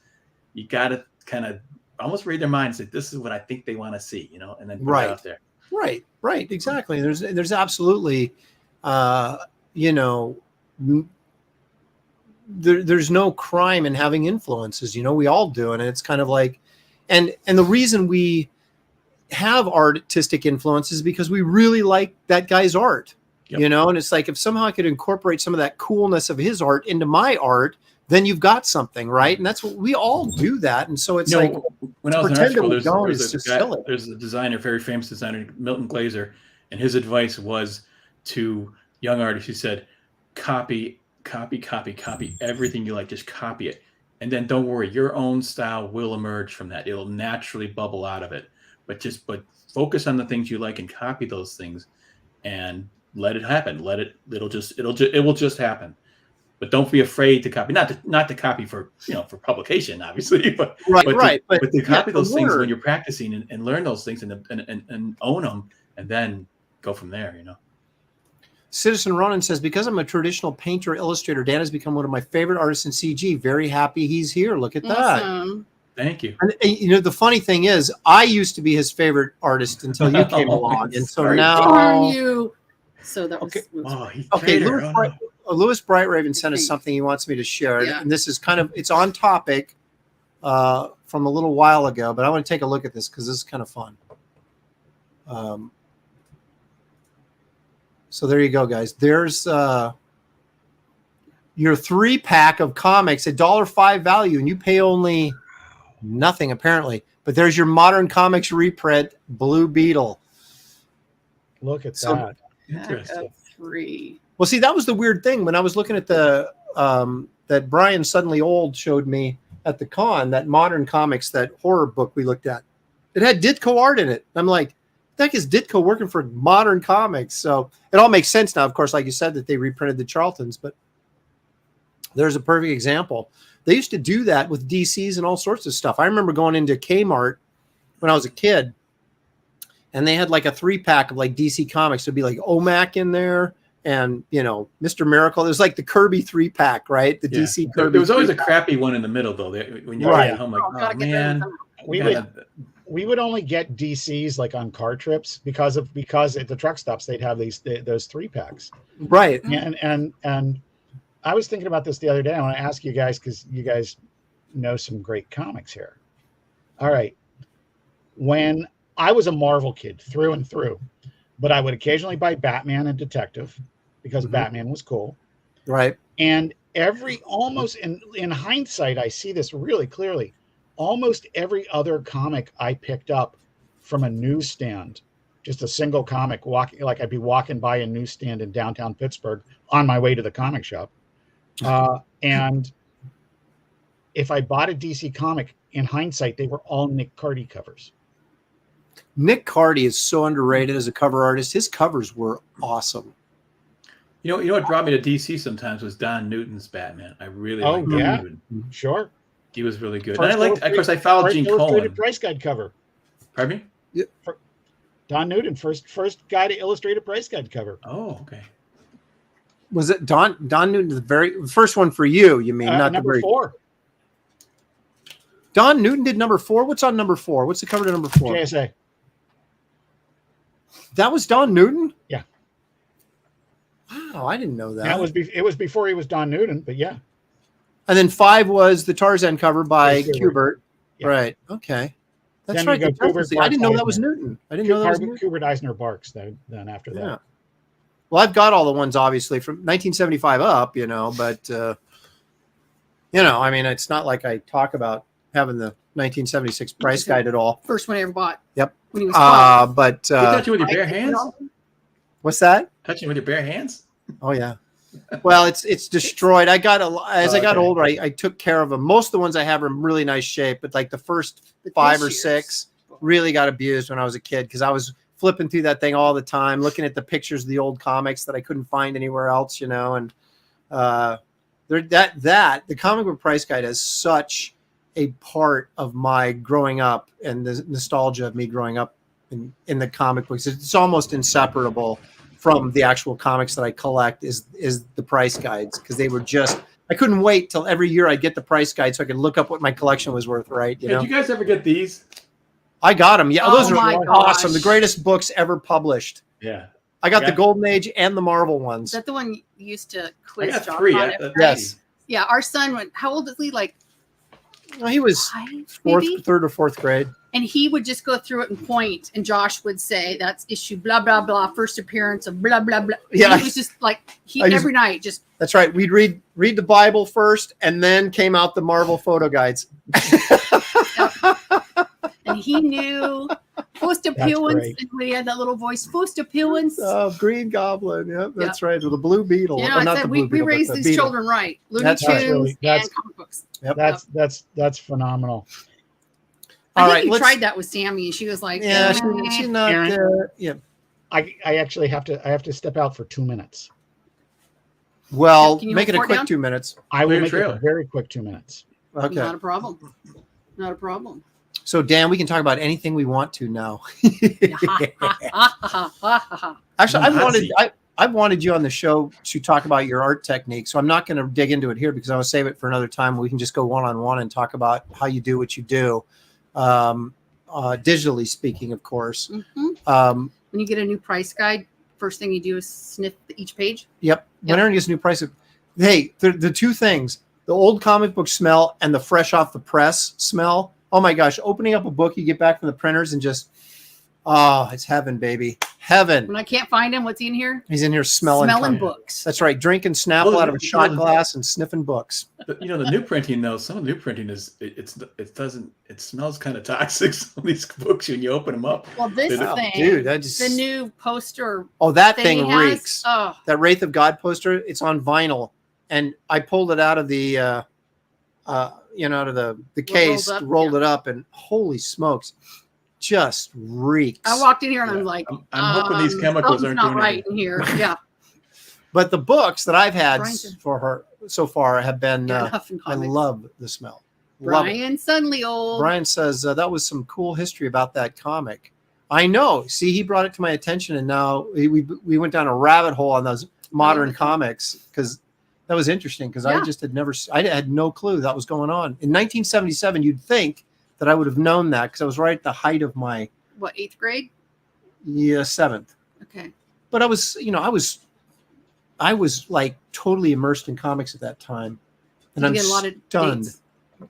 you got to kind of almost read their mind and say, this is what I think they want to see, you know, and then put it out there. Right. Exactly. There's absolutely, you know, there's no crime in having influences. You know, we all do. And it's kind of like, and the reason we have artistic influences because we really like that guy's art. you know, and it's like, if somehow I could incorporate some of that coolness of his art into my art, then you've got something, right? And that's what we all do that. And so it's like, when I was in art school, silly. There's a designer, very famous designer, Milton Glaser, and his advice was to young artists, he said, copy everything you like, just copy it. And then don't worry, your own style will emerge from that. It'll naturally bubble out of it. But focus on the things you like and copy those things and let it happen. It will just happen. But don't be afraid to copy. Not to copy for publication, obviously, but to copy those things when you're practicing and learn those things and own them, and then go from there. You know. Citizen Ronan says, because I'm a traditional painter illustrator, Dan has become one of my favorite artists in CG. Very happy he's here. Look at that. Awesome. Thank you. And you know, the funny thing is, I used to be his favorite artist until you came along, and so now you. So that was okay. Louis Brightraven sent us something he wants me to share, and this is it's on topic from a little while ago, but I want to take a look at this because this is kind of fun. So there you go, guys. There's your 3-pack of comics at $1.05 value, and you pay only nothing apparently. But there's your Modern Comics reprint, Blue Beetle. Look at that. Interesting. 3. Well, see, that was the weird thing when I was looking at the that Brian Suddenly Old showed me at the con, that Modern Comics, that horror book we looked at. It had Ditko art in it. I'm like, the heck is Ditko working for Modern Comics? So it all makes sense now, of course, like you said, that they reprinted the Charltons, but there's a perfect example. They used to do that with DCs and all sorts of stuff. I remember going into Kmart when I was a kid, and they had like a 3-pack of like DC comics. There'd be like OMAC in there, and Mr. Miracle. There's like the Kirby 3-pack, right? The DC Kirby. There was always a crappy one in the middle, though. When you get home, like, oh man, we would only get DCs like on car trips because at the truck stops they'd have those 3-packs, right? And I was thinking about this the other day. I want to ask you guys, because you guys know some great comics here. All right, when I was a Marvel kid through and through, but I would occasionally buy Batman and Detective because Batman was cool. Right. And almost in hindsight, I see this really clearly. Almost every other comic I picked up from a newsstand, just a single comic, I'd be walking by a newsstand in downtown Pittsburgh on my way to the comic shop. And if I bought a DC comic, in hindsight, they were all Nick Cardy covers. Nick Cardy is so underrated as a cover artist. His covers were awesome. You know what brought me to DC sometimes was Don Newton's Batman. I really liked Don Newton. Sure. He was really good. And of course, I followed Gene Colan. Price Guide cover. Pardon me? Yeah. Don Newton, first guy to illustrate a Price Guide cover. Oh, okay. Was it Don Newton, the very first one for you? You mean not number 4? Don Newton did number 4. What's on number 4? What's the cover to number 4? JSA. That was Don Newton? Yeah. Wow, I didn't know that. It was before he was Don Newton, but yeah. And then 5 was the Tarzan cover by Kubert. Yeah. Right. Okay. That's then right. I didn't know that was Newton. I didn't know that was Newton. Kubert, Eisner, Barks. Then after that. Yeah. Well, I've got all the ones obviously from 1975 up, but I mean, it's not like I talk about having the 1976 Price Guide at all. First one I ever bought. Yep. When he was 12. But you touch it with your bare hands? What's that? Touching with your bare hands? Oh yeah. Well, it's destroyed. I got as I got older, I took care of them. Most of the ones I have are in really nice shape, but like the first 5 or 6 really got abused when I was a kid, because I was flipping through that thing all the time, looking at the pictures of the old comics that I couldn't find anywhere else, and the comic book Price Guide is such a part of my growing up and the nostalgia of me growing up in the comic books. It's almost inseparable from the actual comics that I collect is the Price Guides, because they were I couldn't wait till every year I'd get the Price Guide so I could look up what my collection was worth, right? Did you guys ever get these? I got them. Yeah, those are awesome. Gosh. The greatest books ever published. Yeah. I got the Golden Age and the Marvel ones. Is that the one you used to quiz I got John 3. on it? Yes. Yeah, our son went, how old is he? Like, well, he was 5, third maybe? or fourth grade. And he would just go through it and point, and Josh would say, "That's issue blah blah blah, first appearance of blah blah blah." Yeah, and it was just like every night just. That's right. We'd read the Bible first, and then came out the Marvel photo guides. And he knew first appearance, and we had that little voice, first appearance. Oh, Green Goblin. Yep, that's right. Or the Blue Beetle. You know, Well, not the Blue we Beetle, raised but the these Beetle. children right. Looney That's right. Tunes That's- and comic books. Yep. That's phenomenal. I All think right, you let's- tried that with Sammy, and she was like, Yeah, "Eh." she's not. Aaron? Yeah. I actually have to step out for 2 minutes. Well, Can you make it a report quick down? 2 minutes. I will Clear make it trailer. a very quick 2 minutes. Okay. Not a problem. Not a problem. So, Dan, we can talk about anything we want to now. Actually, I've wanted you on the show to talk about your art technique. So I'm not going to dig into it here because I will save it for another time. We can just go one-on-one and talk about how you do what you do. Digitally speaking, of course. Mhm. When you get a new price guide, first thing you do is sniff each page. Yep. When Aaron gets a new price, hey, the two things, the old comic book smell and the fresh off the press smell. Oh my gosh, opening up a book you get back from the printers and just, oh, it's heaven, baby. Heaven. When I can't find him, what's he in here? He's in here smelling books. That's right. Drinking Snapple out of a shot glass and sniffing books. But the new printing though, some of the new printing is it smells kind of toxic. Some of these books when you open them up. Well, this Oh, thing, dude, that just, the new poster. oh, that thing thing he has, reeks. Oh, That Wraith of God poster, it's on vinyl, and I pulled it out of the out of the case, rolled it up, and holy smokes, just reeks. I walked in here and I'm like, I'm hoping these chemicals aren't not doing right in here. Yeah, But the books that I've had Brian- for her so far have been, Aaron Huffin I comics. love the smell. Love it. Brian Suddenly old. Brian says that was some cool history about that comic. I know. See, he brought it to my attention, and now we went down a rabbit hole on those modern comics because that was interesting. Because I just I had no clue that was going on in 1977. You'd think that I would have known that because I was right at the height of my What, 8th grade? seventh. Okay. But I was like totally immersed in comics at that time, and You I'm get a lot of stunned. dates.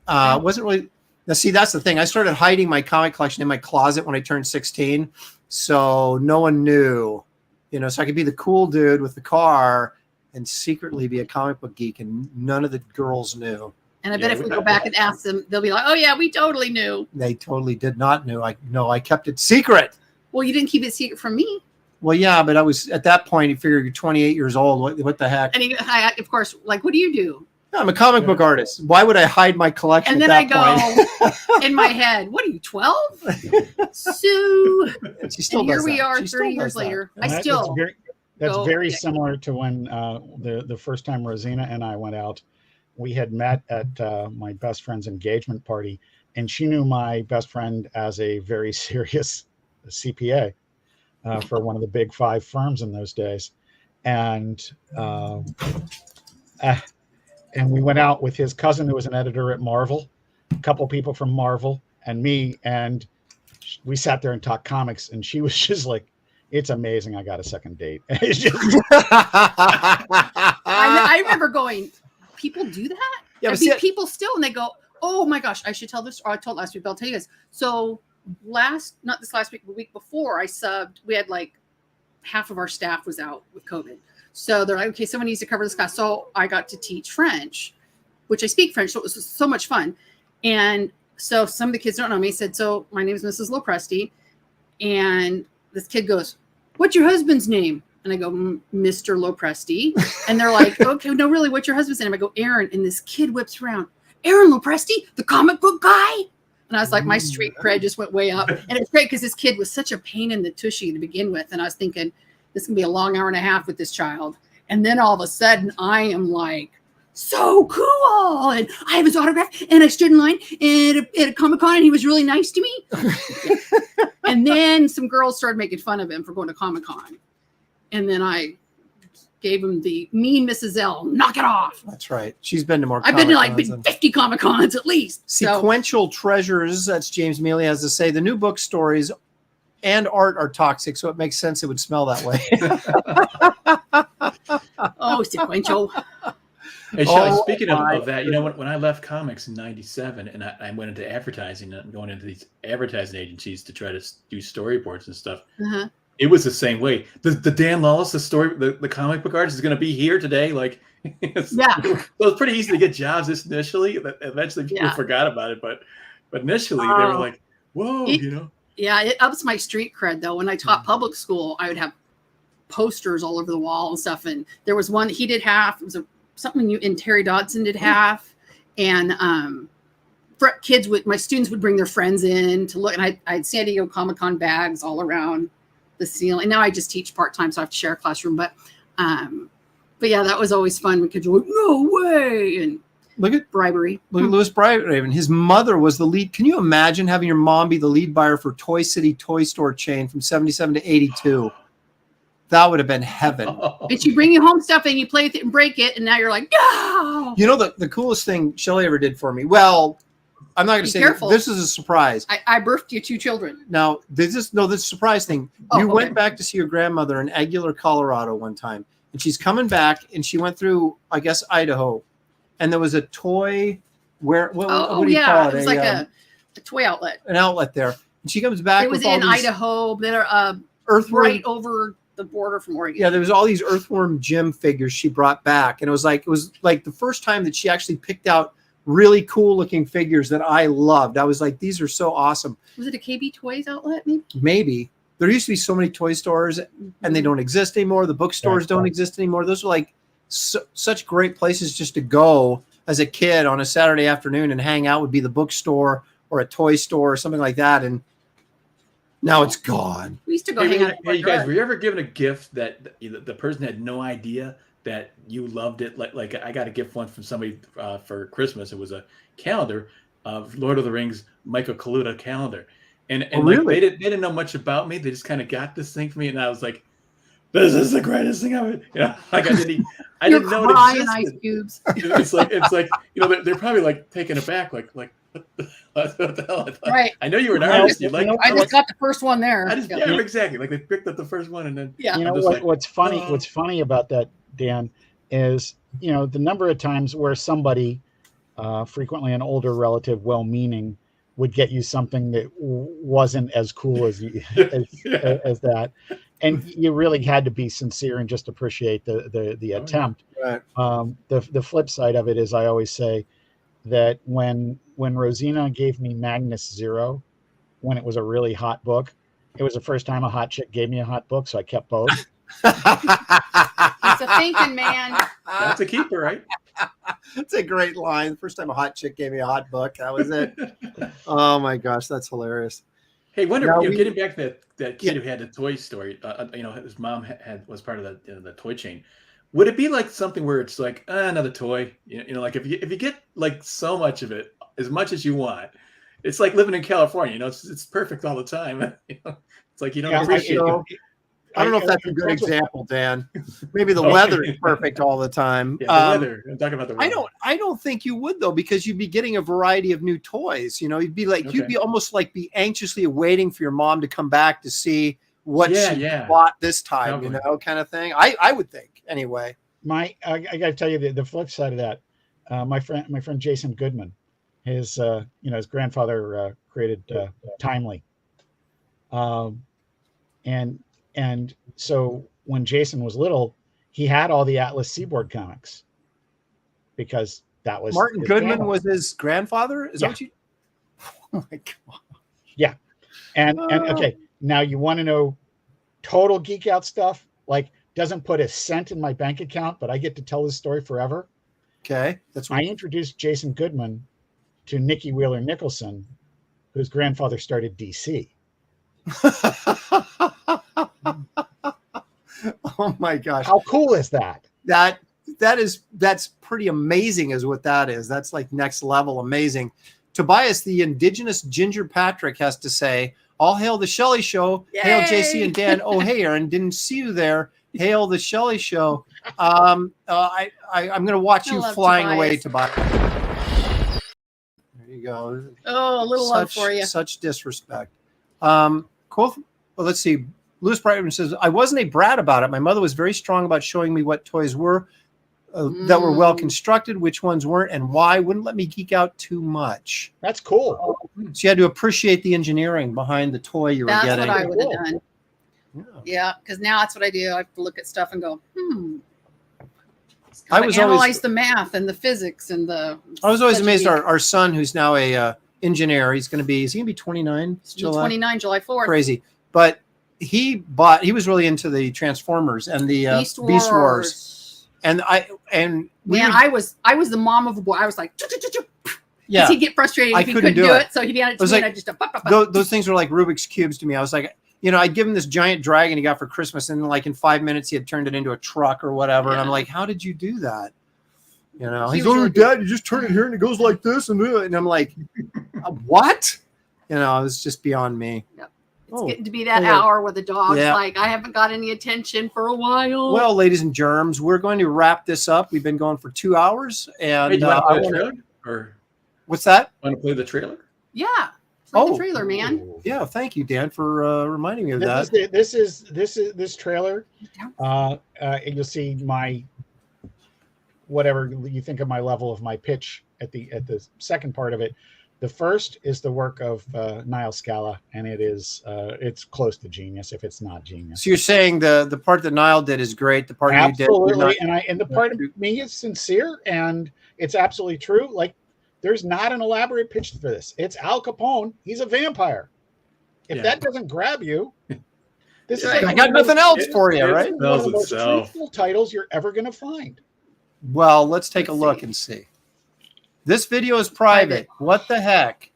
Wasn't really. Now, see, that's the thing. I started hiding my comic collection in my closet when I turned 16, so no one knew, so I could be the cool dude with the car and secretly be a comic book geek, and none of the girls knew. And I bet if we go back and ask them, they'll be like, "Oh yeah, we totally knew." They totally did not know. I kept it secret. Well, you didn't keep it secret from me. Well, yeah, but I was at that point. You figure you're 28 years old. What the heck? And I, of course, like, what do you do? I'm a comic book artist. Why would I hide my collection? And then at I that go in my head, "What are you, 12?" So point? She still and here does we that. are She still 30 does years that. later. And I still that's go- very yeah. similar to when the first time Rosina and I went out. We had met at my best friend's engagement party, and she knew my best friend as a very serious CPA for one of the big 5 firms in those days, and we went out with his cousin who was an editor at Marvel, a couple people from Marvel, and me, and we sat there and talked comics, and she was just like, "It's amazing, I got a second date." It's just, I remember going, people do that? Yeah, I but mean, see, people still, and they go, "Oh my gosh, I should tell this." Or I told last week, but I'll tell you this. So not this last week, the week before, I subbed. We had like half of our staff was out with COVID. So they're like, "Okay, someone needs to cover this class." So I got to teach French, which I speak French. So it was so much fun. And so some of the kids don't know me. Said, "So my name is Mrs. Lopresti." And this kid goes, "What's your husband's name?" And I go, "Mr. Lopresti." And they're like, "Okay, no, really, what's your husband's name?" I go, "Aaron." And this kid whips around, "Aaron Lopresti, the comic book guy?" And I was like, my street cred just went way up. And it's great because this kid was such a pain in the tushy to begin with. And I was thinking, this can be a long hour and a half with this child. And then all of a sudden, I am like, so cool. And I have his autograph. And I stood in line at a Comic-Con, and he was really nice to me. And then some girls started making fun of him for going to Comic-Con. And then I gave him the mean Mrs. L, knock it off. That's right. She's been to more. I've been to like Comic-Cons 50 Comic-Cons at least. Sequential treasures. That's James Mealy has to say. The new book stories and art are toxic, so it makes sense it would smell that way. Oh, sequential. Hey, Shelley, Oh, speaking my of that, when I left comics in '97 and I went into advertising and going into these advertising agencies to try to do storyboards and stuff, Uh-huh. it was the same way. The Dan Lawless, the comic book artist, is going to be here today. Like, Yeah. So it was pretty easy to get jobs initially. Eventually, people forgot about it, but initially they were like, "Whoa," Yeah, it ups my street cred though. When I taught public school, I would have posters all over the wall and stuff. And there was one he did half. It was something and Terry Dodson did half. And my students would bring their friends in to look. And I had San Diego Comic-Con bags all around the ceiling. And now I just teach part-time, so I have to share a classroom. But yeah, that was always fun when kids were like, "No way!" And look at bribery. Look at Louis Brightraven. His mother was the lead. Can you imagine having your mom be the lead buyer for Toy City Toy Store chain from 77 to 82? That would have been heaven. And she bring you home stuff and you play with it and break it, and now you're like, no. You know the coolest thing Shelley ever did for me? Well, I'm not going to say careful. this is a surprise. I birthed you 2 children. Now, this is a surprise thing. You went back to see your grandmother in Aguilar, Colorado one time, and she's coming back, and she went through, I guess, Idaho, and there was a toy what do you call it? It was like a toy outlet. An outlet there. And she comes back. It was with all in these Idaho, that are earthworm, right over the border from Oregon. Yeah, there was all these Earthworm Jim figures she brought back, and it was like the first time that she actually picked out really cool looking figures that I loved. I was like, these are so awesome. Was it a KB Toys outlet? Maybe. Maybe. There used to be so many toy stores, and they don't exist anymore. The bookstores don't exist anymore. Those are like such great places just to go as a kid on a Saturday afternoon and hang out. Would be the bookstore or a toy store or something like that, and now it's gone. We used to go hang out. Hey, you guys, were you ever given a gift that the person had no idea that you loved it? Like I got a gift once from somebody for Christmas. It was a calendar of Lord of the Rings, Michael Kaluta calendar. And really? They didn't know much about me. They just kind of got this thing for me, and I was like, "This is the greatest thing ever." Like I didn't know it existed. Ice cubes. It's like they're probably like taken aback, like what the hell? Right. I know you were an artist. I just got the first one there. Exactly. Like they picked up the first one, and then what's funny? What's funny about that, Dan, is the number of times where somebody, frequently an older relative, well-meaning, would get you something that wasn't as cool as as that, and you really had to be sincere and just appreciate the attempt. Right. The flip side of it is, I always say that when Rosina gave me Magnus Zero, when it was a really hot book, it was the first time a hot chick gave me a hot book, so I kept both. It's a thinking man. That's a keeper, right? That's a great line. The first time a hot chick gave me a hot book, that was it. Oh my gosh, that's hilarious. Hey, getting back to that kid who had the toy store, his mom was part of the toy chain. Would it be like something where it's like another toy? Like if you get like so much of it, as much as you want, it's like living in California. It's perfect all the time. It's like you don't appreciate it. I don't know if that's a good example, Dan. Maybe the weather is perfect all the time. Yeah, the weather. I'm talking about the weather. I don't think you would though, because you'd be getting a variety of new toys. You'd be like you'd be almost like be anxiously waiting for your mom to come back to see what she bought this time, kind of thing. I would think anyway. I got to tell you the flip side of that. My friend Jason Goodman, his grandfather created Timely, and so when Jason was little, he had all the Atlas Seaboard comics because that was Martin Goodman was his grandfather. Is that what you? Oh my god! Yeah, and okay, now you want to know total geek out stuff? Like, doesn't put a cent in my bank account, but I get to tell this story forever. Okay, I introduced Jason Goodman to Nicky Wheeler Nicholson, whose grandfather started DC. Oh my gosh! How cool is that? That's pretty amazing, is what that is. That's like next level amazing. Tobias, the indigenous Ginger Patrick, has to say, "All hail the Shelley Show! Yay! Hail JC and Dan! Oh hey, Aaron, didn't see you there. Hail the Shelley Show!" I'm going to watch you flying away, Tobias. There you go. Oh, a little love for you. Such disrespect. Cool. Well, let's see. Louis Brightman says, "I wasn't a brat about it. My mother was very strong about showing me what toys were that were well constructed, which ones weren't, and why. Wouldn't let me geek out too much. That's cool. So you had to appreciate the engineering behind the toy you were That's getting. what I would have Cool. done. Yeah. Yeah, because now that's what I do. I have to look at stuff and go, I was analyze always the math and the physics and the. I was always such a amazed. geek. Our son, who's now a engineer, is he going to be 29? It's He's 29, July 4th. Crazy. But he was really into the Transformers and the Beast Beast Wars. And Man, I was the mom of a boy. I was like, yeah, he'd get frustrated I if he couldn't couldn't do do it. it. So he'd hand it to was me like, and I just those things were like Rubik's Cubes to me. I was like, I'd give him this giant dragon he got for Christmas, and like in 5 minutes he had turned it into a truck or whatever. And I'm like, how did you do that? He's was oh, really Dad, you just turn it here and it goes like this, and I'm like, what? It was just beyond me. Yep. It's getting to be that yeah. hour where the dog's Yeah. like, I haven't got any attention for a while. Well, ladies and germs, we're going to wrap this up. We've been going for 2 hours, and Hey, do you want to play the trailer? Or what's that? want to play the trailer? yeah, play the Oh. trailer, man. Yeah, thank you, Dan, for reminding me of that. This trailer. You'll see my whatever you think of my level of my pitch at the second part of it. The first is the work of Niall Scala, and it's close to genius if it's not genius. So you're saying the part that Niall did is great. The part Absolutely, you did, and the part of me is sincere, and it's absolutely true. Like, there's not an elaborate pitch for this. It's Al Capone. He's a vampire. If that doesn't grab you, this is like I got nothing else for you, right? one of the most truthful titles you're ever going to find. Well, let's take a look and see. This video is private. What the heck?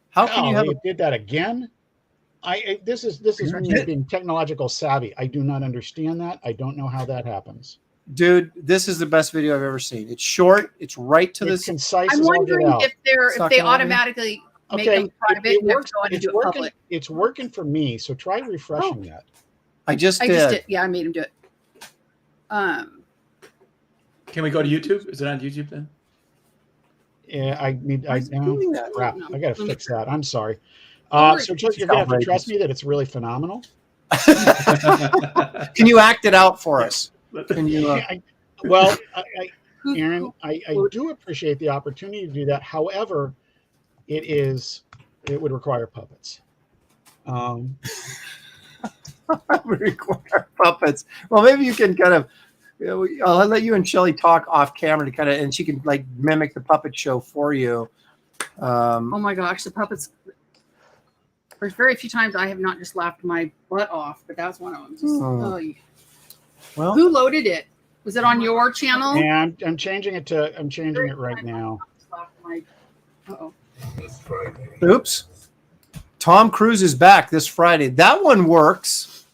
How can you have? You did that again? This is me being technological savvy. I do not understand that. I don't know how that happens. Dude, this is the best video I've ever seen. It's short. It's right to It's this. concise. I'm wondering if they automatically make them private and have to go on and do it public. It's working for me, so try refreshing that. I just did. Yeah, I made him do it. Can we go to YouTube? Is it on YouTube then? Yeah, I crap. No. I got to fix that. I'm sorry. Don't So you're gonna have to trust me that it's really phenomenal. Can you act it out for us? Can you? Aaron, I do appreciate the opportunity to do that. However, it would require puppets. Require puppets. Well, maybe you can kind of. I'll let you and Shelley talk off camera to and she can like mimic the puppet show for you. Oh my gosh, the puppets. There's very few times I have not just laughed my butt off, but that's one of them. Well, who loaded it? Was it on your channel? Yeah, I'm changing it right now. Uh-oh. Oops. Tom Cruise is back this Friday. That one works.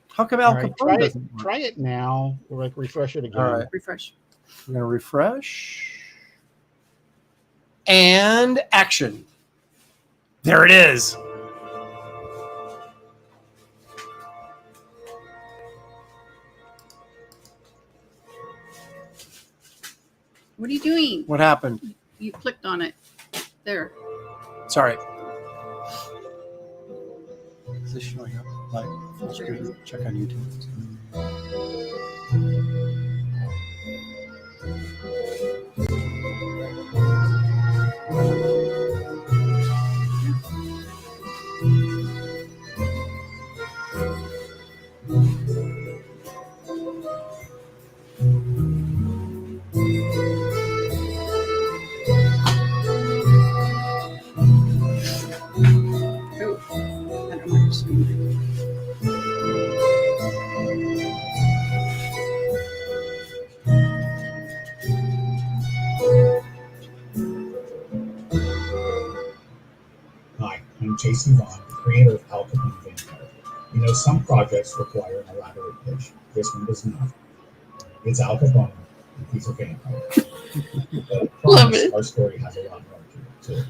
How come Al Capone doesn't work? Try it now. Or like refresh it again. All right. Refresh. We're gonna refresh. And action. There it is. What are you doing? What happened? You clicked on it. There. Sorry. Is this showing up? Like full screen? Check on YouTube. Hi, I'm JC VAUGHN, creator of Al Capone Vampire. You know, some projects require an elaborate pitch. This one does not. It's Al Capone, and he's a vampire. But I promise our story has a lot more to it, too.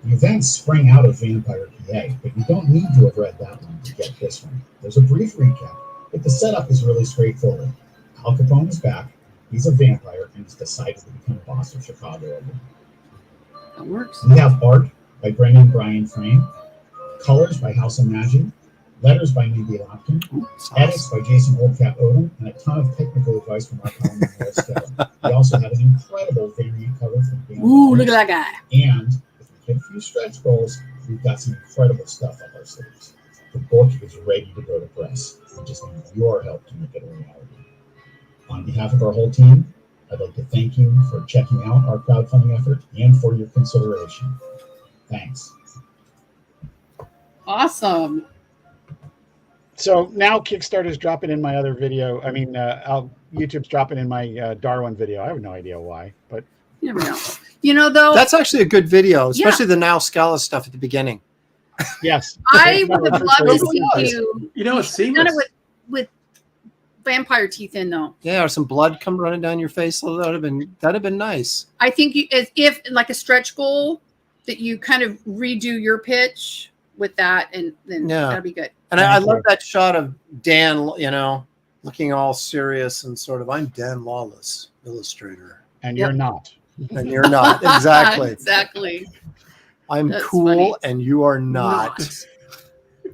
The event sprang out of Vampire PA, but you don't need to have read that one to get this one. There's a brief recap, but the setup is really straightforward. Al Capone is back, he's a vampire, and he's decided to become boss of Chicago again. That works. We have art by Brendan Bryan Frame, colors by House of Magic, Letters by Neil Hopkins, edits by JC VAUGHN, and a ton of technical advice from our colleague Stella. We also have an incredible variant cover from Dan. Ooh, look at that guy. And if we hit a few stretch goals, we've got some incredible stuff up our sleeves. The book is ready to go to press. We just need your help to make it a reality. On behalf of our whole team, I'd like to thank you for checking out our crowdfunding effort and for your consideration. Thanks. Awesome. So now Kickstarter's dropping in my other video. I mean, YouTube's dropping in my Darwin video. I have no idea why, but You never know. You know, though, That's actually a good video, especially the Now Scala stuff at the beginning. yes, I would have loved to see you. You know, it's Done seamless. it with vampire teeth in, though. Yeah, or some blood come running down your face. So that'd have been nice. I think you, as if like a stretch goal, that you kind of redo your pitch with that, and then Yeah. that'd be good. And I love that shot of Dan, you know, looking all serious and sort of, I'm Dan Lawless, illustrator. and Yep. you're not. And you're not. Exactly. Exactly. I'm That's cool funny. and you are not.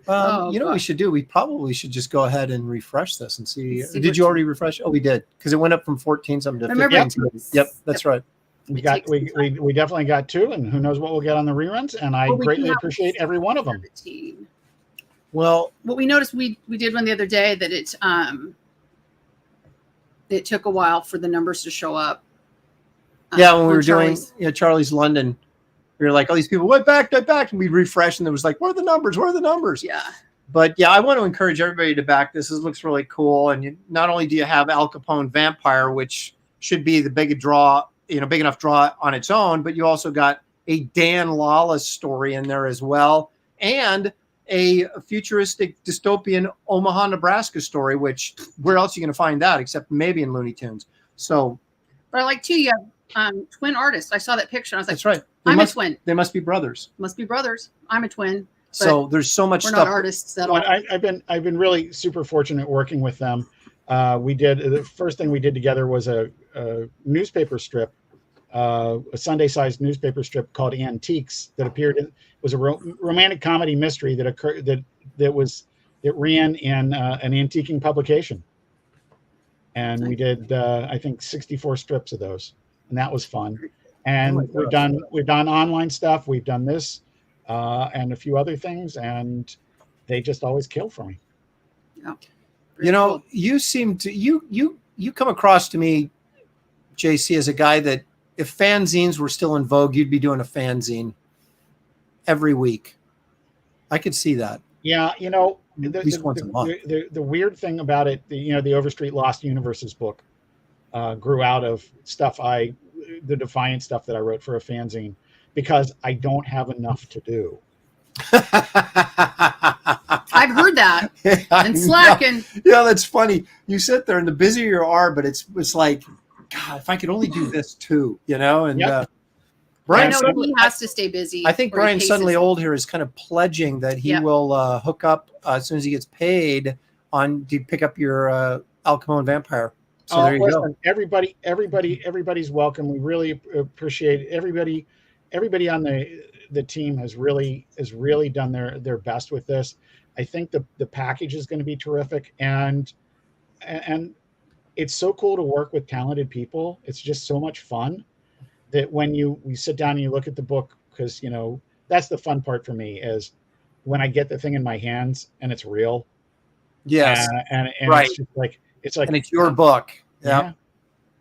Oh, you know what we gosh. should do? We probably should just go ahead and refresh this and see. See Did what you already refresh? Oh, we did. Because it went up from 14 something to Remember 15. Yep, that's right. We It got takes we definitely got 2, and who knows what we'll get on the reruns. And I Well, we greatly do have appreciate every one of them. 17. Well, What we noticed, we did one the other day, that it took a while for the numbers to show up. yeah, when we on were doing Charlie's. Charlie's London, we were like, all these people went back, and we'd refresh, and there was like, where are the numbers? Where are the numbers? Yeah. But yeah, I want to encourage everybody to back this. This looks really cool. And not only do you have Al Capone Vampire, which should be the big enough draw on its own, but you also got a Dan Lawless story in there as well, and a futuristic dystopian Omaha, Nebraska story, which where else are you going to find that except maybe in Looney Tunes? So But I like too, you have twin artists. I saw that picture. I was like, that's right. I'm a twin. They must be brothers. Must be brothers. I'm a twin. So there's so much We're stuff. not artists at all. Well, I've been really super fortunate working with them. We did the first thing we did together was a newspaper strip, a Sunday-sized newspaper strip called Antiques that appeared in, was a romantic comedy mystery that occurred that ran in an antiquing publication, and we did I think 64 strips of those, and that was fun. And we've done online stuff. We've done this. And a few other things, and they just always kill for me. Yeah. You know, you seem to you come across to me, JC, as a guy that if fanzines were still in vogue, you'd be doing a fanzine every week. I could see that. Yeah, you know, At least once a month. the weird thing about it, the Overstreet Lost Universes book grew out of the Defiant stuff that I wrote for a fanzine, because I don't have enough to do. I've heard that. And slacking. Yeah, that's funny. You sit there, and the busier you are, but it's like, God, if I could only do this too, you know. And Yep. Brian, I know suddenly, he has to stay busy. I think or he Brian paces Suddenly it. Old here is kind of pledging that he Yeah. will hook up as soon as he gets paid to pick up your Al Capone Vampire. So there you go. Listen, everybody's welcome. We really appreciate everybody. Everybody on the team has really done their best with this. I think the package is going to be terrific, and it's so cool to work with talented people. It's just so much fun that when we sit down and you look at the book, because that's the fun part for me, is when I get the thing in my hands and it's real. Yes, and right. it's just like and it's your book. Yeah.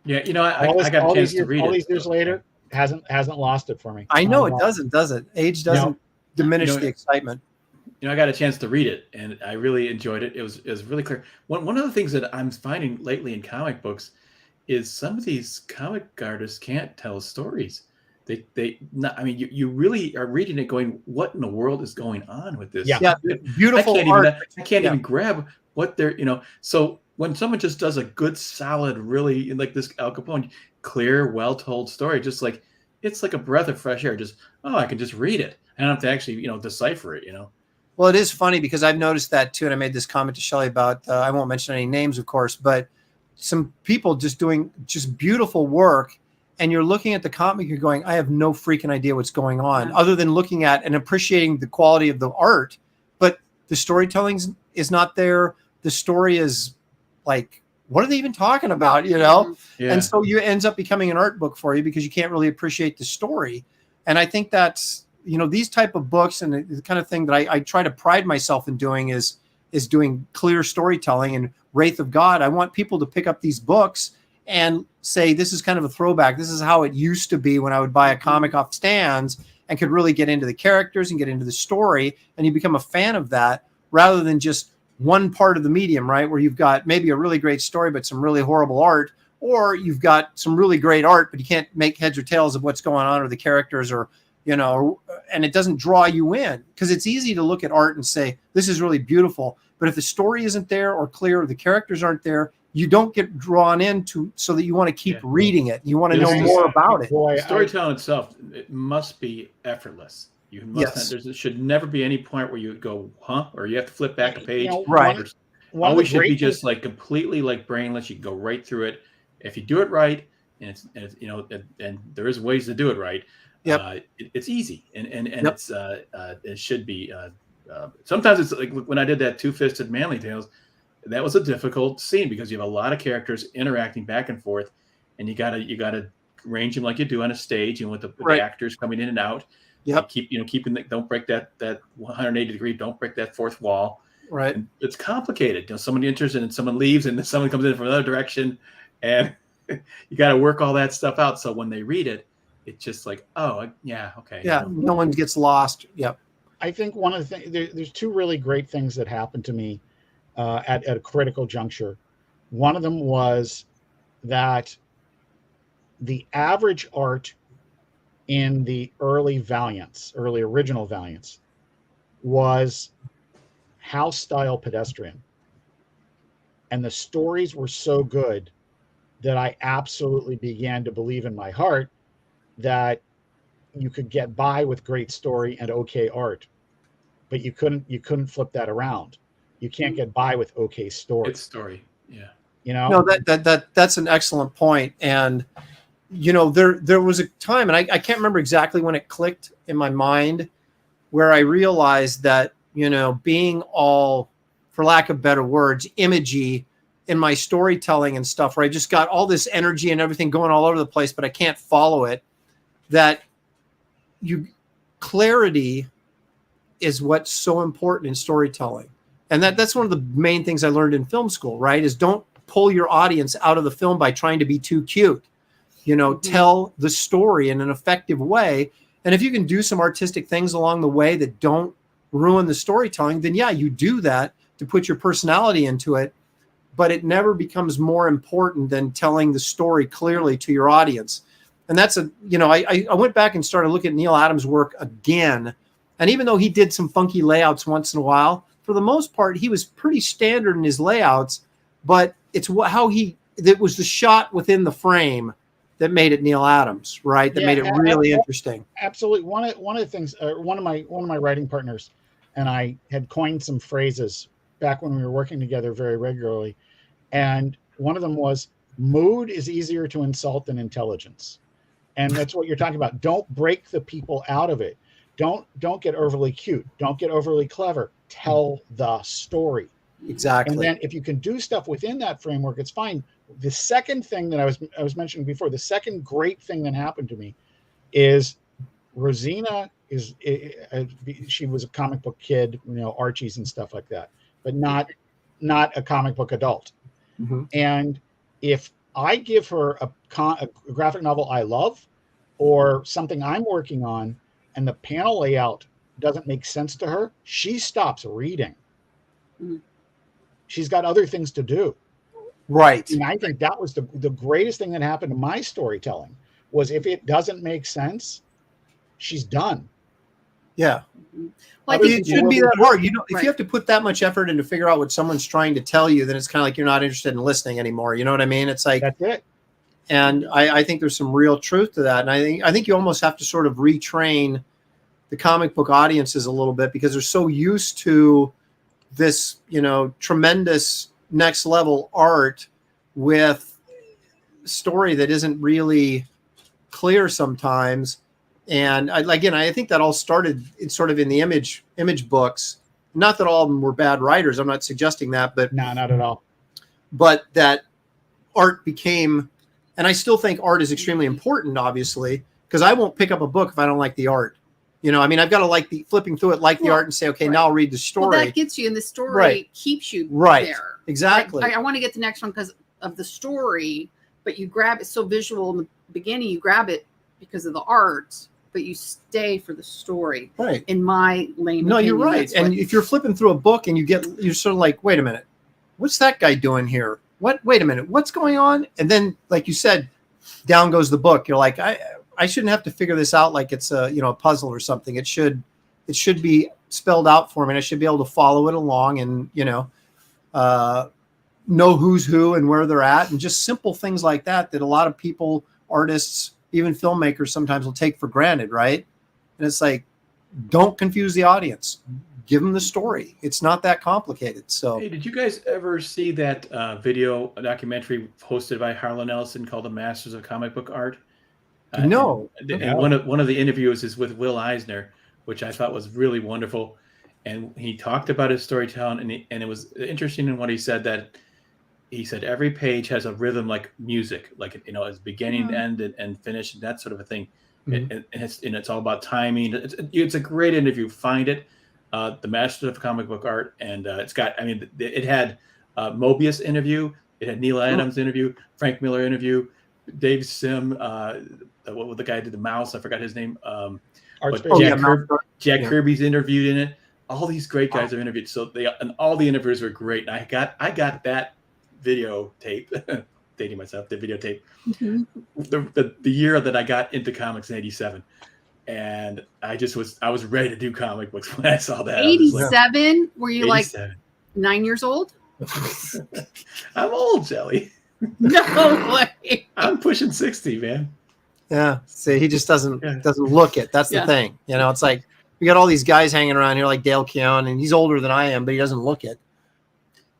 Yeah, I got a chance to read it. All these years later, hasn't lost it for me. I know it doesn't, does it? Age doesn't diminish the excitement. I got a chance to read it, and I really enjoyed it. It was really clear. One of the things that I'm finding lately in comic books is some of these comic artists can't tell stories. You really are reading it going, what in the world is going on with this? Yeah, beautiful art. I can't even grab what they're, So when someone just does a good, solid, really, like this Al Capone, clear, well-told story, just like, it's like a breath of fresh air. Just, I can just read it. I don't have to actually, decipher it, Well, it is funny because I've noticed that too. And I made this comment to Shelley about, I won't mention any names, of course, but some people just doing just beautiful work. And you're looking at the comic, you're going, I have no freaking idea what's going on, other than looking at and appreciating the quality of the art. But the storytelling is not there. The story is like, what are they even talking about? You know? Yeah. And so you ends up becoming an art book for you because you can't really appreciate the story. And I think that's, you know, these type of books and the kind of thing that I try to pride myself in doing is doing clear storytelling. And Wraith of God, I want people to pick up these books and say, this is kind of a throwback. This is how it used to be when I would buy a comic off stands and could really get into the characters and get into the story. And you become a fan of that rather than just one part of the medium, right? Where you've got maybe a really great story, but some really horrible art, or you've got some really great art, but you can't make heads or tails of what's going on or the characters, or, you know, and it doesn't draw you in, because it's easy to look at art and say, this is really beautiful. But if the story isn't there or clear, or the characters aren't there, you don't get drawn into, so that you want to keep reading it. You want to know more about it. Boy, The storytelling itself, it must be effortless. You must there should never be any point where you go, huh? Or you have to flip back a page. Right. Always should be just like completely like brainless. You can go right through it. If you do it right, and it's you know, and there is ways to do it right. It's easy, and it's it should be. Sometimes it's like when I did that Two-Fisted Manly Tales, that was a difficult scene because you have a lot of characters interacting back and forth, and you gotta arrange them like you do on a stage, and with the actors coming in and out. Yep. Keeping don't break that 180 degree, don't break that fourth wall. Right. And it's complicated. You know, someone enters and someone leaves, and then someone comes in from another direction, and you got to work all that stuff out. So when they read it, it's just like, oh yeah, okay. Yeah, no one gets lost. Yep. I think one of the things, there's two really great things that happened to me at a critical juncture. One of them was that the average art in the early original Valiants, was house style pedestrian. And the stories were so good that I absolutely began to believe in my heart that you could get by with great story and okay art, but you couldn't flip that around. You can't get by with okay story. It's story. Yeah. You know, no, that's an excellent point. And you know, there was a time, and I can't remember exactly when it clicked in my mind, where I realized that, you know, being all, for lack of better words, imagey in my storytelling and stuff, where I just got all this energy and everything going all over the place, but I can't follow it, that clarity is what's so important in storytelling. And that's one of the main things I learned in film school, right? Is don't pull your audience out of the film by trying to be too cute. You know, tell the story in an effective way. And if you can do some artistic things along the way that don't ruin the storytelling, then yeah, you do that to put your personality into it. But it never becomes more important than telling the story clearly to your audience. And that's I went back and started looking at Neil Adams' work again. And even though he did some funky layouts once in a while, for the most part, he was pretty standard in his layouts, but it's it was the shot within the frame that made it Neil Adams, right? That made it really interesting. Absolutely. One of the things, one of my writing partners and I had coined some phrases back when we were working together very regularly. And one of them was, mood is easier to insult than intelligence. And that's what you're talking about. Don't break the people out of it. Don't get overly cute. Don't get overly clever. Tell the story. Exactly. And then if you can do stuff within that framework, it's fine. The second thing that I was mentioning before, the second great thing that happened to me is Rosina she was a comic book kid, you know, Archies and stuff like that, but not a comic book adult. Mm-hmm. And if I give her a graphic novel I love or something I'm working on and the panel layout doesn't make sense to her, she stops reading. Mm-hmm. She's got other things to do. Right. And I think that was the greatest thing that happened to my storytelling, was if it doesn't make sense, she's done. Yeah. Well, it shouldn't be that hard. You know, if you have to put that much effort in to figure out what someone's trying to tell you, then it's kind of like you're not interested in listening anymore. You know what I mean? It's like, that's it. And I think there's some real truth to that. And I think you almost have to sort of retrain the comic book audiences a little bit, because they're so used to this, you know, tremendous next level art with story that isn't really clear sometimes. And I think that all started sort of in the image books, not that all of them were bad writers. I'm not suggesting that, but No, not at all. but that art became, and I still think art is extremely important, obviously, because I won't pick up a book if I don't like the art. You know, I mean, I've got to like the flipping through it, like the art, and say, okay, now I'll read the story. Well, that gets you, and the story keeps you there. Exactly. I want to get the next one because of the story, but you grab it so visual in the beginning, you grab it because of the art, but you stay for the story. Right. In my lane. No, you're right. And if you're flipping through a book and you're sort of like, wait a minute, what's that guy doing here? Wait a minute, what's going on? And then, like you said, down goes the book. You're like, I shouldn't have to figure this out like it's a puzzle or something. It should be spelled out for me, and I should be able to follow it along and know who's who and where they're at, and just simple things like that a lot of people, artists, even filmmakers, sometimes will take for granted, right? And it's like, don't confuse the audience. Give them the story. It's not that complicated. So, hey, did you guys ever see that video documentary hosted by Harlan Ellison called "The Masters of Comic Book Art"? No. And one of the interviews is with Will Eisner, which I thought was really wonderful, and he talked about his storytelling, and it was interesting in what he said, that he said every page has a rhythm like music, like as beginning, end, and finish, and that sort of a thing. And it's all about timing. It's a great interview. Find it. The Masters of Comic Book Art, and it had Mobius interview, it had Neil Adams interview, Frank Miller interview, Dave Sim, what was the guy who did the mouse? I forgot his name. Jack Kirby's interviewed in it. All these great guys are interviewed. So all the interviews were great. And I got that videotape, dating myself, the videotape, the year that I got into comics in '87. And I was ready to do comic books when I saw that. 87? Were you 87. like 9 years old? I'm old, Shelley. No way. I'm pushing 60, man. Yeah. See, he just doesn't look it. That's the thing. It's like we got all these guys hanging around here like Dale Keown, and he's older than I am, but he doesn't look it.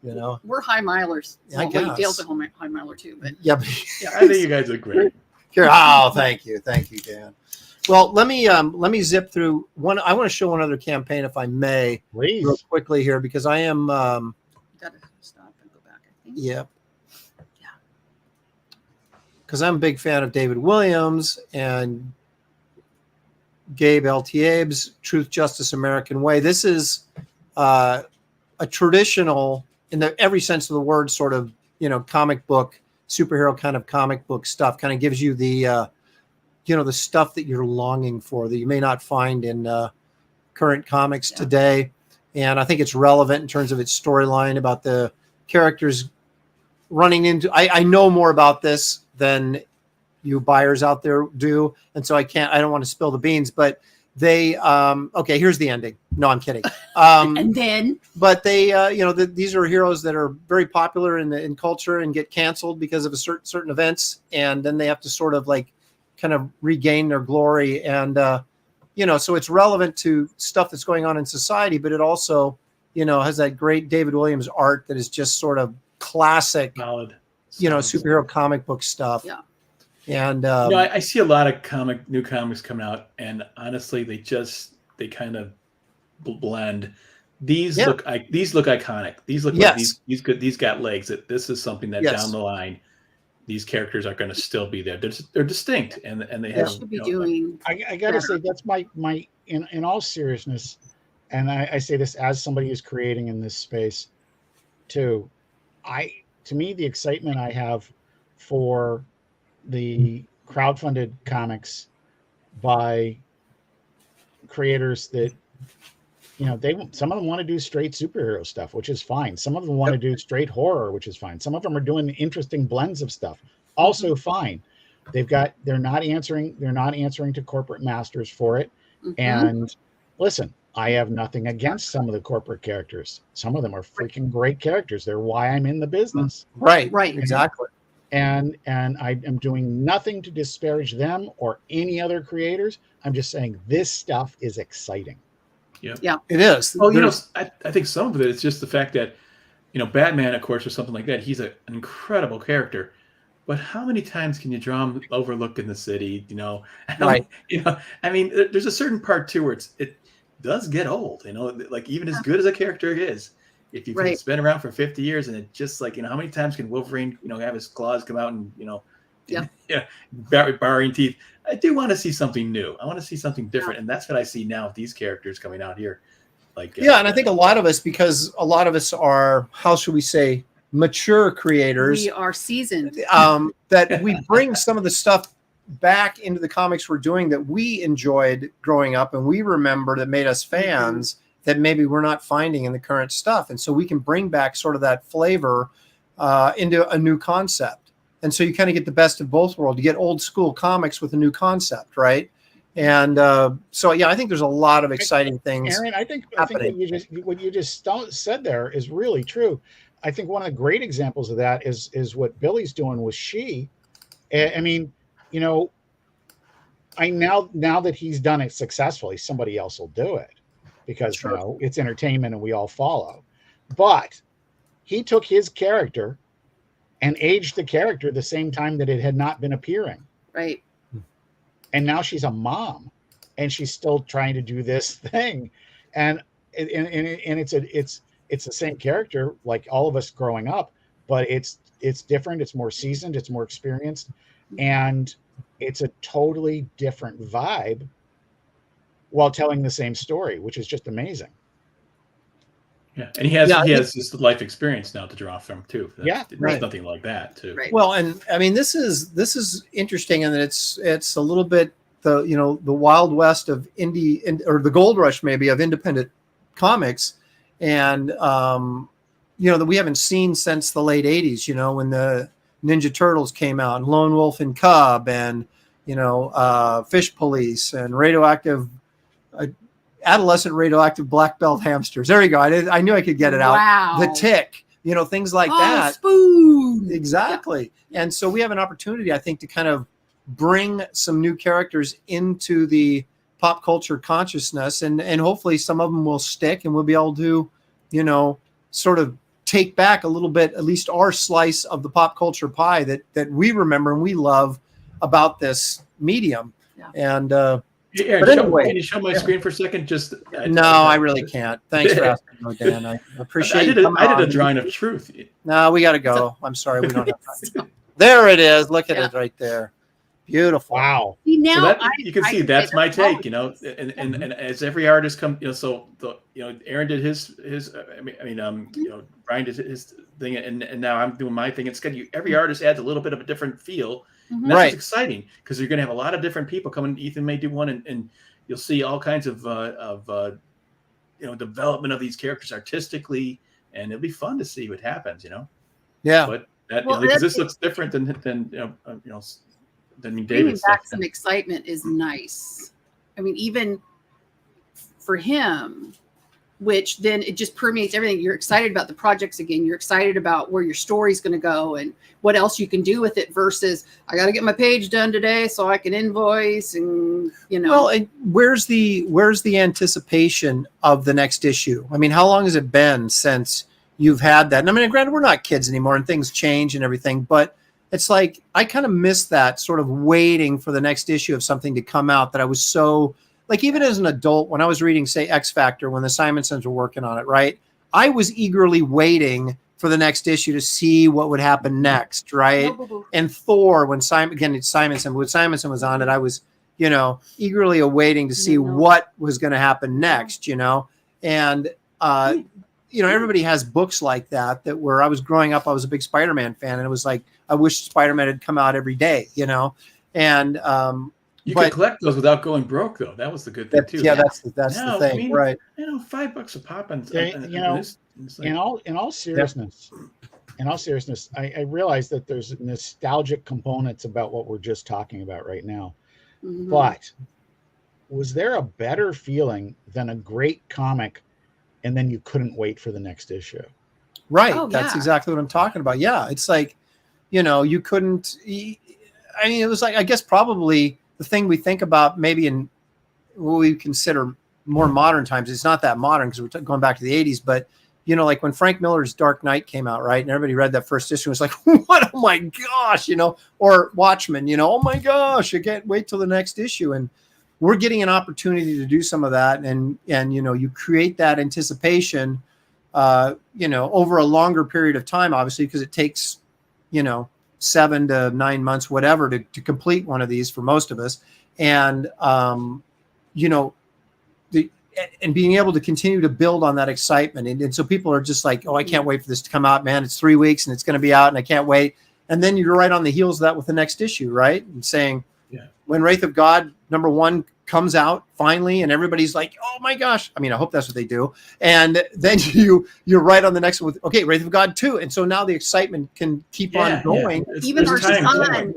We're high milers. I guess. Dale's a high miler too, but yeah. I think you guys are great. Oh, thank you, Dan. Well, let me zip through one. I want to show one other campaign, if I may, real quickly here, because I am. Gotta stop and go back, I think. Yep. Yeah. Because I'm a big fan of David Williams and Gabe L.T.'s Truth, Justice, American Way. This is a traditional, in every sense of the word, sort of comic book, superhero kind of comic book stuff. Kind of gives you the the stuff that you're longing for that you may not find in current comics today. And I think it's relevant in terms of its storyline about the characters running into, I know more about this than you buyers out there do. And so I don't want to spill the beans, but they, okay, here's the ending. No, I'm kidding. And then, but they, these are heroes that are very popular in culture and get canceled because of certain events. And then they have to sort of like kind of regain their glory. And, so it's relevant to stuff that's going on in society, but it also, has that great David Williams art that is just sort of classic, solid, superhero comic book stuff. Yeah. And, I see a lot of new comics coming out, and honestly, they kind of blend. These look iconic. These look like these got legs. That this is something that down the line, these characters are going to still be there. They're distinct, and they have. Should be doing. I gotta say that's my in all seriousness, and I say this as somebody who's creating in this space, too. To me, the excitement I have for the crowdfunded comics by creators that some of them want to do straight superhero stuff, which is fine. Some of them want to do straight horror, which is fine. Some of them are doing interesting blends of stuff, also fine. They're not answering to corporate masters for it. And listen, I have nothing against some of the corporate characters. Some of them are freaking great characters. They're why I'm in the business. Right, exactly. And I am doing nothing to disparage them or any other creators. I'm just saying this stuff is exciting. Yeah, it is. Well, I think some of it is just the fact that, Batman, of course, or something like that. He's an incredible character, but how many times can you draw him overlooked in the city? Right. I mean, there's a certain part too where does get old. Like even as good as a character is, if you Right. it's been around for 50 years and it just like, how many times can Wolverine, have his claws come out and, Yeah. barring teeth. I do want to see something new. I want to see something different. And that's what I see now with these characters coming out here. Like, yeah. And I think a lot of us, because a lot of us are, how should we say, mature creators. We are seasoned. That we bring some of the stuff back into the comics we're doing that we enjoyed growing up and we remember that made us fans that maybe we're not finding in the current stuff. And so we can bring back sort of that flavor into a new concept. And so you kind of get the best of both worlds. You get old school comics with a new concept, right? And so, yeah, I think there's a lot of exciting things. Aaron, I think what you just said there is really true. I think one of the great examples of that is what Billy's doing with She. I mean, I now that he's done it successfully, somebody else will do it because it's entertainment and we all follow. But he took his character and aged the character the same time that it had not been appearing. Right. And now she's a mom and she's still trying to do this thing. And it's the same character like all of us growing up, but it's different. It's more seasoned. It's more experienced. And it's a totally different vibe while telling the same story, which is just amazing. Yeah, and he has this life experience now to draw from too. There's nothing like that too. Right. Well, and I mean, this is interesting in that it's a little bit the Wild West of indie or the gold rush maybe of independent comics, and that we haven't seen since the late '80s. When the Ninja Turtles came out, and Lone Wolf and Cub, and Fish Police, and radioactive. Adolescent radioactive black belt hamsters. There you go. I knew I could get it out. Wow. The Tick, things like that. Spoon. Exactly. Yeah. And so we have an opportunity, I think, to kind of bring some new characters into the pop culture consciousness, and hopefully some of them will stick, and we'll be able to, sort of take back a little bit, at least our slice of the pop culture pie that we remember and we love about this medium. Yeah. And Aaron, but anyway, can you show my screen for a second? I really can't. Thanks for asking, Dan. I appreciate it. I did a drawing of Truth. No, we got to go. I'm sorry, we don't have time. There it is. Look at it right there. Beautiful. Wow. See, now you can see that's my take. And as every artist Aaron did his. Brian did his thing, and now I'm doing my thing. It's good. Every artist adds a little bit of a different feel. And that's what's exciting because you're going to have a lot of different people coming. Ethan may do one, and you'll see all kinds of development of these characters artistically, and it'll be fun to see what happens. Yeah. But because this looks different than David's back stuff. some excitement is nice. I mean, even for him, which then it just permeates everything. You're excited about the projects again. You're excited about where your story's going to go and what else you can do with it versus I got to get my page done today so I can invoice and, Well, and where's the anticipation of the next issue? I mean, how long has it been since you've had that? And I mean, granted, we're not kids anymore and things change and everything, but it's like I kind of miss that sort of waiting for the next issue of something to come out that I was so... Like even as an adult, when I was reading, say, X Factor, when the Simonsons were working on it, right? I was eagerly waiting for the next issue to see what would happen next, right? And Thor, when Simonson was on it, I was, eagerly awaiting to see what was going to happen next, And, everybody has books like that where I was growing up, I was a big Spider-Man fan, and it was like, I wish Spider-Man had come out every day, And, you could collect those without going broke, though. That was the good thing too. Yeah, that's the thing, right? $5 a pop, and in all seriousness, I realize that there's nostalgic components about what we're just talking about right now. Mm-hmm. But was there a better feeling than a great comic, and then you couldn't wait for the next issue? Right. That's exactly what I'm talking about. Yeah, it's like, you couldn't. I mean, it was like I guess probably. The thing we think about maybe in what we consider more modern times, it's not that modern because we're going back to the 80s, but like when Frank Miller's Dark Knight came out, right? And everybody read that first issue, it was like, what? Oh my gosh, or Watchmen, oh my gosh, I can't wait till the next issue. And we're getting an opportunity to do some of that, and you create that anticipation, over a longer period of time, obviously, because it takes 7 to 9 months, whatever, to complete one of these for most of us, and and being able to continue to build on that excitement. And so people are just like, oh, I can't wait for this to come out, man. It's 3 weeks and it's going to be out and I can't wait. And then you're right on the heels of that with the next issue, right? And saying, when Wraith of God #1 comes out finally, and everybody's like, oh my gosh. I mean, I hope that's what they do. And then you're right on the next one with, okay, Wraith of God 2. And so now the excitement can keep on going. Yeah. Even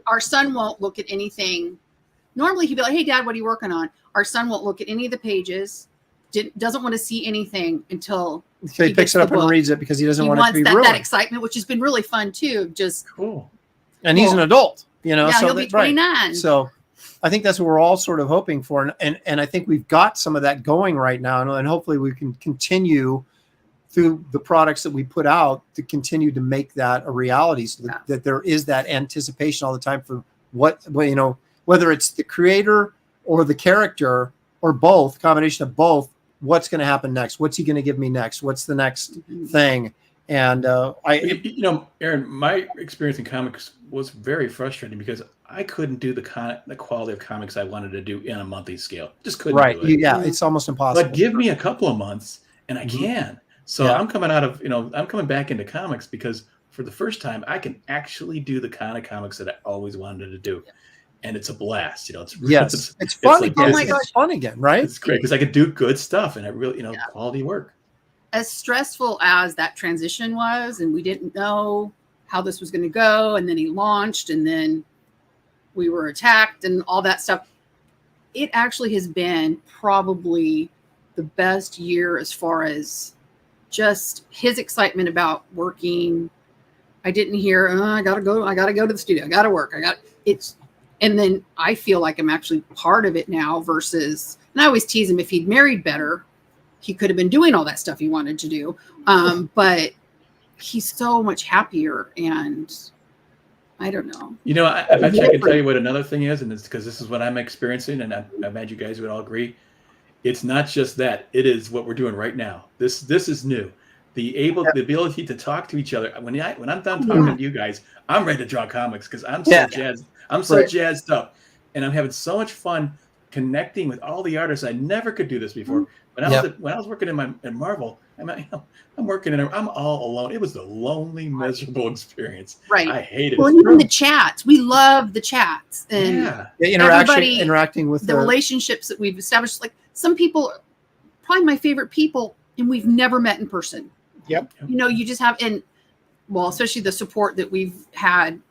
our son won't look at anything. Normally he'd be like, hey, Dad, what are you working on? Our son won't look at any of the pages. Doesn't want to see anything until he picks it up and reads it, because he doesn't want it to be ruined. That excitement, which has been really fun too. Just cool. And he's an adult, Yeah, so he'll be 29. Right. So I think that's what we're all sort of hoping for, and I think we've got some of that going right now, and hopefully we can continue through the products that we put out to continue to make that a reality, so that there is that anticipation all the time for whether it's the creator or the character or both, combination of both. What's going to happen next? What's he going to give me next? What's the next thing? And Aaron, my experience in comics was very frustrating because I couldn't do the quality of comics I wanted to do in a monthly scale. Just couldn't do it. Yeah, it's almost impossible. But give me a couple of months and I can. So I'm coming I'm coming back into comics because for the first time I can actually do the kind of comics that I always wanted to do. And it's a blast, it's fun. Like, oh my gosh, fun again, right? It's great because I could do good stuff and I really, quality work. As stressful as that transition was, and we didn't know how this was going to go, and then he launched, and then we were attacked, and all that stuff. It actually has been probably the best year as far as just his excitement about working. I didn't hear, I gotta go to the studio, I gotta work, and then I feel like I'm actually part of it now versus, and I always tease him, if he'd married better, he could have been doing all that stuff he wanted to do. But he's so much happier, and I don't know. I bet you I can tell you what another thing is, and it's because this is what I'm experiencing, and I imagine you guys would all agree. It's not just that; it is what we're doing right now. This is new. The ability to talk to each other. When I'm done talking to you guys, I'm ready to draw comics because I'm so jazzed. I'm so jazzed up, and I'm having so much fun connecting with all the artists. I never could do this before. When I was working in Marvel, I'm working I'm all alone. It was a lonely, miserable experience. Right. I hated it. Well, even the chats, we love the chats and interacting with the relationships that we've established. Like some people, probably my favorite people, and we've never met in person. Yep. You just have, especially the support that we've had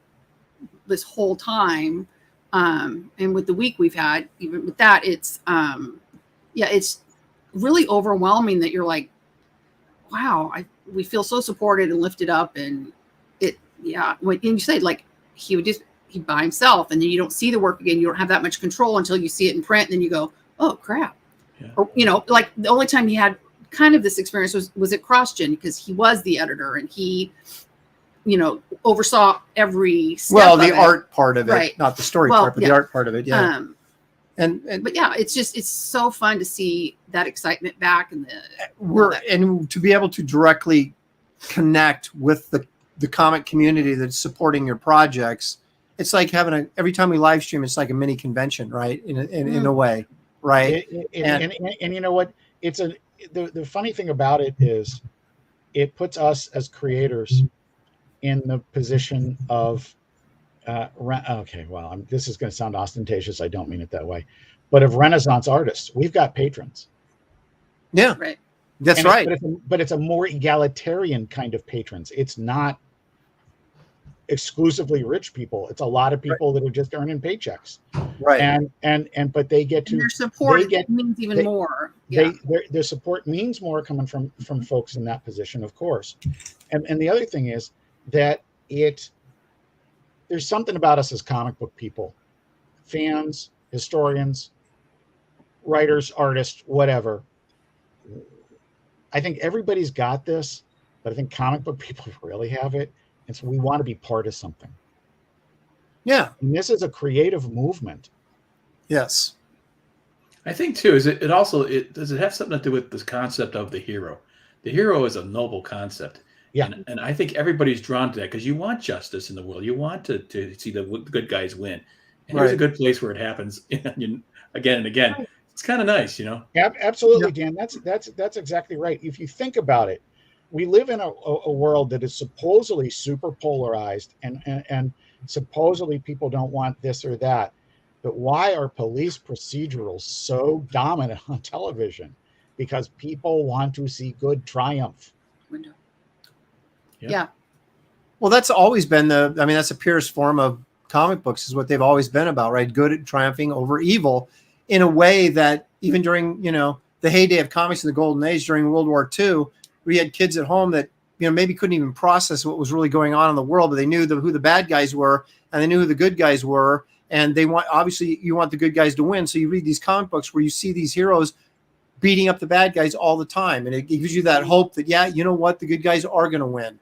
this whole time, and with the week we've had, even with that, it's it's really overwhelming that you're like, wow, we feel so supported and lifted up, and when you say, like, he by himself, and then you don't see the work again, you don't have that much control until you see it in print, and then you go, oh crap. Or like the only time he had kind of this experience was at CrossGen, because he was the editor and he oversaw every step of the art part of it, right. Not the story part, but the art part of it. Yeah. But it's so fun to see that excitement back, and and to be able to directly connect with the comic community that's supporting your projects. It's like having every time we live stream, it's like a mini convention, right? In a way, right? And you know what? It's the funny thing about it is, it puts us as creators in the position of this is going to sound ostentatious. I don't mean it that way, but of Renaissance artists. We've got patrons. Yeah, right. That's right. But it's a more egalitarian kind of patrons. It's not exclusively rich people. It's a lot of people that are just earning paychecks. Right. And but they get to their support means even more. Yeah. Their support means more coming from folks in that position, of course. And the other thing is that there's something about us as comic book people, fans, historians, writers, artists, whatever. I think everybody's got this, but I think comic book people really have it. And so we want to be part of something. Yeah. And this is a creative movement. Yes. I think too is it also does it have something to do with this concept of the hero? The hero is a noble concept. Yeah. And I think everybody's drawn to that because you want justice in the world. You want to see the good guys win. And here's a good place where it happens again and again. It's kind of nice, you know. Absolutely, Dan. That's exactly right. If you think about it, we live in a world that is supposedly super polarized, and supposedly people don't want this or that. But why are police procedurals so dominant on television? Because people want to see good triumph. Yeah. Well, that's always been that's the purest form of comic books, is what they've always been about, right? Good at triumphing over evil in a way that even during, the heyday of comics in the golden age during World War II, we had kids at home that, maybe couldn't even process what was really going on in the world, but they knew who the bad guys were and they knew who the good guys were. And obviously you want the good guys to win. So you read these comic books where you see these heroes beating up the bad guys all the time. And it gives you that hope that, you know what, the good guys are going to win.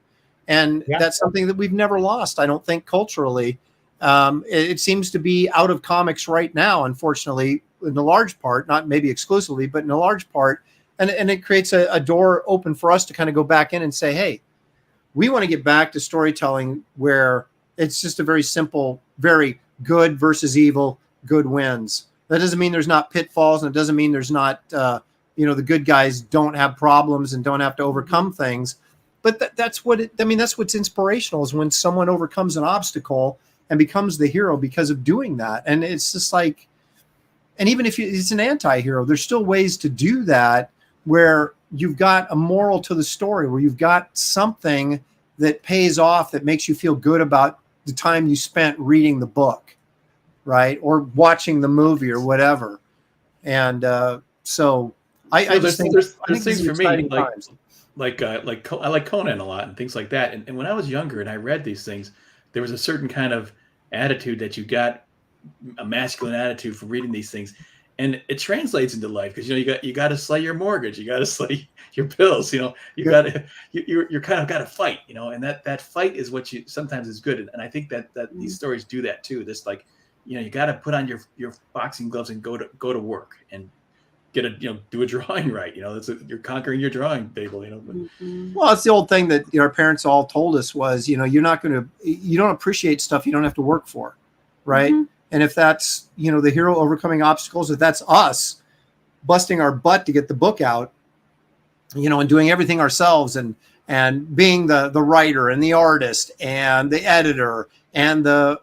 And that's something that we've never lost, I don't think, culturally. It seems to be out of comics right now, unfortunately, in a large part, not maybe exclusively, but in a large part. And it creates a door open for us to kind of go back in and say, hey, we want to get back to storytelling where it's just a very simple, very good versus evil, good wins. That doesn't mean there's not pitfalls, and it doesn't mean there's not, the good guys don't have problems and don't have to overcome things. But that's what's inspirational, is when someone overcomes an obstacle and becomes the hero because of doing that. And it's just like, and even if it's an anti-hero, there's still ways to do that where you've got a moral to the story, where you've got something that pays off, that makes you feel good about the time you spent reading the book, right? Or watching the movie or whatever. And so I just think there's things things for me, times. I like Conan a lot and things like that. And when I was younger and I read these things, there was a certain kind of attitude that you got, a masculine attitude for reading these things, and it translates into life because you got to slay your mortgage, you got to slay your bills, you got to you're kind of got to fight, and that fight is what you sometimes is good. And I think that these stories do that too. This you got to put on your boxing gloves and go to work and get do a drawing right. You're conquering your drawing table. Well, it's the old thing that our parents all told us was, you don't appreciate stuff you don't have to work for, right? Mm-hmm. And if that's the hero overcoming obstacles, if that's us busting our butt to get the book out, and doing everything ourselves, and being the writer and the artist and the editor and the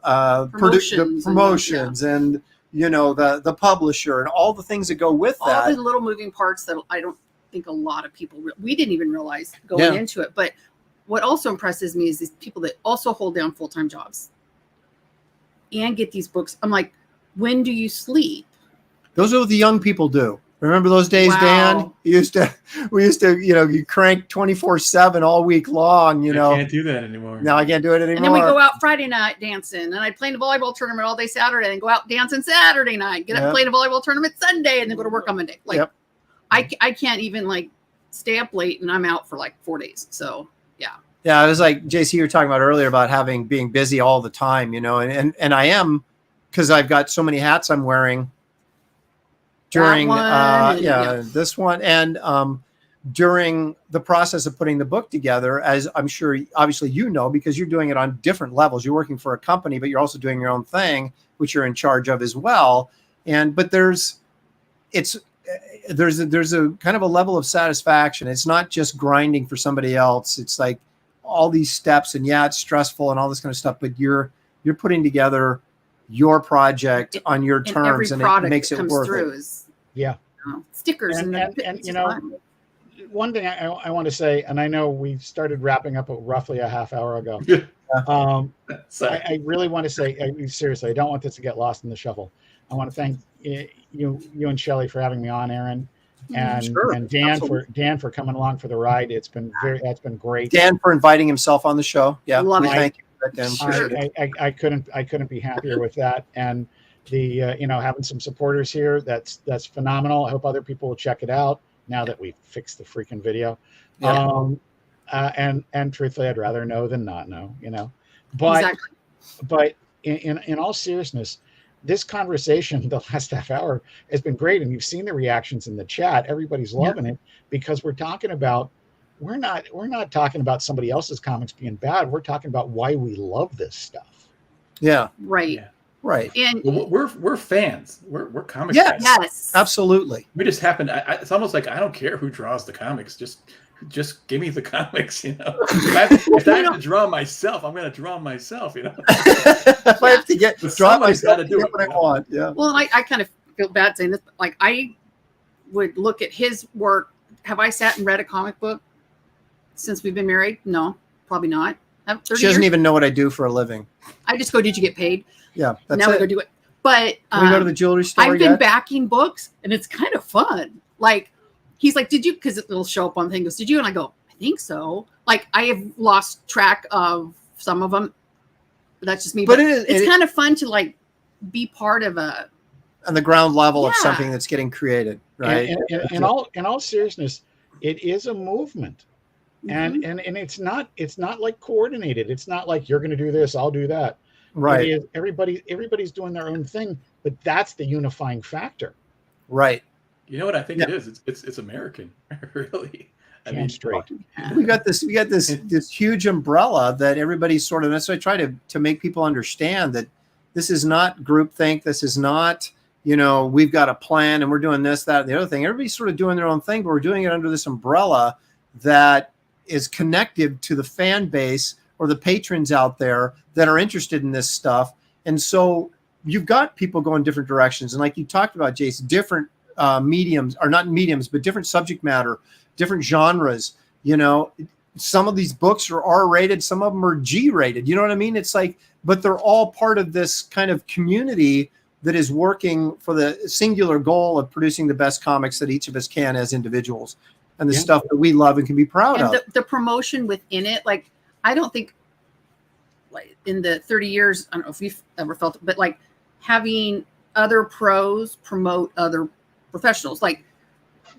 promotions and the publisher and all the things that go with that. All the little moving parts that I don't think a lot of people, we didn't even realize going into it. But what also impresses me is these people that also hold down full-time jobs and get these books. I'm like, when do you sleep? Those are what the young people do. Remember those days, wow. Dan? We used to, you crank 24/7 all week long, I can't do that anymore. No, I can't do it anymore. And then we go out Friday night dancing, and I'd play in a volleyball tournament all day Saturday, and go out dancing Saturday night, get up and play in a volleyball tournament Sunday, and then go to work on Monday. I can't even stay up late, and I'm out for 4 days. So yeah. Yeah, it was like JC, you were talking about earlier about being busy all the time, and I am, because I've got so many hats I'm wearing during this one, and during the process of putting the book together, as I'm sure obviously because you're doing it on different levels. You're working for a company, but you're also doing your own thing, which you're in charge of as well. But there's a kind of a level of satisfaction. It's not just grinding for somebody else. It's like all these steps, and it's stressful and all this kind of stuff, but you're putting together your project on your terms, and it makes it worth it. Stickers and one thing I want to say, and I know we started wrapping up roughly a half hour ago. I really want to say, seriously, I don't want this to get lost in the shuffle. I want to thank you and Shelley for having me on, Aaron, and Dan for coming along for the ride. That's been great. Dan for inviting himself on the show. Yeah, thank you. I couldn't be happier with that, and the having some supporters here, that's phenomenal. I hope other people will check it out now that we've fixed the freaking video. And truthfully, I'd rather know than not know, but exactly. But in all seriousness, this conversation, the last half hour, has been great, and you've seen the reactions in the chat. Everybody's loving it because we're talking about we're not talking about somebody else's comics being bad. We're talking about why we love this stuff. Yeah. Right. Yeah. Right. And Well, we're fans. We're comic Yes. fans. yes, Absolutely. We just happen. It's almost like I don't care who draws the comics. Just give me the comics. You know, if I have to draw myself, I'm going to draw myself. You know, If I have to draw somebody's myself gotta to do get it, what I you know? want. Yeah. Well, I kind of feel bad saying this, but like I would look at his work. Have I sat and read a comic book since we've been married? No, probably not. She doesn't even know what I do for a living. I just go, did you get paid? Yeah. That's Now we it. go do it. But Can we go to the jewelry store I've been yet? backing books, and it's kind of fun. Like he's like, did you? Because it'll show up on the thing. Goes, did you? And I go, I think so. Like I have lost track of some of them. But that's just me. But it's kind of fun to like be part of a on the ground level of Yeah. something that's getting created, right? And in all seriousness, it is a movement. And it's not like coordinated. It's not like you're going to do this, I'll do that. Right. It is, everybody's doing their own thing, but that's the unifying factor. Right. You know what I think Yeah. it is? It's American, really. I Damn mean, straight. We got this huge umbrella that everybody's sort of, that's why I try to make people understand that this is not groupthink. This is not, we've got a plan and we're doing this, that, and the other thing. Everybody's sort of doing their own thing, but we're doing it under this umbrella that is connected to the fan base or the patrons out there that are interested in this stuff. And so you've got people going different directions. And like you talked about, Jason, different mediums, or not mediums, but different subject matter, different genres. Some of these books are R-rated, some of them are G-rated. You know what I mean? It's like, but they're all part of this kind of community that is working for the singular goal of producing the best comics that each of us can as individuals, and the stuff that we love and can be proud of. The promotion within it, like I don't think, like in the 30 years, I don't know if you've ever felt it, but like having other pros promote other professionals, like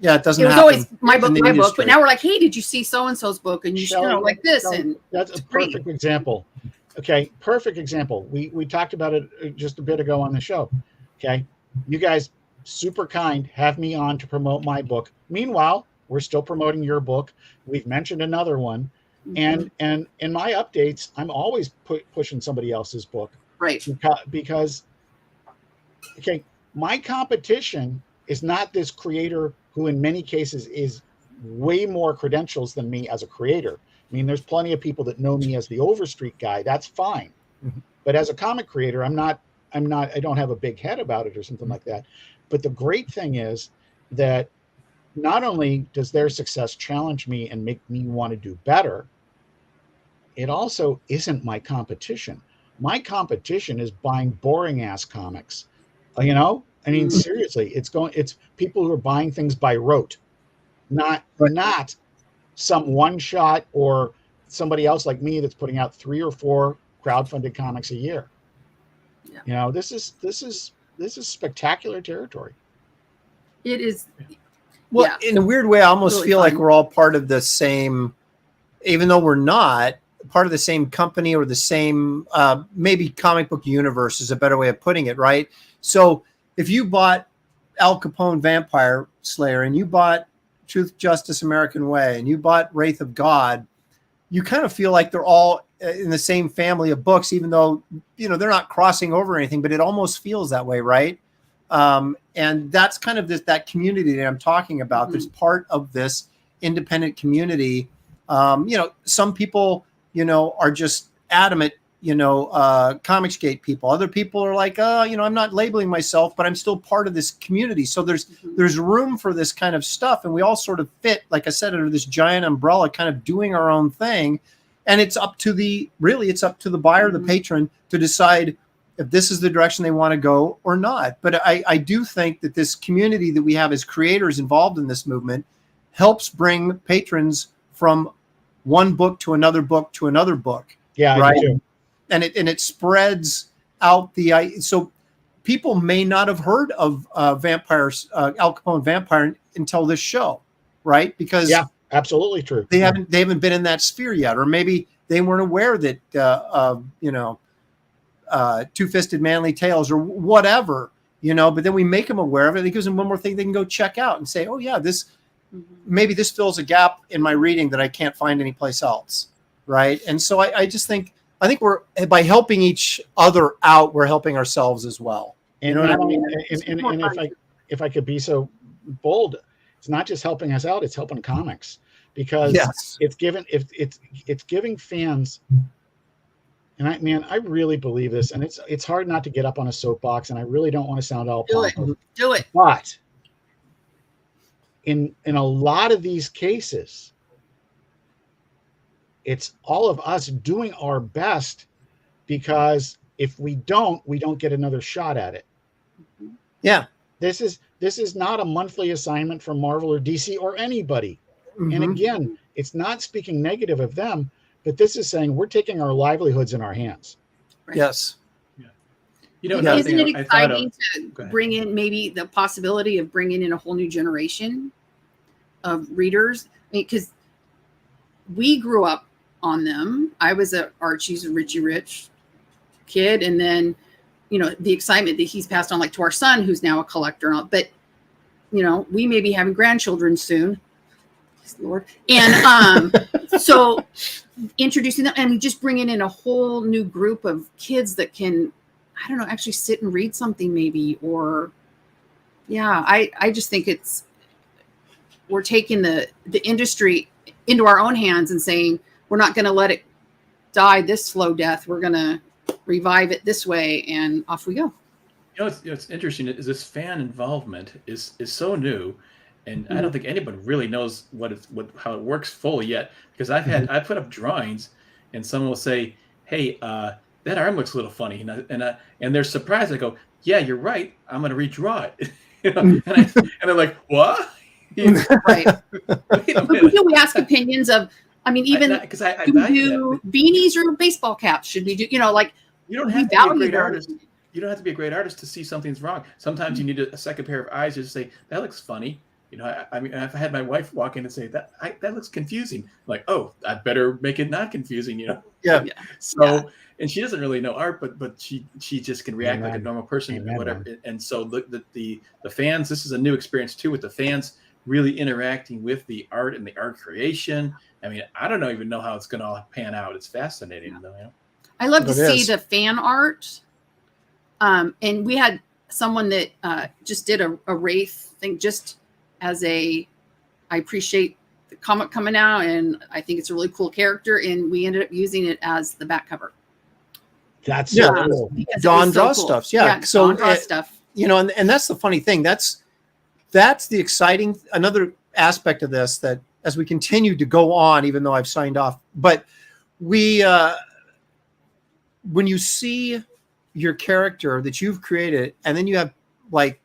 it doesn't it was happen always my book, in the my book, industry. but now we're like, hey, did you see so and so's book? And you should like this, and that's a perfect example. Okay, perfect example. We talked about it just a bit ago on the show. Okay, you guys super kind, have me on to promote my book. Meanwhile, we're still promoting your book. We've mentioned another one, and in my updates, I'm always pushing somebody else's book, right? Because okay, my competition is not this creator who in many cases is way more credentials than me as a creator. I mean, there's plenty of people that know me as the Overstreet guy. That's fine. But as a comic creator, I don't have a big head about it or something like that. But the great thing is that not only does their success challenge me and make me want to do better, it also isn't my competition. My competition is buying boring ass comics. I mean, seriously, it's people who are buying things by rote, not some one shot or somebody else like me that's putting out 3 or 4 crowdfunded comics a year. Yeah. This is spectacular territory. It is. Well, in a weird way, I almost really feel fun. like we're all part of the same, even though we're not part of the same company or the same, maybe comic book universe is a better way of putting it, right? So if you bought Al Capone Vampire Slayer and you bought Truth, Justice, American Way, and you bought Wraith of God, you kind of feel like they're all in the same family of books, even though, they're not crossing over anything, but it almost feels that way, right? And that's kind of that community that I'm talking about. That's part of this independent community. Some people, are just adamant, Comicsgate people. Other people are like, I'm not labeling myself, but I'm still part of this community. So there's room for this kind of stuff. And we all sort of fit, like I said, under this giant umbrella, kind of doing our own thing. And it's up to the buyer, the patron, to decide if this is the direction they want to go or not. But I do think that this community that we have as creators involved in this movement helps bring patrons from one book to another book to another book. Yeah, right. I do too. And it spreads out so people may not have heard of Al Capone Vampire until this show, right? Because absolutely true. They haven't been in that sphere yet, or maybe they weren't aware that Two-Fisted Manly Tales or whatever, you know, but then we make them aware of it. It gives them one more thing they can go check out and say, oh yeah, maybe this fills a gap in my reading that I can't find anyplace else. Right. And so I just think we're, by helping each other out, we're helping ourselves as well. And, you know what I mean? And if I could be so bold, it's not just helping us out, it's helping comics, because it's giving fans. And I really believe this, and it's hard not to get up on a soapbox, and I really don't want to sound all pompous. Do it. But in a lot of these cases, it's all of us doing our best, because if we don't get another shot at it. Yeah. This is not a monthly assignment from Marvel or DC or anybody. And again, it's not speaking negative of them, but this is saying we're taking our livelihoods in our hands. Right. Yes. Yeah. You know, isn't it exciting to bring in maybe the possibility of bringing in a whole new generation of readers? I mean, because we grew up on them. I was a Archie's Richie Rich kid, and then, you know, the excitement that he's passed on, like, to our son, who's now a collector and all. But, you know, we may be having grandchildren soon. Lord. And so introducing them and just bringing in a whole new group of kids that can, I don't know, actually sit and read something maybe, or I just think we're taking the industry into our own hands and saying, we're not going to let it die this slow death. We're going to revive it this way, and off we go. You know, it's interesting is this fan involvement is so new. And I don't think anybody really knows how it works fully yet, because I put up drawings, and someone will say, "Hey, that arm looks a little funny," and they're surprised. I go, "Yeah, you're right. I'm going to redraw it." You know? and they're like, "What?" Right. We ask opinions of. I mean, even because I do beanies or baseball caps. Should we do? You know, like, you don't have to be a great artist. You don't have to be a great artist to see something's wrong. Sometimes you need a second pair of eyes just to say that looks funny. You know, I mean, I've had my wife walk in and say that looks confusing. I'm like, oh, I better make it not confusing, you know? Yeah. So, and she doesn't really know art, but she just can react like a normal person and whatever. And so the fans, this is a new experience too, with the fans really interacting with the art and the art creation. I mean, I don't even know how it's going to all pan out. It's fascinating though. You know? I love to see the fan art. And we had someone that just did a Wraith thing just as I appreciate the comic coming out, and I think it's a really cool character, and we ended up using it as the back cover. That's cool. Dawn draw stuff. Yeah. So Dawn draw stuff. You know, and that's the funny thing. That's the exciting, another aspect of this, that as we continue to go on, even though I've signed off, but we, when you see your character that you've created, and then you have, like,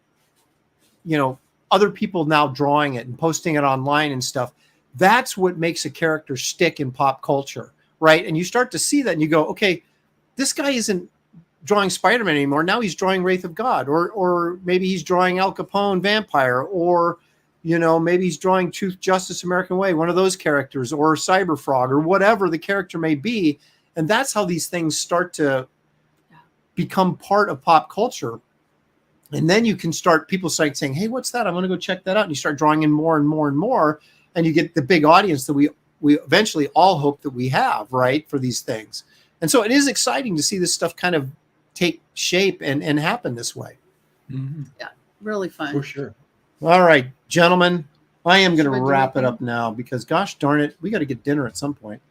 you know, other people now drawing it and posting it online and stuff, that's what makes a character stick in pop culture, right? And you start to see that and you go, okay, this guy isn't drawing Spider-Man anymore. Now he's drawing Wraith of God, or maybe he's drawing Al Capone Vampire, or, you know, maybe he's drawing Truth, Justice, American Way, one of those characters, or Cyber Frog, or whatever the character may be. And that's how these things start to become part of pop culture. And then you can start, people start saying, hey, what's that? I'm going to go check that out. And you start drawing in more and more and more. And you get the big audience that we eventually all hope that we have, right, for these things. And so it is exciting to see this stuff kind of take shape and happen this way. Mm-hmm. Yeah, really fun. For sure. All right, gentlemen, I am going to wrap it up now, because gosh darn it, we got to get dinner at some point.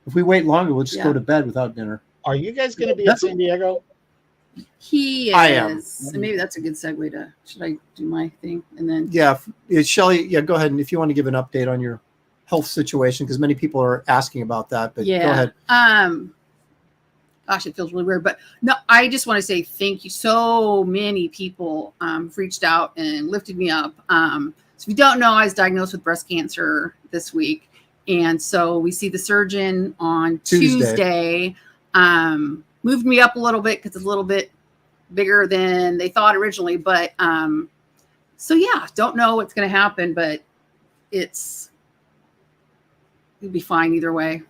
If we wait longer, we'll just go to bed without dinner. Are you guys going to be at San Diego? He is. I am. And maybe that's a good segue to, should I do my thing? And then. Yeah. Shelley, go ahead. And if you want to give an update on your health situation, because many people are asking about that, but go ahead. Gosh, it feels really weird, but no, I just want to say thank you. So many people reached out and lifted me up. So if you don't know, I was diagnosed with breast cancer this week. And so we see the surgeon on Tuesday. Moved me up a little bit because it's a little bit bigger than they thought originally. But so yeah, don't know what's going to happen, but it'll be fine either way.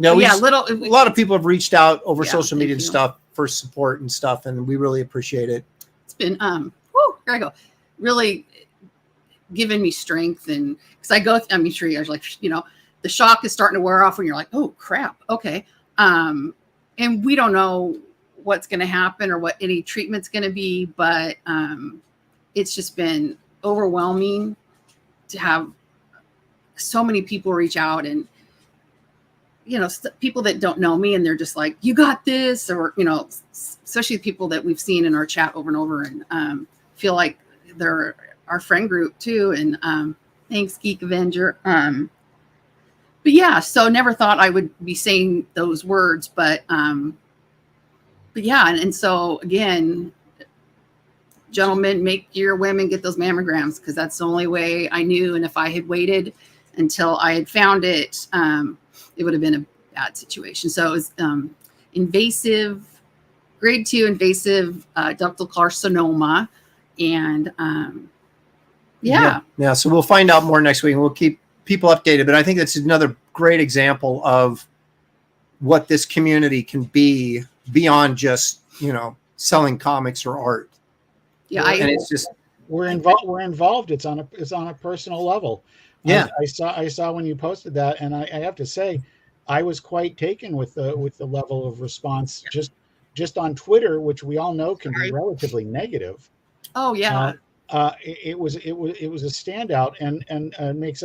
No, yeah, a lot of people have reached out over Yeah, social media thank and you. stuff for support and stuff, and we really appreciate it. It's been here I go, really giving me strength. And because I'm sure you guys are like, the shock is starting to wear off when you're like, oh crap, okay. And we don't know what's going to happen or what any treatment's going to be, but it's just been overwhelming to have so many people reach out, and people that don't know me, and they're just like, you got this, or especially people that we've seen in our chat over and over, and feel like they're our friend group too. And thanks, Geek Avenger. But yeah, so never thought I would be saying those words, but yeah, and so again, gentlemen, make your women get those mammograms, because that's the only way I knew. And if I had waited until I had found it, it would have been a bad situation. So it was invasive, grade 2 invasive ductal carcinoma. And yeah. So we'll find out more next week, and we'll keep people updated. But I think that's another great example of what this community can be beyond just, selling comics or art. Yeah, and it's just we're involved. It's on a personal level. Yeah, I saw when you posted that, and I have to say, I was quite taken with the level of response just on Twitter, which we all know can be relatively negative. Oh yeah. It was a standout, and makes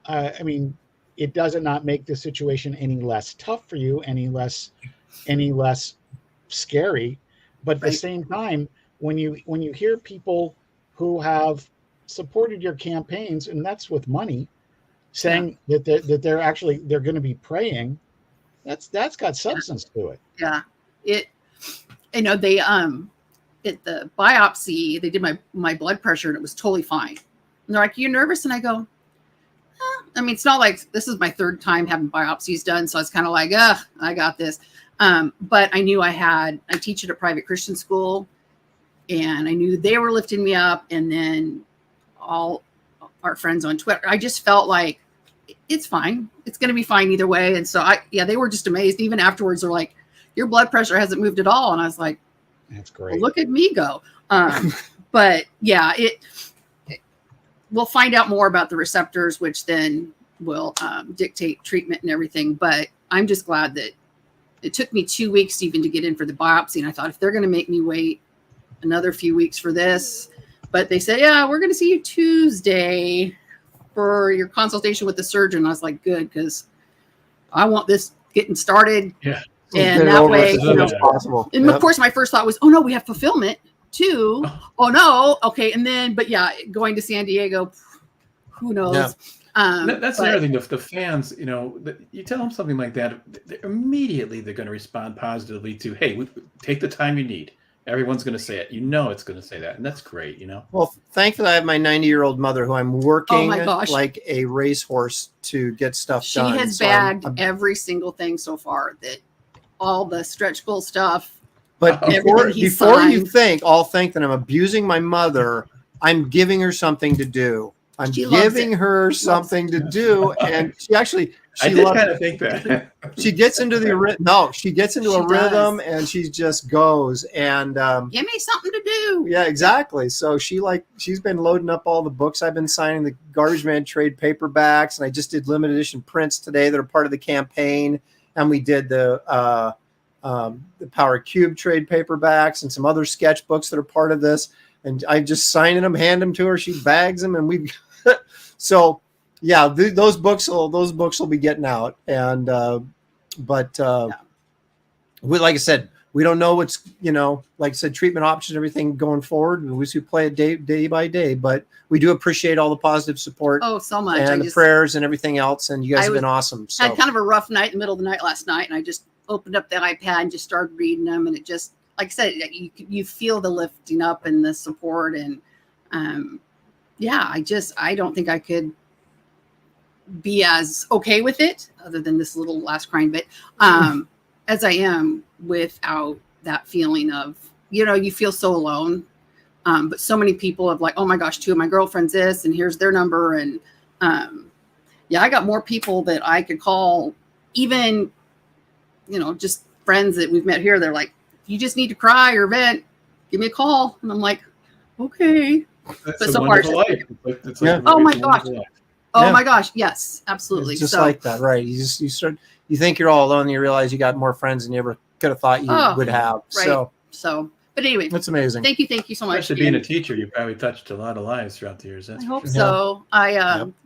I mean, it does not make the situation any less tough for you, any less scary. But at the same time, when you hear people who have supported your campaigns, and that's with money, saying that they're going to be praying, that's got substance to it. Yeah, they at the biopsy, they did my blood pressure, and it was totally fine. And they're like, "You nervous?" And I go, I mean, it's not like this is my third time having biopsies done, so I was kind of like, I got this. But I knew I teach at a private Christian school, and I knew they were lifting me up, and then all our friends on Twitter. I just felt like it's fine. It's going to be fine either way. And so they were just amazed. Even afterwards, they're like, your blood pressure hasn't moved at all. And I was like, that's great. Well, look at me go. But yeah, we'll find out more about the receptors, which then will dictate treatment and everything. But I'm just glad that it took me 2 weeks even to get in for the biopsy. And I thought, if they're going to make me wait another few weeks for this, but they said, yeah, we're going to see you Tuesday for your consultation with the surgeon. I was like, good, because I want this getting started. Yeah. And that way, possible. And of course, my first thought was, oh no, we have fulfillment too. Oh no. Okay. And then, but yeah, going to San Diego, who knows? Yeah. That's another thing. The fans, you tell them something like that, immediately they're going to respond positively to, hey, take the time you need. Everyone's going to say it. It's going to say that. And that's great, Well, thankfully, I have my 90-year-old mother who I'm working like a racehorse to get stuff done. She has bagged every single thing so far, that all the stretch goal stuff. But before you think that I'm abusing my mother, I'm giving her something to do. I'm giving her something to do. And I did kind of think that. She gets into a rhythm, and she just goes and give me something to do. Yeah, exactly. So she's been loading up all the books I've been signing, the Garbage Man trade paperbacks, and I just did limited edition prints today that are part of the campaign, and we did the Power Cube trade paperbacks and some other sketchbooks that are part of this. And I just sign them, hand them to her. She bags them, and we. So. Yeah, those books will be getting out, and like I said, we don't know what's like I said, treatment options, everything going forward. We play it day by day, but we do appreciate all the positive support. Oh, so much, and the prayers and everything else, and you guys have been awesome. So. Had kind of a rough night in the middle of the night last night, and I just opened up the iPad and just started reading them, and it just, like I said, you feel the lifting up and the support, and I don't think I could be as okay with it, other than this little last crying bit, as I am without that feeling of, you feel so alone. But so many people have like, oh my gosh, two of my girlfriends this, and here's their number. And I got more people that I could call, even just friends that we've met here. They're like, you just need to cry or vent, give me a call. And I'm like, okay. That's But a so far, wonderful life. It's like Oh my It's a gosh. Wonderful Life. Oh Yeah. my gosh. Yes, absolutely. It's just So, like that, right? You think you're all alone, and you realize you got more friends than you ever could have thought you would have. right. So, but anyway, That's amazing. thank you so much. Especially being a teacher, you probably touched a lot of lives throughout the years. That's I for hope sure. so. I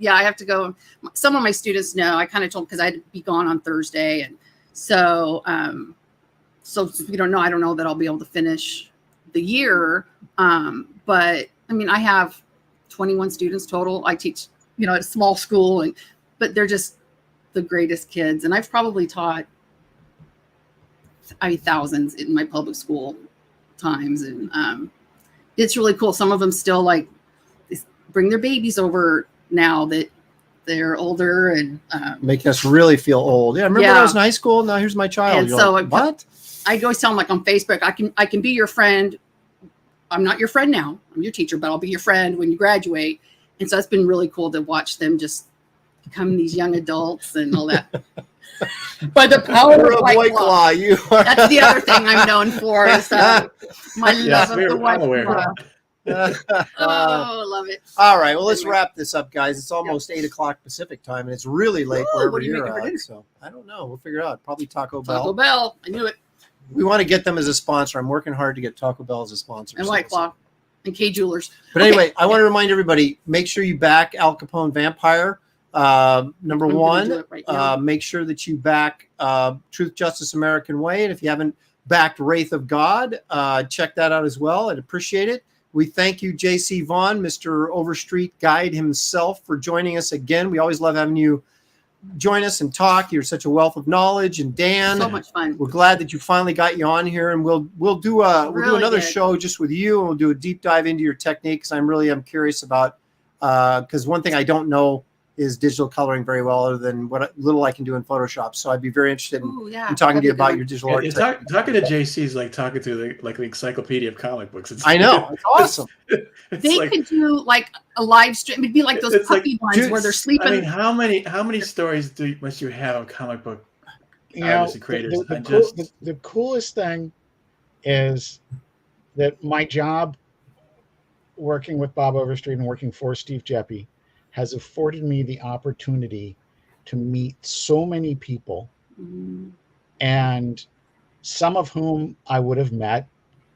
have to go. Some of my students know. I kind of told because I had to be gone on Thursday, and so you don't know. I don't know that I'll be able to finish the year. But I mean, I have 21 students total. I teach, at a small school, but they're just the greatest kids, and I've probably taught thousands in my public school times, and it's really cool. Some of them still bring their babies over now that they're older and making us really feel old. Yeah, remember when I was in high school? Now here's my child. And You're so like, what? I always tell them on Facebook, I can be your friend. I'm not your friend now. I'm your teacher, but I'll be your friend when you graduate. And so it's been really cool to watch them just become these young adults and all that. By the power of White Claw. You are. That's the other thing I'm known for is my love of the White Claw. I love it. All right. Well, let's wrap this up, guys. It's almost 8 o'clock Pacific time, and it's really late wherever what are you you're making for at. dinner? So I don't know. We'll figure it out. Probably Taco Bell. Taco Bell. I knew it. We want to get them as a sponsor. I'm working hard to get Taco Bell as a sponsor. And White Claw. And K Jewelers. But anyway, I want to remind everybody, make sure you back Al Capone Vampire. Number I'm gonna one, do it right now. make sure that you back Truth, Justice, American Way. And if you haven't backed Wraith of God, check that out as well. I'd appreciate it. We thank you, JC VAUGHN, Mr. Overstreet Guide himself, for joining us again. We always love having you join us and talk. You're such a wealth of knowledge. And Dan, So much fun. we're glad that you finally got you on here, and we'll do another good. show just with you, and we'll do a deep dive into your techniques. I'm curious about because one thing I don't know is digital coloring very well, other than what little I can do in Photoshop. So I'd be very interested in talking to you about your digital art. Talking to JC is like talking to the encyclopedia of comic books. I know, it's awesome. They could do like a live stream. It'd be like those puppy ones where they're sleeping. I mean, how many stories must you have of comic book artists and creators? The coolest thing is that my job working with Bob Overstreet and working for Steve Jeppe has afforded me the opportunity to meet so many people, and some of whom I would have met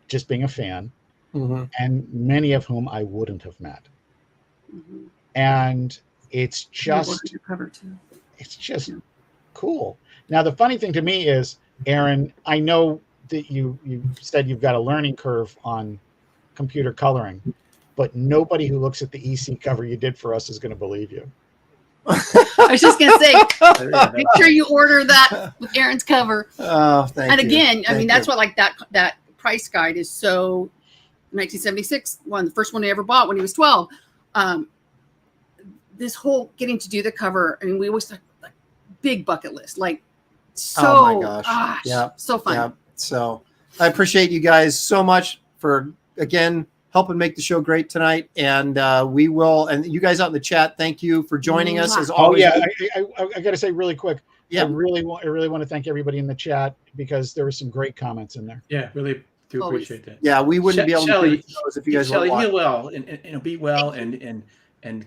just being a fan, and many of whom I wouldn't have met. And it's just cool. Now, the funny thing to me is, Aaron, I know that you said you've got a learning curve on computer coloring, but nobody who looks at the EC cover you did for us is going to believe you. I was just going to say, make sure you order that with Aaron's cover. Oh, thank you. And again, I mean, that's you. what that price guide is so 1976, the first one he ever bought when he was 12. This whole getting to do the cover, I mean, we always like big bucket list, like oh my gosh, yeah, so fun. Yeah. So I appreciate you guys so much for again helping make the show great tonight, and we will. And you guys out in the chat, thank you for joining us as always. Oh yeah, I got to say really quick. Yeah, I really want to thank everybody in the chat because there were some great comments in there. Yeah, really do appreciate that. Yeah, we wouldn't be able to do those if you guys Shelley, weren't heal well and be well and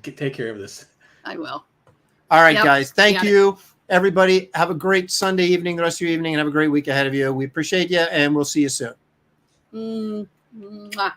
take care of this. I will. All right, guys. Thank you, everybody. Have a great Sunday evening, the rest of your evening, and have a great week ahead of you. We appreciate you, and we'll see you soon. Mwah.